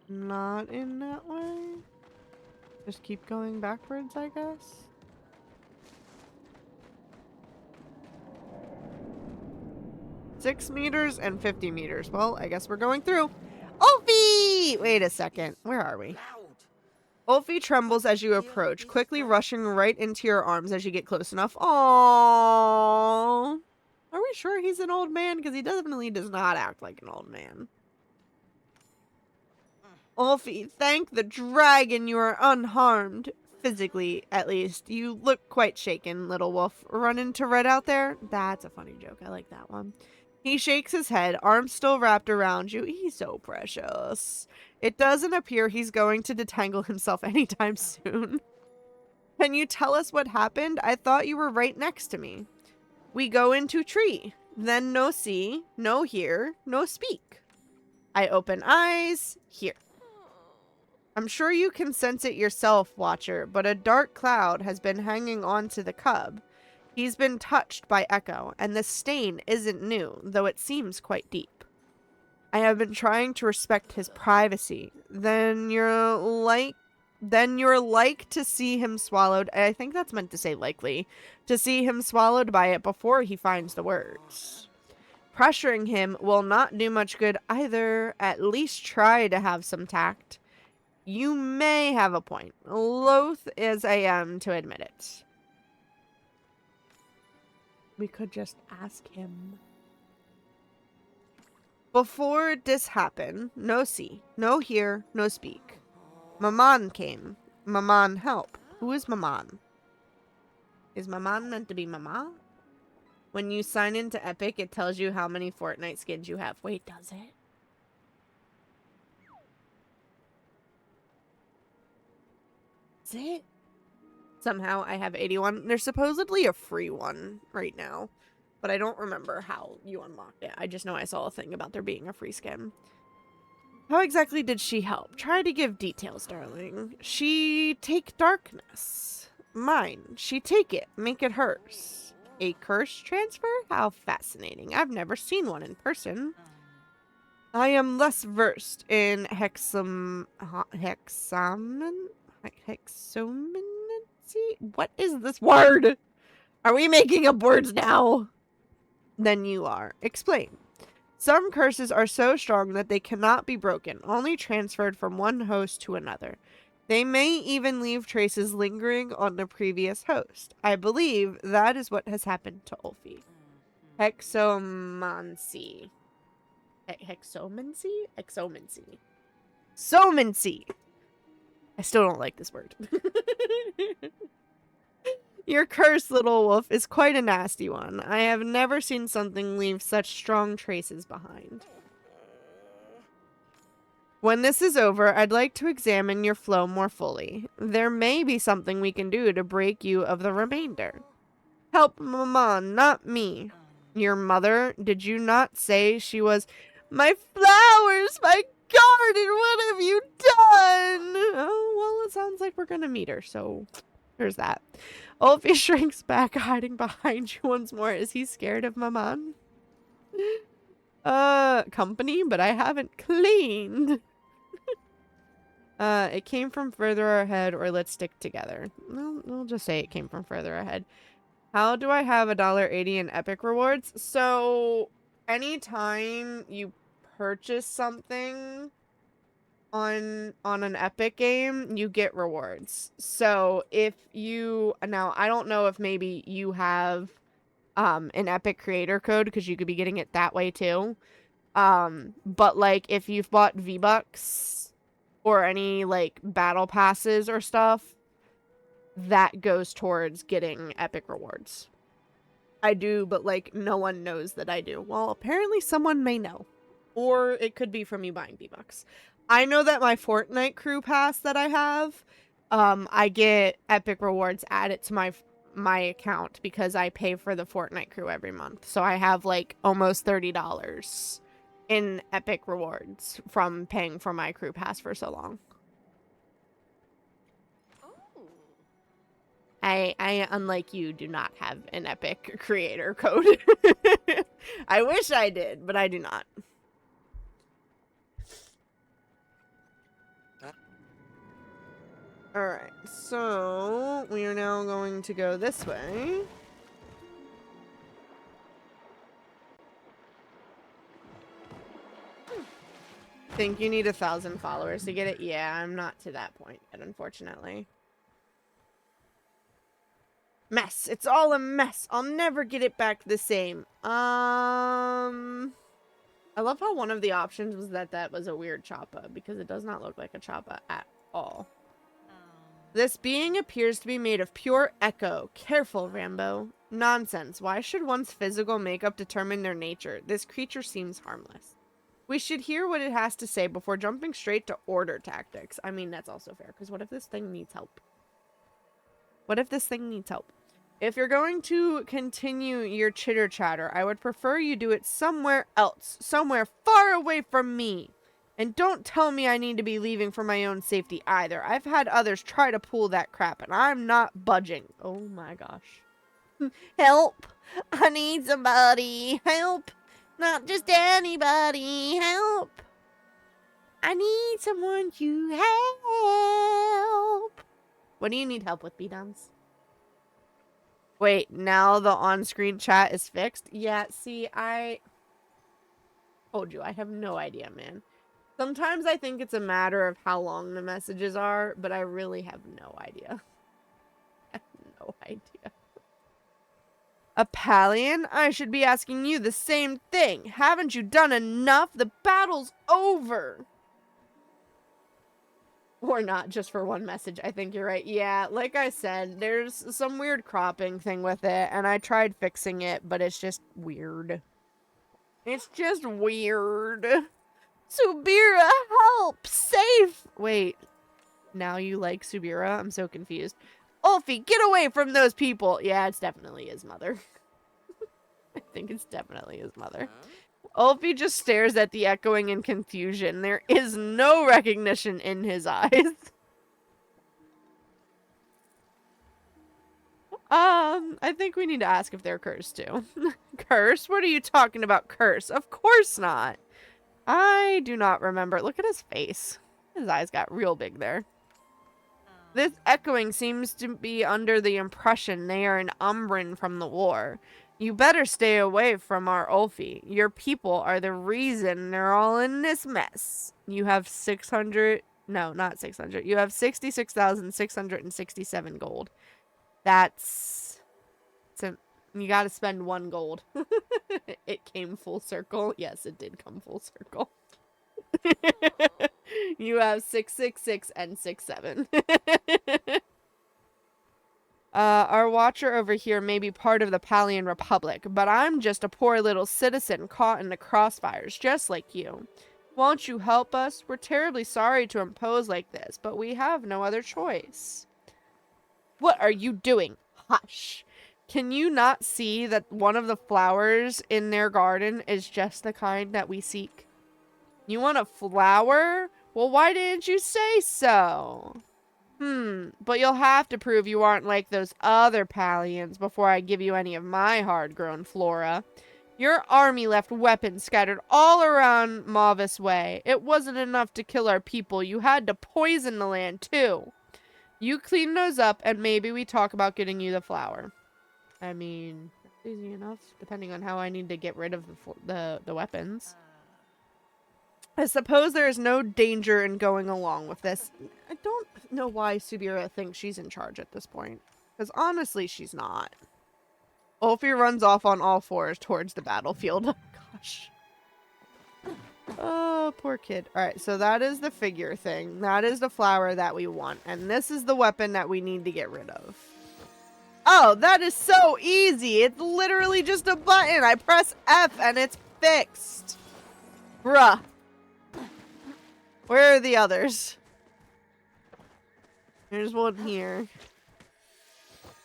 Not in that way. Just keep going backwards, I guess. $6 meters and 50 meters. Well, I guess we're going through. Ulfie! Wait a second. Where are we? Ulfie trembles as you approach, quickly rushing right into your arms as you get close enough. Aww. Are we sure he's an old man? Because he definitely does not act like an old man. Ulfie, thank the dragon you are unharmed. Physically, at least. You look quite shaken, little wolf. Run into Red out there? That's a funny joke. I like that one. He shakes his head, arms still wrapped around you. He's so precious. It doesn't appear he's going to detangle himself anytime soon. Can you tell us what happened? I thought you were right next to me. We go into tree. Then no see, no hear, no speak. I open eyes. Here. I'm sure you can sense it yourself, Watcher, but a dark cloud has been hanging on to the cub. He's been touched by Echo, and the stain isn't new, though it seems quite deep. I have been trying to respect his privacy. Then you're like to see him swallowed. I think that's meant to say likely. To see him swallowed by it before he finds the words. Pressuring him will not do much good either. At least try to have some tact. You may have a point. Loath as I am to admit it. We could just ask him. Before this happened, no see, no hear, no speak. Maman came. Maman help. Who is Maman? Is Maman meant to be Mama? When you sign into Epic, it tells you how many Fortnite skins you have. Wait, does it? Is it? Somehow I have 81. There's supposedly a free one right now, but I don't remember how you unlocked it. I just know I saw a thing about there being a free skin. How exactly did she help? Try to give details, darling. She take darkness. Mine. She take it. Make it hers. A curse transfer? How fascinating. I've never seen one in person. I am less versed in hexomancy? What is this word? Are we making up words now? Then you are. Explain. Some curses are so strong that they cannot be broken, only transferred from one host to another. They may even leave traces lingering on the previous host. I believe that is what has happened to Ulfie. Hexomancy. Hexomancy? Exomancy. Somancy. I still don't like this word. Your curse, little wolf, is quite a nasty one. I have never seen something leave such strong traces behind. When this is over, I'd like to examine your flow more fully. There may be something we can do to break you of the remainder. Help Maman, not me. Your mother, did you not say she was... My flowers, my garden, what have you done? Oh, well, it sounds like we're gonna meet her, so there's that. Ulfie shrinks back, hiding behind you once more. Is he scared of Maman? Company, but I haven't cleaned. It came from further ahead, or let's stick together. Well, we'll just say it came from further ahead. How do I have $1.80 in Epic rewards? So, anytime you purchase something on an Epic game, you get rewards. So if you, now I don't know if maybe you have an Epic creator code because you could be getting it that way too. But like if you've bought V-Bucks or any like battle passes or stuff, that goes towards getting Epic rewards. I do, but like no one knows that I do. Well, apparently someone may know. Or it could be from you buying V-Bucks. I know that my Fortnite crew pass that I have, I get Epic rewards added to my account because I pay for the Fortnite crew every month. So I have like almost $30 in Epic rewards from paying for my crew pass for so long. I, unlike you, do not have an Epic creator code. I wish I did, but I do not. Alright, so we are now going to go this way. Think you need 1,000 followers to get it? Yeah, I'm not to that point yet, unfortunately. Mess. It's all a mess. I'll never get it back the same. I love how one of the options was that was a weird choppa, because it does not look like a choppa at all. This being appears to be made of pure echo. Careful, Rambo. Nonsense. Why should one's physical makeup determine their nature? This creature seems harmless. We should hear what it has to say before jumping straight to order tactics. I mean, that's also fair, because what if this thing needs help? What if this thing needs help? If you're going to continue your chitter-chatter, I would prefer you do it somewhere else. Somewhere far away from me. And don't tell me I need to be leaving for my own safety either. I've had others try to pull that crap, and I'm not budging. Oh my gosh. Help! I need somebody. Help! Not just anybody. Help! I need someone to help. What do you need help with, B-Dums? Wait, now the on-screen chat is fixed? Yeah, see, I told you, I have no idea, man. Sometimes I think it's a matter of how long the messages are, but I really have no idea. I have no idea. A Palian? I should be asking you the same thing. Haven't you done enough? The battle's over. Or not, just for one message. I think you're right. Yeah, like I said, there's some weird cropping thing with it, and I tried fixing it, but it's just weird. It's just weird. Subira, help! Safe! Wait, now you like Subira? I'm so confused. Ulfie, get away from those people! Yeah, it's definitely his mother. I think it's definitely his mother. Ulfie just stares at the echoing in confusion. There is no recognition in his eyes. I think we need to ask if they're cursed too. Curse? What are you talking about, curse? Of course not. I do not remember. Look at his face. His eyes got real big there. This echoing seems to be under the impression they are an Umbran from the war. You better stay away from our Ulfie. Your people are the reason they're all in this mess. You have 600... No, not 600. You have 66,667 gold. That's... You gotta spend 1 gold. It came full circle. Yes, it did come full circle. You have 666 and 67. Our watcher over here may be part of the Palian Republic, but I'm just a poor little citizen caught in the crossfires, just like you. Won't you help us? We're terribly sorry to impose like this, but we have no other choice. What are you doing? Hush. Can you not see that one of the flowers in their garden is just the kind that we seek? You want a flower? Well, why didn't you say so? But you'll have to prove you aren't like those other Palians before I give you any of my hard-grown flora. Your army left weapons scattered all around Mavis Way. It wasn't enough to kill our people. You had to poison the land, too. You clean those up, and maybe we talk about getting you the flower. I mean, that's easy enough, depending on how I need to get rid of the weapons. I suppose there is no danger in going along with this. I don't know why Subira thinks she's in charge at this point. Because honestly, she's not. Ulfie runs off on all fours towards the battlefield. Gosh. Oh, poor kid. Alright, so that is the figure thing. That is the flower that we want. And this is the weapon that we need to get rid of. Oh, that is so easy. It's literally just a button. I press F and it's fixed. Bruh. Where are the others? There's one here.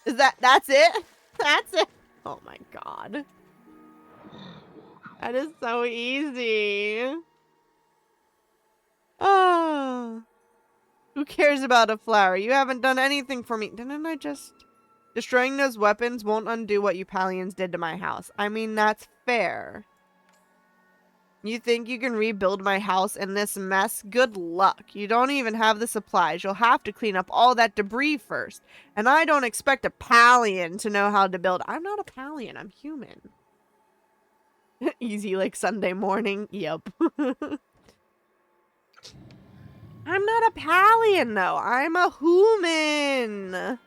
That's it? That's it? Oh my god. That is so easy. Oh. Who cares about a flower? You haven't done anything for me. Didn't I just... Destroying those weapons won't undo what you Palians did to my house. I mean, that's fair. You think you can rebuild my house in this mess? Good luck. You don't even have the supplies. You'll have to clean up all that debris first. And I don't expect a Palian to know how to build. I'm not a Palian. I'm human. Easy like Sunday morning. Yep. I'm not a Palian, though. I'm a human.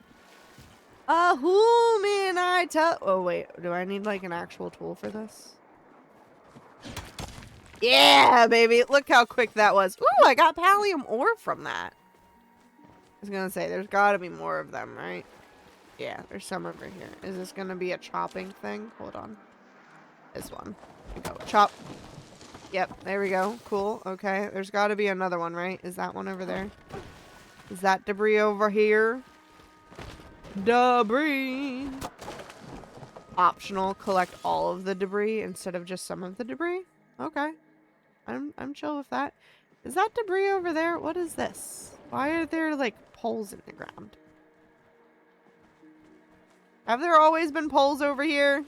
A human, I tell- Oh, wait. Do I need, like, an actual tool for this? Yeah, baby. Look how quick that was. Ooh, I got pallium ore from that. I was gonna say, there's gotta be more of them, right? Yeah, there's some over here. Is this gonna be a chopping thing? Hold on. This one. There we go. Chop. Yep, there we go. Cool. Okay, there's gotta be another one, right? Is that one over there? Is that debris over here? Debris. Optional, collect all of the debris instead of just some of the debris. Okay. I'm chill with that. Is that debris over there? What is this? Why are there like poles in the ground? Have there always been poles over here?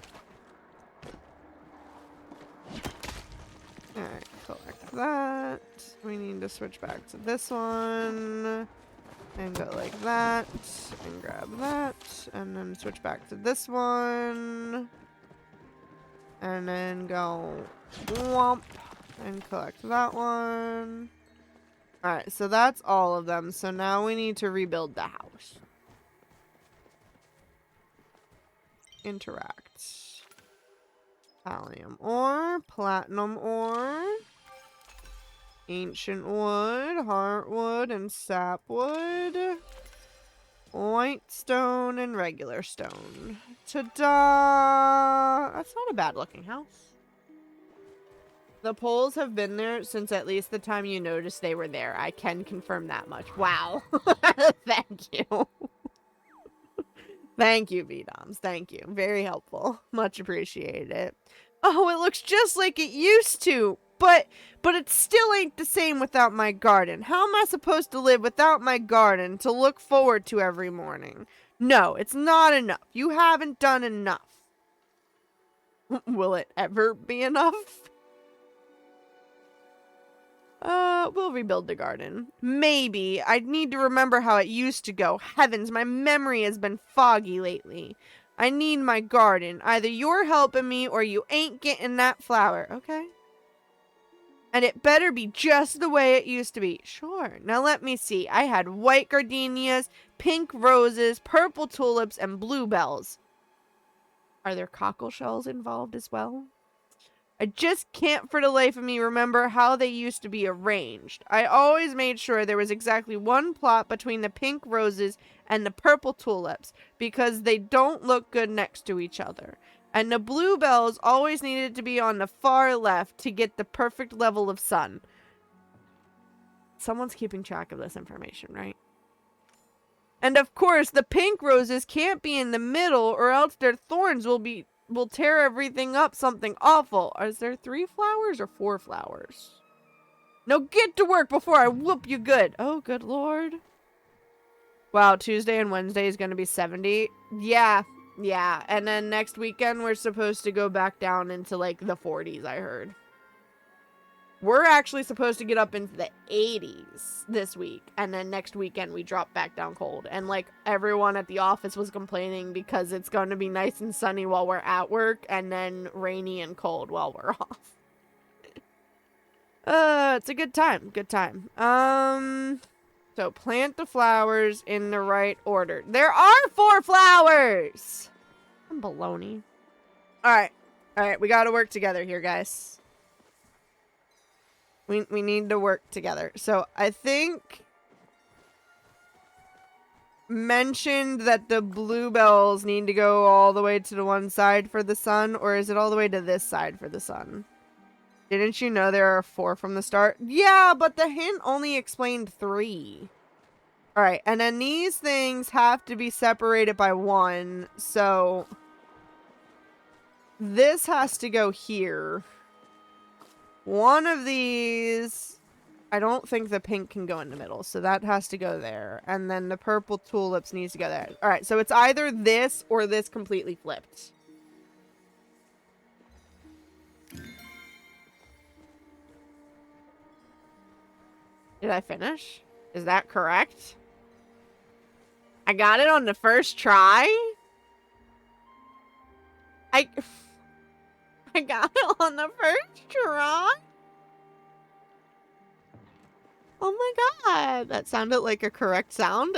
Alright, collect that. We need to switch back to this one. And go like that. And grab that. And then switch back to this one. And then go whomp. And collect that one. Alright, so that's all of them. So now we need to rebuild the house. Interact. Pallium ore. Platinum ore. Ancient wood. Heartwood and sapwood. White stone and regular stone. Ta-da! That's not a bad looking house. The poles have been there since at least the time you noticed they were there. I can confirm that much. Wow. Thank you. Thank you, VDoms. Thank you. Very helpful. Much appreciated. Oh, it looks just like it used to. But it still ain't the same without my garden. How am I supposed to live without my garden to look forward to every morning? No, it's not enough. You haven't done enough. Will it ever be enough? We'll rebuild the garden. Maybe. I need to remember how it used to go. Heavens, my memory has been foggy lately. I need my garden. Either you're helping me or you ain't getting that flower. Okay. And it better be just the way it used to be. Sure. Now let me see. I had white gardenias, pink roses, purple tulips, and bluebells. Are there cockle shells involved as well? I just can't for the life of me remember how they used to be arranged. I always made sure there was exactly one plot between the pink roses and the purple tulips because they don't look good next to each other. And the bluebells always needed to be on the far left to get the perfect level of sun. Someone's keeping track of this information, right? And of course, the pink roses can't be in the middle or else their thorns will tear everything up something awful. Is there 3 flowers or 4 flowers? No, get to work before I whoop you good. Oh, good lord. Wow, Tuesday and Wednesday is going to be 70. Yeah. And then next weekend, we're supposed to go back down into, like, the 40s, I heard. We're actually supposed to get up into the 80s this week. And then next weekend, we drop back down cold. And, like, everyone at the office was complaining because it's going to be nice and sunny while we're at work. And then rainy and cold while we're off. It's a good time. Good time. So plant the flowers in the right order. There are 4 flowers! I'm baloney. Alright. Alright, we gotta work together here, guys. We need to work together. So, I think... mentioned that the bluebells need to go all the way to the one side for the sun, or is it all the way to this side for the sun? Didn't you know there are 4 from the start? Yeah, but the hint only explained 3. Alright, and then these things have to be separated by 1, so... this has to go here. One of these... I don't think the pink can go in the middle, so that has to go there. And then the purple tulips needs to go there. Alright, so it's either this or this completely flipped. Did I finish? Is that correct? I got it on the first try? I got it on the first try? Oh my god, that sounded like a correct sound.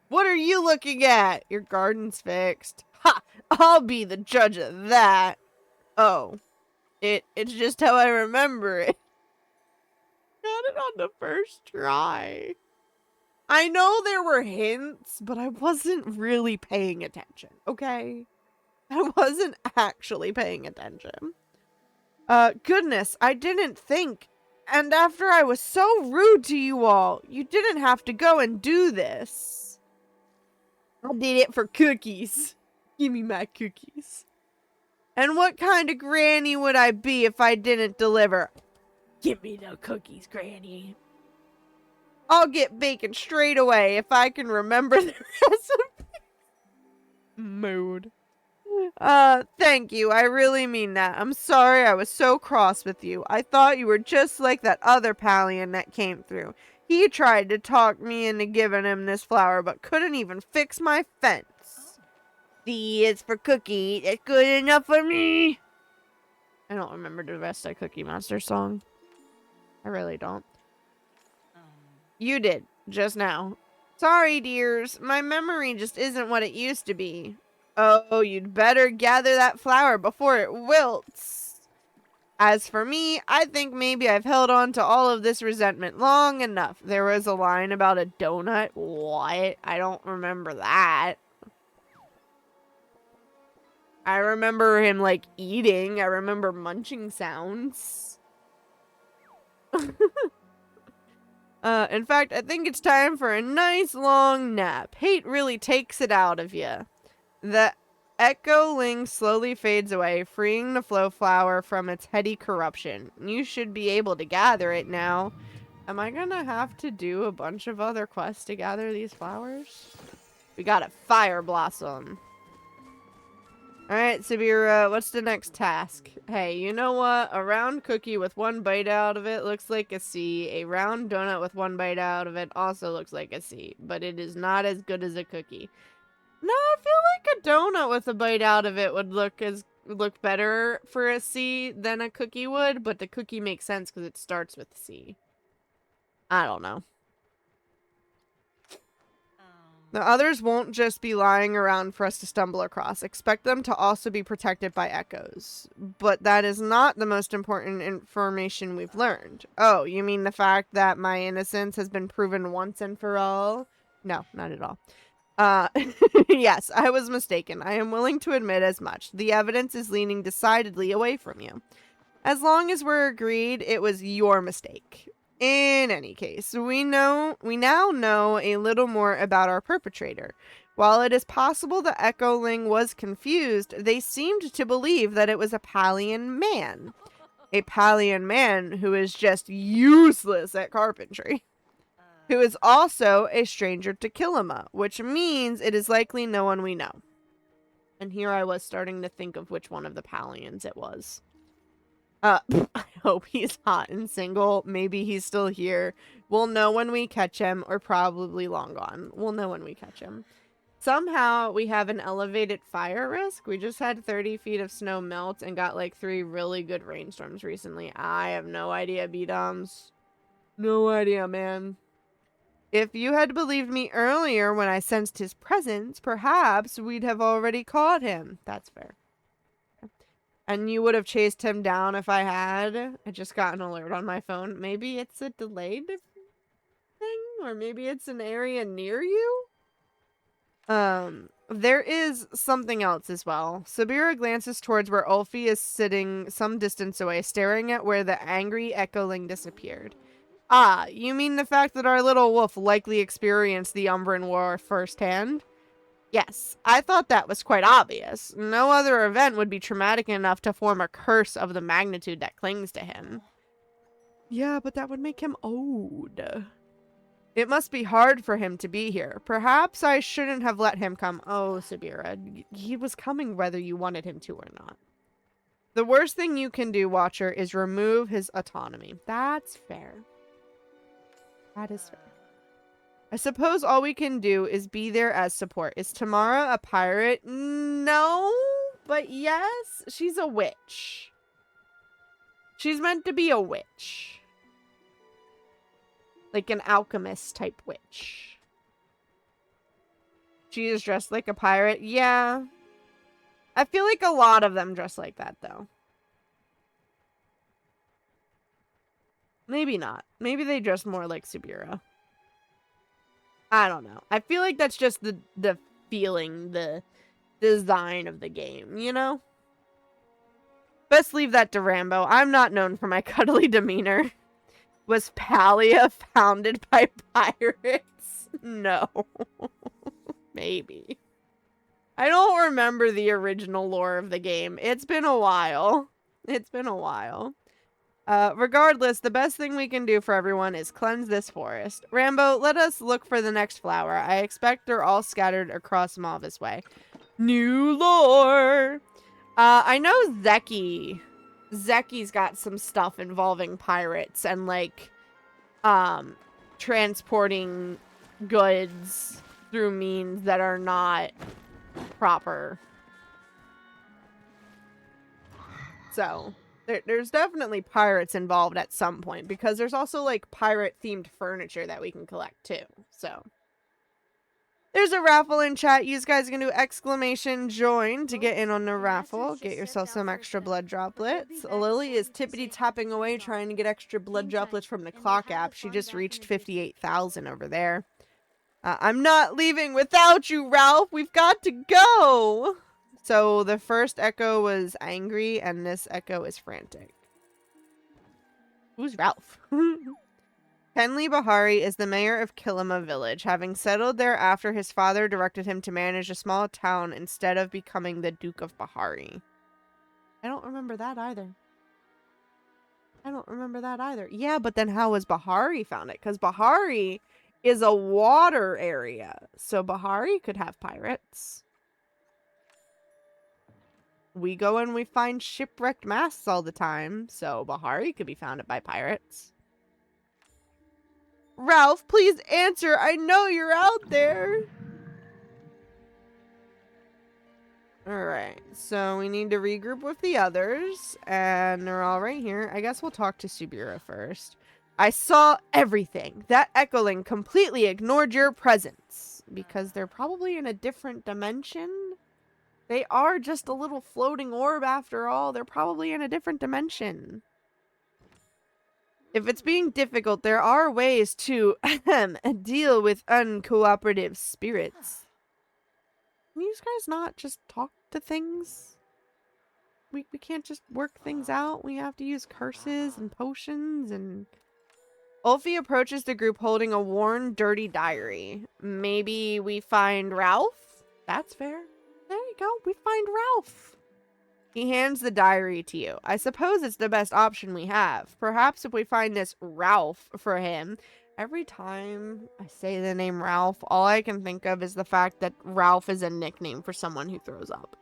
What are you looking at? Your garden's fixed. Ha! I'll be the judge of that. Oh. It's just how I remember it. Got it on the first try. I know there were hints, but I wasn't really paying attention, okay? I wasn't actually paying attention. Goodness, I didn't think. And after I was so rude to you all, you didn't have to go and do this. I did it for cookies. Give me my cookies. And what kind of granny would I be if I didn't deliver? Give me the cookies, Granny. I'll get bacon straight away if I can remember the recipe. Mood. Thank you. I really mean that. I'm sorry I was so cross with you. I thought you were just like that other Palian that came through. He tried to talk me into giving him this flower, but couldn't even fix my fence. C is for cookie. It's good enough for me. I don't remember the rest of Cookie Monster song. I really don't. You did, just now. Sorry, dears. My memory just isn't what it used to be. Oh, you'd better gather that flower before it wilts. As for me, I think maybe I've held on to all of this resentment long enough. There was a line about a donut. What? I don't remember that. I remember him, like, eating. I remember munching sounds. In fact, I think it's time for a nice long nap. Hate really takes it out of you. The echo-ling slowly fades away, freeing the flow flower from its heady corruption. You should be able to gather it now. Am I gonna have to do a bunch of other quests to gather these flowers? We got a fire blossom. Alright, Sabira, what's the next task? Hey, you know what? A round cookie with 1 bite out of it looks like a C. A round donut with 1 bite out of it also looks like a C. But it is not as good as a cookie. No, I feel like a donut with a bite out of it would look better for a C than a cookie would, but the cookie makes sense because it starts with C. I don't know. The others won't just be lying around for us to stumble across. Expect them to also be protected by echoes. But that is not the most important information we've learned. Oh, you mean the fact that my innocence has been proven once and for all? No, not at all. Yes, I was mistaken. I am willing to admit as much. The evidence is leaning decidedly away from you. As long as we're agreed, it was your mistake. In any case, we now know a little more about our perpetrator. While it is possible the Echoling was confused, they seemed to believe that it was a Palian man. A Palian man who is just useless at carpentry. Who is also a stranger to Kilima, which means it is likely no one we know. And here I was starting to think of which one of the Palians it was. I hope he's hot and single. Maybe he's still here. We'll know when we catch him, or probably long gone. We'll know when we catch him. Somehow, we have an elevated fire risk. We just had 30 feet of snow melt and got like 3 really good rainstorms recently. I have no idea, B-Doms. No idea, man. If you had believed me earlier when I sensed his presence, perhaps we'd have already caught him. That's fair. And you would have chased him down if I had. I just got an alert on my phone. Maybe it's a delayed thing? Or maybe it's an area near you? There is something else as well. Sabira glances towards where Ulfi is sitting some distance away, staring at where the angry echoing disappeared. Ah, you mean the fact that our little wolf likely experienced the Umbran War firsthand? Yes, I thought that was quite obvious. No other event would be traumatic enough to form a curse of the magnitude that clings to him. Yeah, but that would make him old. It must be hard for him to be here. Perhaps I shouldn't have let him come. Oh, Sabira, he was coming whether you wanted him to or not. The worst thing you can do, Watcher, is remove his autonomy. That's fair. That is fair. I suppose all we can do is be there as support. Is Tamara a pirate? No, but yes, she's a witch. She's meant to be a witch. Like an alchemist type witch. She is dressed like a pirate. Yeah. I feel like a lot of them dress like that, though. Maybe not. Maybe they dress more like Subira. I don't know. I feel like that's just the feeling, the design of the game, you know? Best leave that to Rambo. I'm not known for my cuddly demeanor. Was Palia founded by pirates? No. Maybe. I don't remember the original lore of the game. It's been a while. It's been a while. Regardless, the best thing we can do for everyone is cleanse this forest. Rambo, let us look for the next flower. I expect they're all scattered across Malvis Way. New lore! I know Zeki. Zeki's got some stuff involving pirates and, like, transporting goods through means that are not proper. So, there's definitely pirates involved at some point, because there's also, like, pirate-themed furniture that we can collect, too. So, there's a raffle in chat. You guys can do exclamation join to get in on the raffle. Get yourself some extra blood droplets. Lily is tippity-tapping away trying to get extra blood droplets from the clock app. She just reached 58,000 over there. I'm not leaving without you, Ralph. We've got to go. So the first echo was angry, and this echo is frantic. Who's Ralph? Henley Bahari is the mayor of Kilima village, having settled there after his father directed him to manage a small town instead of becoming the Duke of Bahari. I don't remember that either. Yeah, but then how was Bahari found it? Because Bahari is a water area, so Bahari could have pirates. We go and we find shipwrecked masts all the time, so Bahari could be founded by pirates. Ralph, please answer. I know you're out there. Alright, so we need to regroup with the others, and they're all right here. I guess we'll talk to Subira first. I saw everything. That echoing completely ignored your presence. Because they're probably in a different dimension? They are just a little floating orb after all. They're probably in a different dimension. If it's being difficult, there are ways to deal with uncooperative spirits. Can you guys not just talk to things? We can't just work things out. We have to use curses and potions and... Ulfi approaches the group holding a worn, dirty diary. Maybe we find Ralph? That's fair. There you go. We find Ralph. He hands the diary to you. I suppose it's the best option we have. Perhaps if we find this Ralph for him. Every time I say the name Ralph, all I can think of is the fact that Ralph is a nickname for someone who throws up.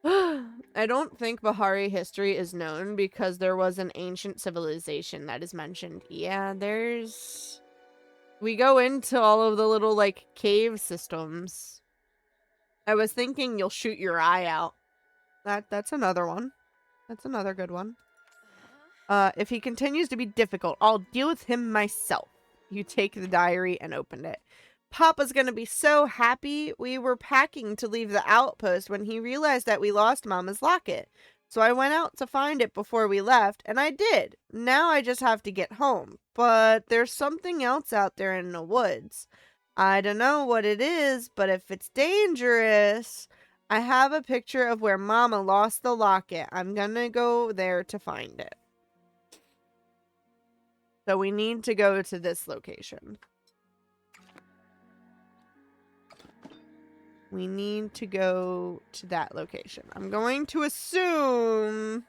I don't think Bahari history is known because there was an ancient civilization that is mentioned. Yeah, there's... We go into all of the little, like, cave systems. I was thinking you'll shoot your eye out. That's another one. That's another good one. If he continues to be difficult, I'll deal with him myself. You take the diary and open it. Papa's gonna be so happy. We were packing to leave the outpost when he realized that we lost Mama's locket. So I went out to find it before we left, and I did. Now I just have to get home. But there's something else out there in the woods. I don't know what it is, but if it's dangerous, I have a picture of where Mama lost the locket. I'm gonna go there to find it. So we need to go to this location. We need to go to that location. I'm going to assume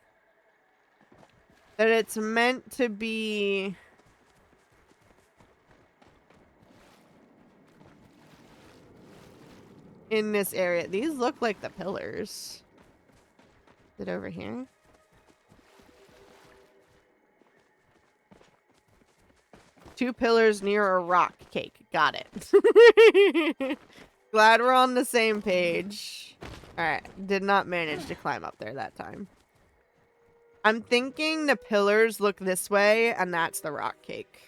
that it's meant to be in this area. These look like the pillars. Is it over here? Two pillars near a rock cake. Got it. Glad we're on the same page. Alright, did not manage to climb up there that time. I'm thinking the pillars look this way, and that's the rock cake.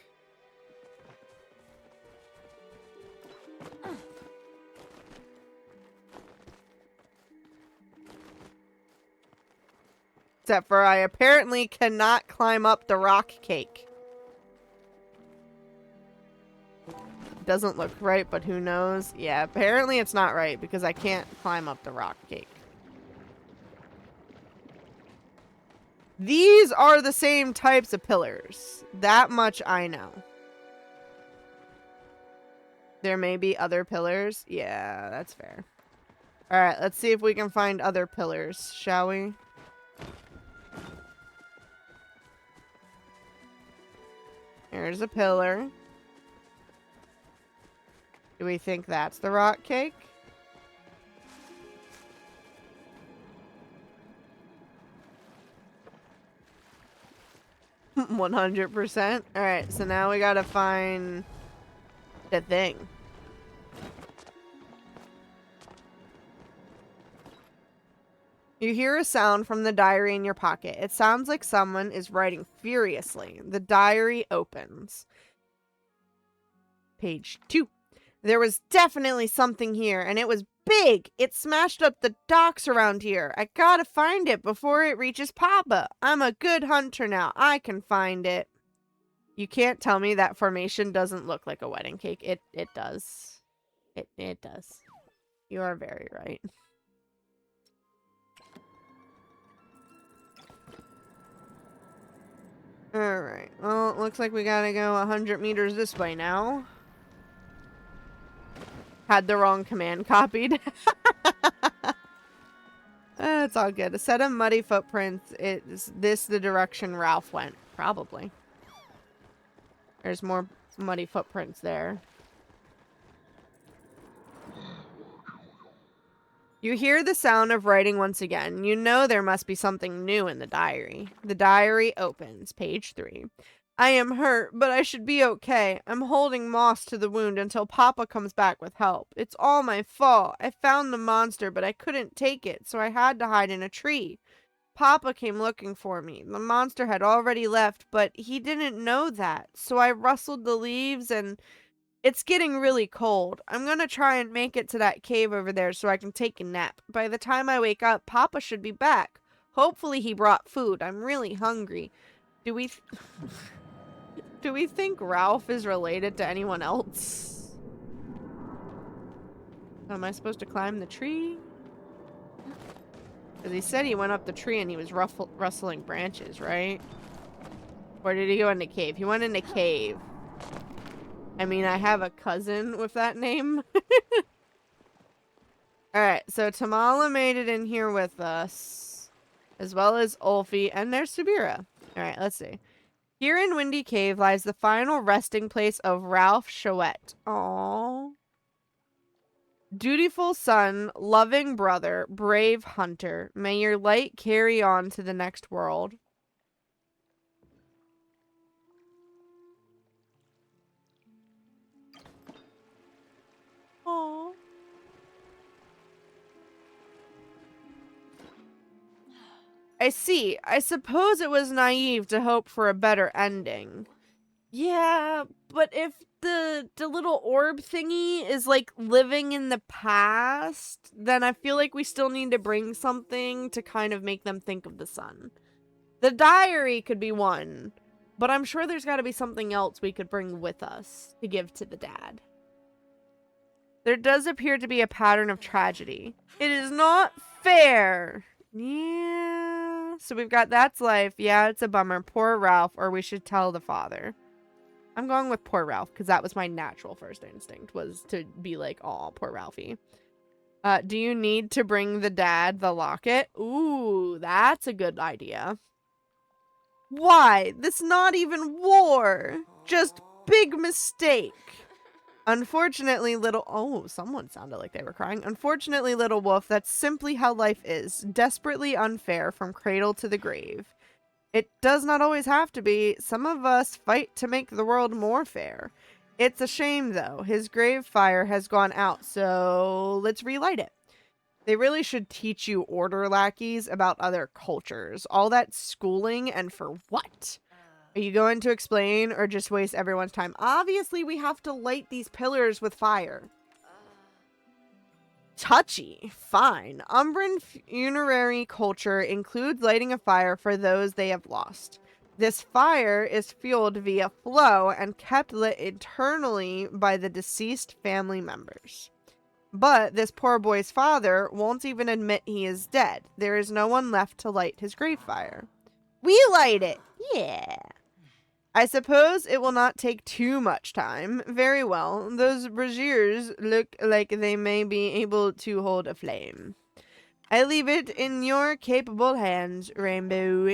Except for I apparently cannot climb up the rock cake. Doesn't look right, but who knows? Yeah, apparently it's not right because I can't climb up the rock cake. These are the same types of pillars. That much I know. There may be other pillars. Yeah, that's fair. Alright, let's see if we can find other pillars, shall we? Here's a pillar. Do we think that's the rock cake? %. Alright, so now we gotta find the thing. You hear a sound from the diary in your pocket. It sounds like someone is writing furiously. The diary opens. Page 2. There was definitely something here, and it was big. It smashed up the docks around here. I gotta find it before it reaches Papa. I'm a good hunter now. I can find it. You can't tell me that formation doesn't look like a wedding cake. It does. It does. You are very right. Alright. Well, it looks like we gotta go 100 meters this way now. Had the wrong command copied. It's all good. A set of muddy footprints. Is this the direction Ralph went? Probably. There's more muddy footprints there. You hear the sound of writing once again. You know there must be something new in the diary. The diary opens. Page 3. I am hurt, but I should be okay. I'm holding moss to the wound until Papa comes back with help. It's all my fault. I found the monster, but I couldn't take it, so I had to hide in a tree. Papa came looking for me. The monster had already left, but he didn't know that, so I rustled the leaves and... It's getting really cold. I'm gonna try and make it to that cave over there so I can take a nap. By the time I wake up, Papa should be back. Hopefully he brought food. I'm really hungry. Do we think Ralph is related to anyone else? Am I supposed to climb the tree? Because he said he went up the tree and he was rustling branches, right? Or did he go in the cave? He went in the cave. I mean, I have a cousin with that name. Alright, so Tamala made it in here with us. As well as Ulfi, and there's Subira. Alright, let's see. Here in Windy Cave lies the final resting place of Ralph Chouette. Aww. Dutiful son, loving brother, brave hunter. May your light carry on to the next world. Aww. I see. I suppose it was naive to hope for a better ending. Yeah, but if the little orb thingy is like living in the past, then I feel like we still need to bring something to kind of make them think of the sun. The diary could be one, but I'm sure there's got to be something else we could bring with us to give to the dad. There does appear to be a pattern of tragedy. It is not fair. Yeah. So we've got that's life. Yeah, it's a bummer. Poor Ralph, or we should tell the father. I'm going with poor Ralph because that was my natural first instinct, was to be like, oh, poor Ralphie. Do you need to bring the dad the locket? Ooh, that's a good idea. Why? This not even war. Just big mistake. Unfortunately, little... Oh, someone sounded like they were crying. Unfortunately, little wolf, that's simply how life is. Desperately unfair from cradle to the grave. It does not always have to be. Some of us fight to make the world more fair. It's a shame, though. His grave fire has gone out, so let's relight it. They really should teach you order lackeys about other cultures. All that schooling, and for what? Are you going to explain or just waste everyone's time? Obviously, we have to light these pillars with fire. Touchy. Fine. Umbran funerary culture includes lighting a fire for those they have lost. This fire is fueled via flow and kept lit internally by the deceased family members. But this poor boy's father won't even admit he is dead. There is no one left to light his grave fire. We light it! Yeah. I suppose it will not take too much time. Very well. Those braziers look like they may be able to hold a flame. I leave it in your capable hands, Rainbow.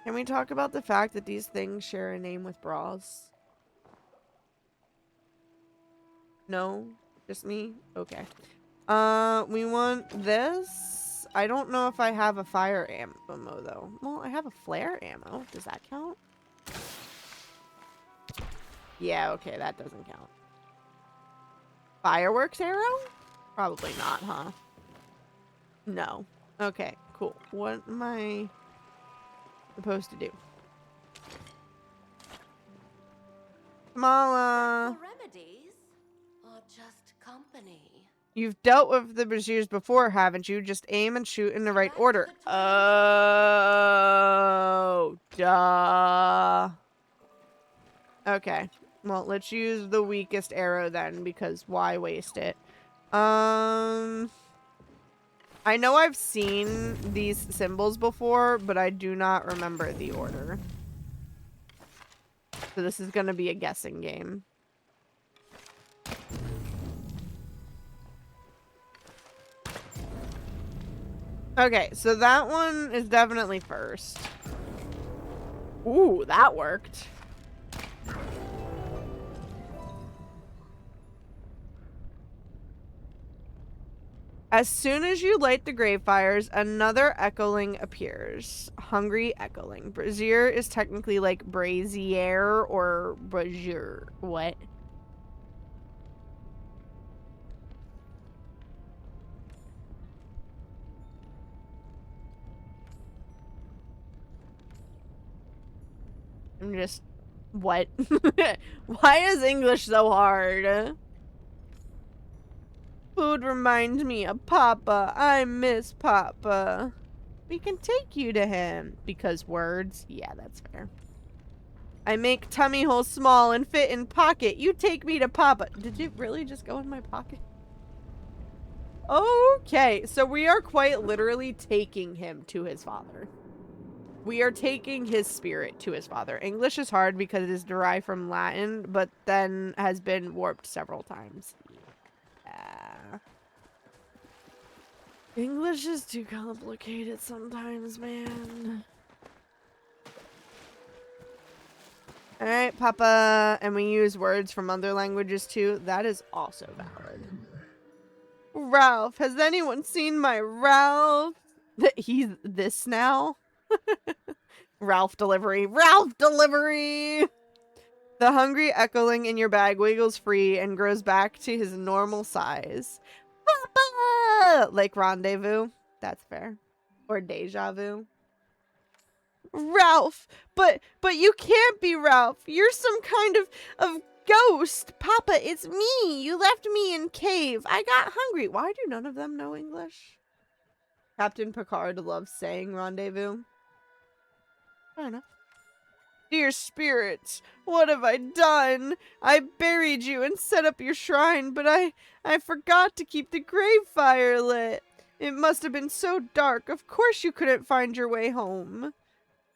Can we talk about the fact that these things share a name with bras? No? Just me? Okay. We want this. I don't know if I have a fire ammo, though. Well, I have a flare ammo. Does that count? Yeah, okay, that doesn't count. Fireworks arrow? Probably not, huh? No. Okay, cool. What am I supposed to do? Kamala! Remedies or just company? You've dealt with the braziers before, haven't you? Just aim and shoot in the right order. Oh, duh. Okay. Well, let's use the weakest arrow then, because why waste it? I know I've seen these symbols before, but I do not remember the order. So this is going to be a guessing game. Okay, so that one is definitely first. Ooh, that worked. As soon as you light the grave fires, another echoing appears. Hungry echoing. Brazier is technically like brazier or brazier. What? I'm just... What? Why is English so hard? Food reminds me of Papa. I miss Papa. We can take you to him. Because words? Yeah, that's fair. I make tummy hole small and fit in pocket. You take me to Papa. Did it really just go in my pocket? Okay, so we are quite literally taking him to his father. We are taking his spirit to his father. English is hard because it is derived from Latin, but then has been warped several times. Yeah. English is too complicated sometimes, man. Alright, Papa. And we use words from other languages too. That is also valid. Ralph. Has anyone seen my Ralph? He's this now? Ralph delivery. Ralph delivery! The hungry echoing in your bag wiggles free and grows back to his normal size. Papa! Like rendezvous. That's fair. Or deja vu. Ralph! But you can't be Ralph. You're some kind of ghost. Papa, it's me. You left me in cave. I got hungry. Why do none of them know English? Captain Picard loves saying rendezvous. Fair enough. Dear spirits, what have I done? I buried you and set up your shrine, but I forgot to keep the grave fire lit. It must have been so dark. Of course you couldn't find your way home.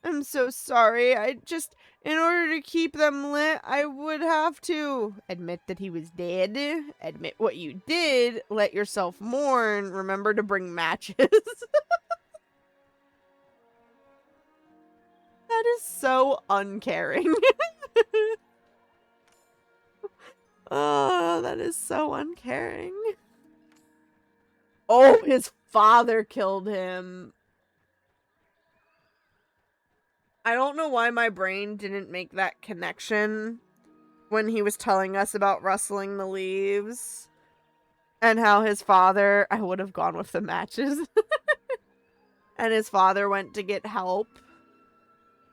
I'm so sorry. In order to keep them lit, I would have to admit that he was dead. Admit what you did. Let yourself mourn. Remember to bring matches. That is so uncaring. Oh, that is so uncaring. Oh, his father killed him. I don't know why my brain didn't make that connection when he was telling us about rustling the leaves and how his father, I would have gone with the matches, and his father went to get help.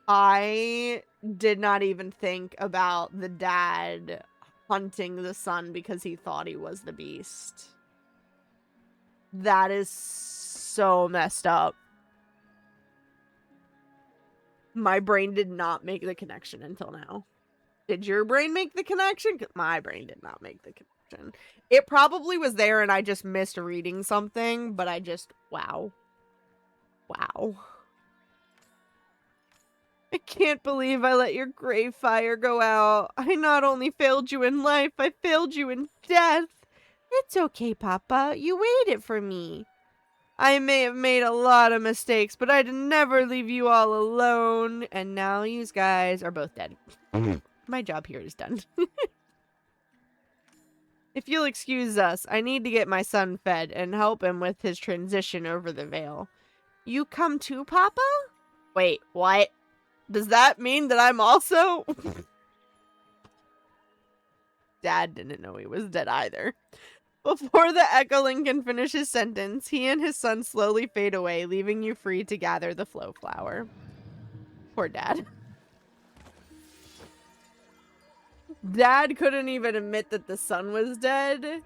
I did not even think about the dad hunting the son because he thought he was the beast. That is so messed up. My brain did not make the connection until now. Did your brain make the connection? 'Cause my brain did not make the connection. It probably was there and I just missed reading something, but wow. Wow. I can't believe I let your grave fire go out. I not only failed you in life, I failed you in death. It's okay, Papa. You waited for me. I may have made a lot of mistakes, but I'd never leave you all alone. And now you guys are both dead. My job here is done. If you'll excuse us, I need to get my son fed and help him with his transition over the veil. You come too, Papa? Wait, what? Does that mean that I'm also? Dad didn't know he was dead either. Before the Echoling can finish his sentence, he and his son slowly fade away, leaving you free to gather the flow flower. Poor Dad. Dad couldn't even admit that the son was dead,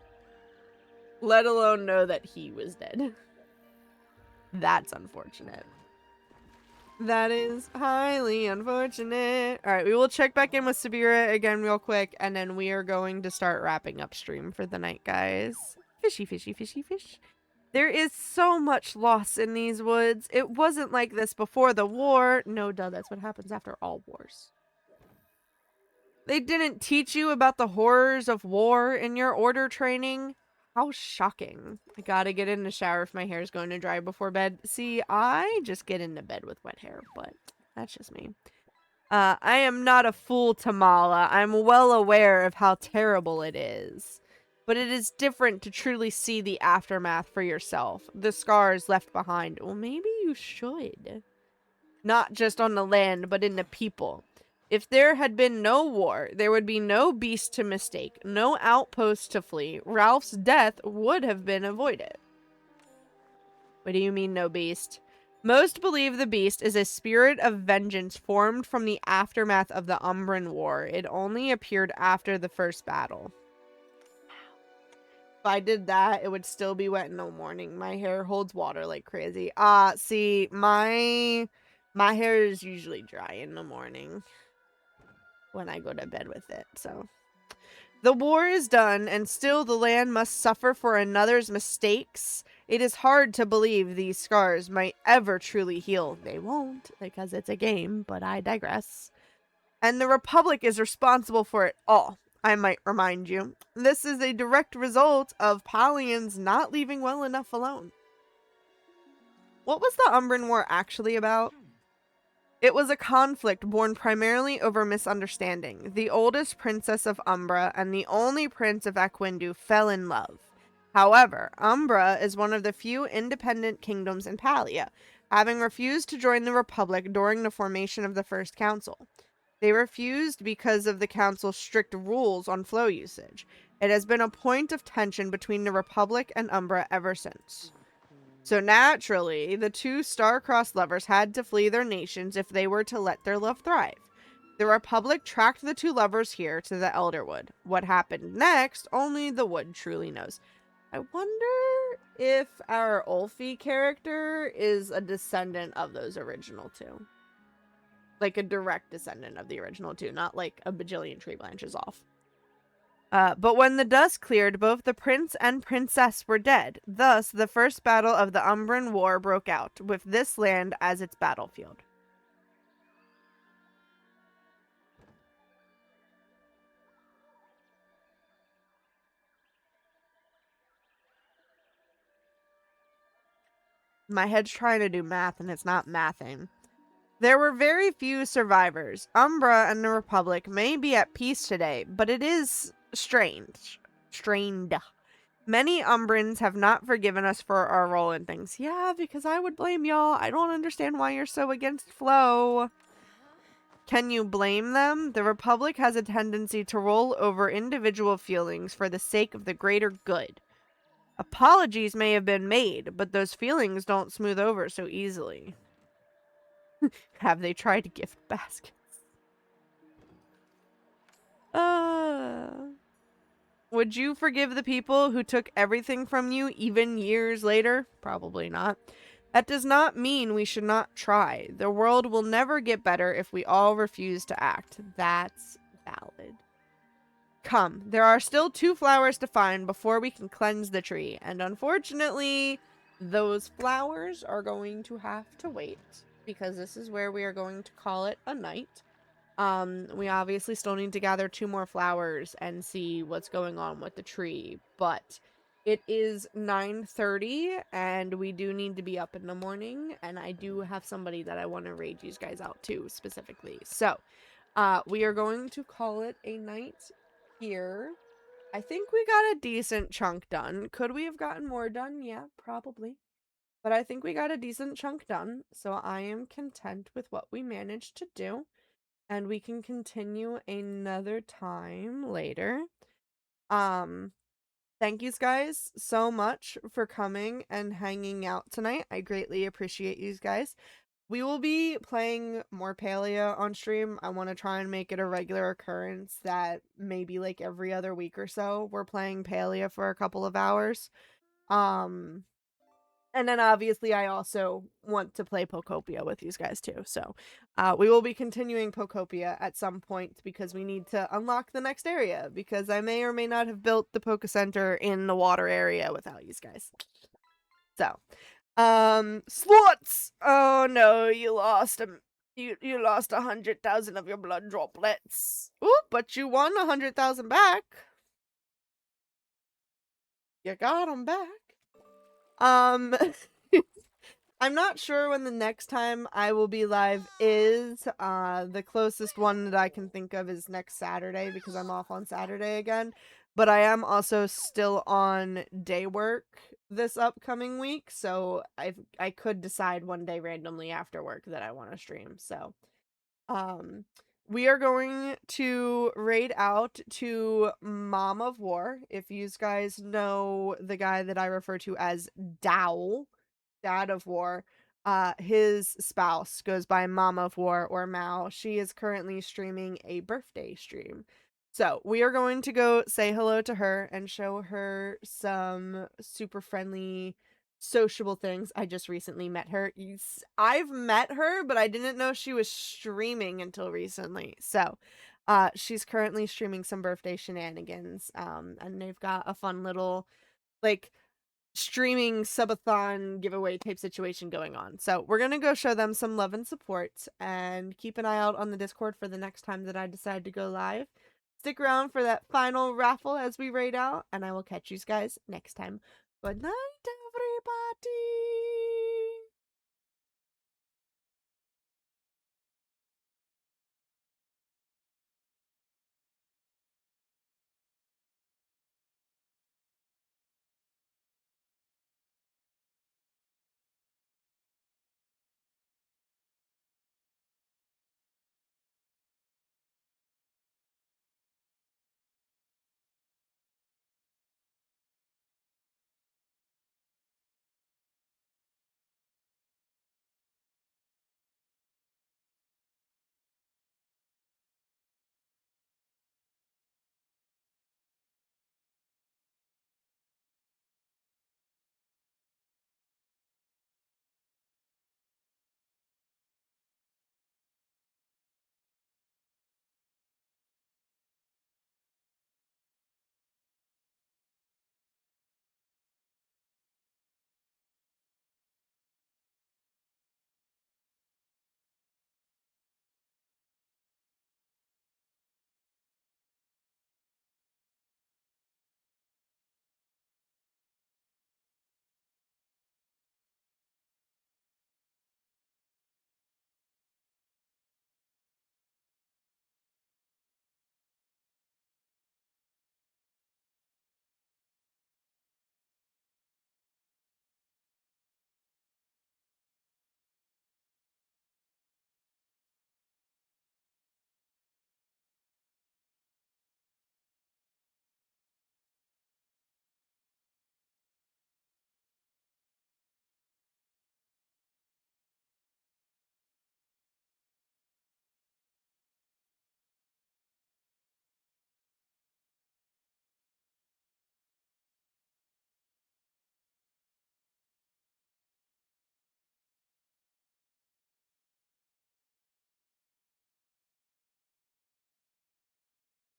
let alone know that he was dead. That's unfortunate. That is highly unfortunate. Alright, we will check back in with Sabira again real quick, and then we are going to start wrapping up stream for the night, guys. Fishy, fishy, fishy, fish. There is so much loss in these woods. It wasn't like this before the war. No, duh, that's what happens after all wars. They didn't teach you about the horrors of war in your order training. How shocking. I gotta get in the shower if my hair is going to dry before bed. See, I just get into bed with wet hair, but that's just me. I am not a fool, Tamala. I'm well aware of how terrible it is. But it is different to truly see the aftermath for yourself. The scars left behind. Well, maybe you should. Not just on the land, but in the people. If there had been no war, there would be no beast to mistake, no outpost to flee. Ralph's death would have been avoided. What do you mean, no beast? Most believe the beast is a spirit of vengeance formed from the aftermath of the Umbran War. It only appeared after the first battle. If I did that, it would still be wet in the morning. My hair holds water like crazy. See, my hair is usually dry in the morning when I go to bed with it, so. The war is done, and still the land must suffer for another's mistakes. It is hard to believe these scars might ever truly heal. They won't, because it's a game, but I digress. And the Republic is responsible for it all, I might remind you. This is a direct result of Palians not leaving well enough alone. What was the Umbran War actually about? It was a conflict born primarily over misunderstanding. The oldest princess of Umbra and the only prince of Aquindu fell in love. However, Umbra is one of the few independent kingdoms in Palia, having refused to join the Republic during the formation of the First Council. They refused because of the Council's strict rules on flow usage. It has been a point of tension between the Republic and Umbra ever since. So naturally, the two star-crossed lovers had to flee their nations if they were to let their love thrive. The Republic tracked the two lovers here to the Elderwood. What happened next, only the wood truly knows. I wonder if our Ulfi character is a descendant of those original two. Like a direct descendant of the original two, not like a bajillion tree branches off. But when the dust cleared, both the prince and princess were dead. Thus, the first battle of the Umbran War broke out, with this land as its battlefield. My head's trying to do math, and it's not mathing. There were very few survivors. Umbra and the Republic may be at peace today, but it is strained. Many Umbrans have not forgiven us for our role in things. Yeah, because I would blame y'all. I don't understand why you're so against Flo. Can you blame them? The Republic has a tendency to roll over individual feelings for the sake of the greater good. Apologies may have been made, but those feelings don't smooth over so easily. Have they tried gift baskets? Would you forgive the people who took everything from you even years later? Probably not. That does not mean we should not try. The world will never get better if we all refuse to act. That's valid. Come, there are still 2 flowers to find before we can cleanse the tree. And unfortunately, those flowers are going to have to wait, because this is where we are going to call it a night. We obviously still need to gather 2 more flowers and see what's going on with the tree, but it is 9:30 and we do need to be up in the morning, and I do have somebody that I want to raid you guys out to specifically. So, we are going to call it a night here. I think we got a decent chunk done. Could we have gotten more done? Yeah, probably. But I think we got a decent chunk done, so I am content with what we managed to do. And we can continue another time later. Thank you guys so much for coming and hanging out tonight. I greatly appreciate you guys. We will be playing more Palia on stream. I want to try and make it a regular occurrence that maybe like every other week or so we're playing Palia for a couple of hours. And then obviously I also want to play Pokopia with these guys too. So we will be continuing Pokopia at some point because we need to unlock the next area, because I may or may not have built the Poke Center in the water area without you guys. So, sluts! Oh no, you lost you lost 100,000 of your blood droplets. Ooh, but you won 100,000 back. You got them back. I'm not sure when the next time I will be live is. The closest one that I can think of is next Saturday, because I'm off on Saturday again. But I am also still on day work this upcoming week, so I could decide one day randomly after work that I want to stream. So, we are going to raid out to Mom of War. If you guys know the guy that I refer to as Dow, Dad of War, his spouse goes by Mom of War or Mao. She is currently streaming a birthday stream. So we are going to go say hello to her and show her some super friendly, sociable things. I just recently met her. I've met her, but I didn't know she was streaming until recently. So, she's currently streaming some birthday shenanigans. And they've got a fun little, like, streaming subathon giveaway type situation going on. So we're gonna go show them some love and support, and keep an eye out on the Discord for the next time that I decide to go live. Stick around for that final raffle as we raid out, and I will catch you guys next time. Good night.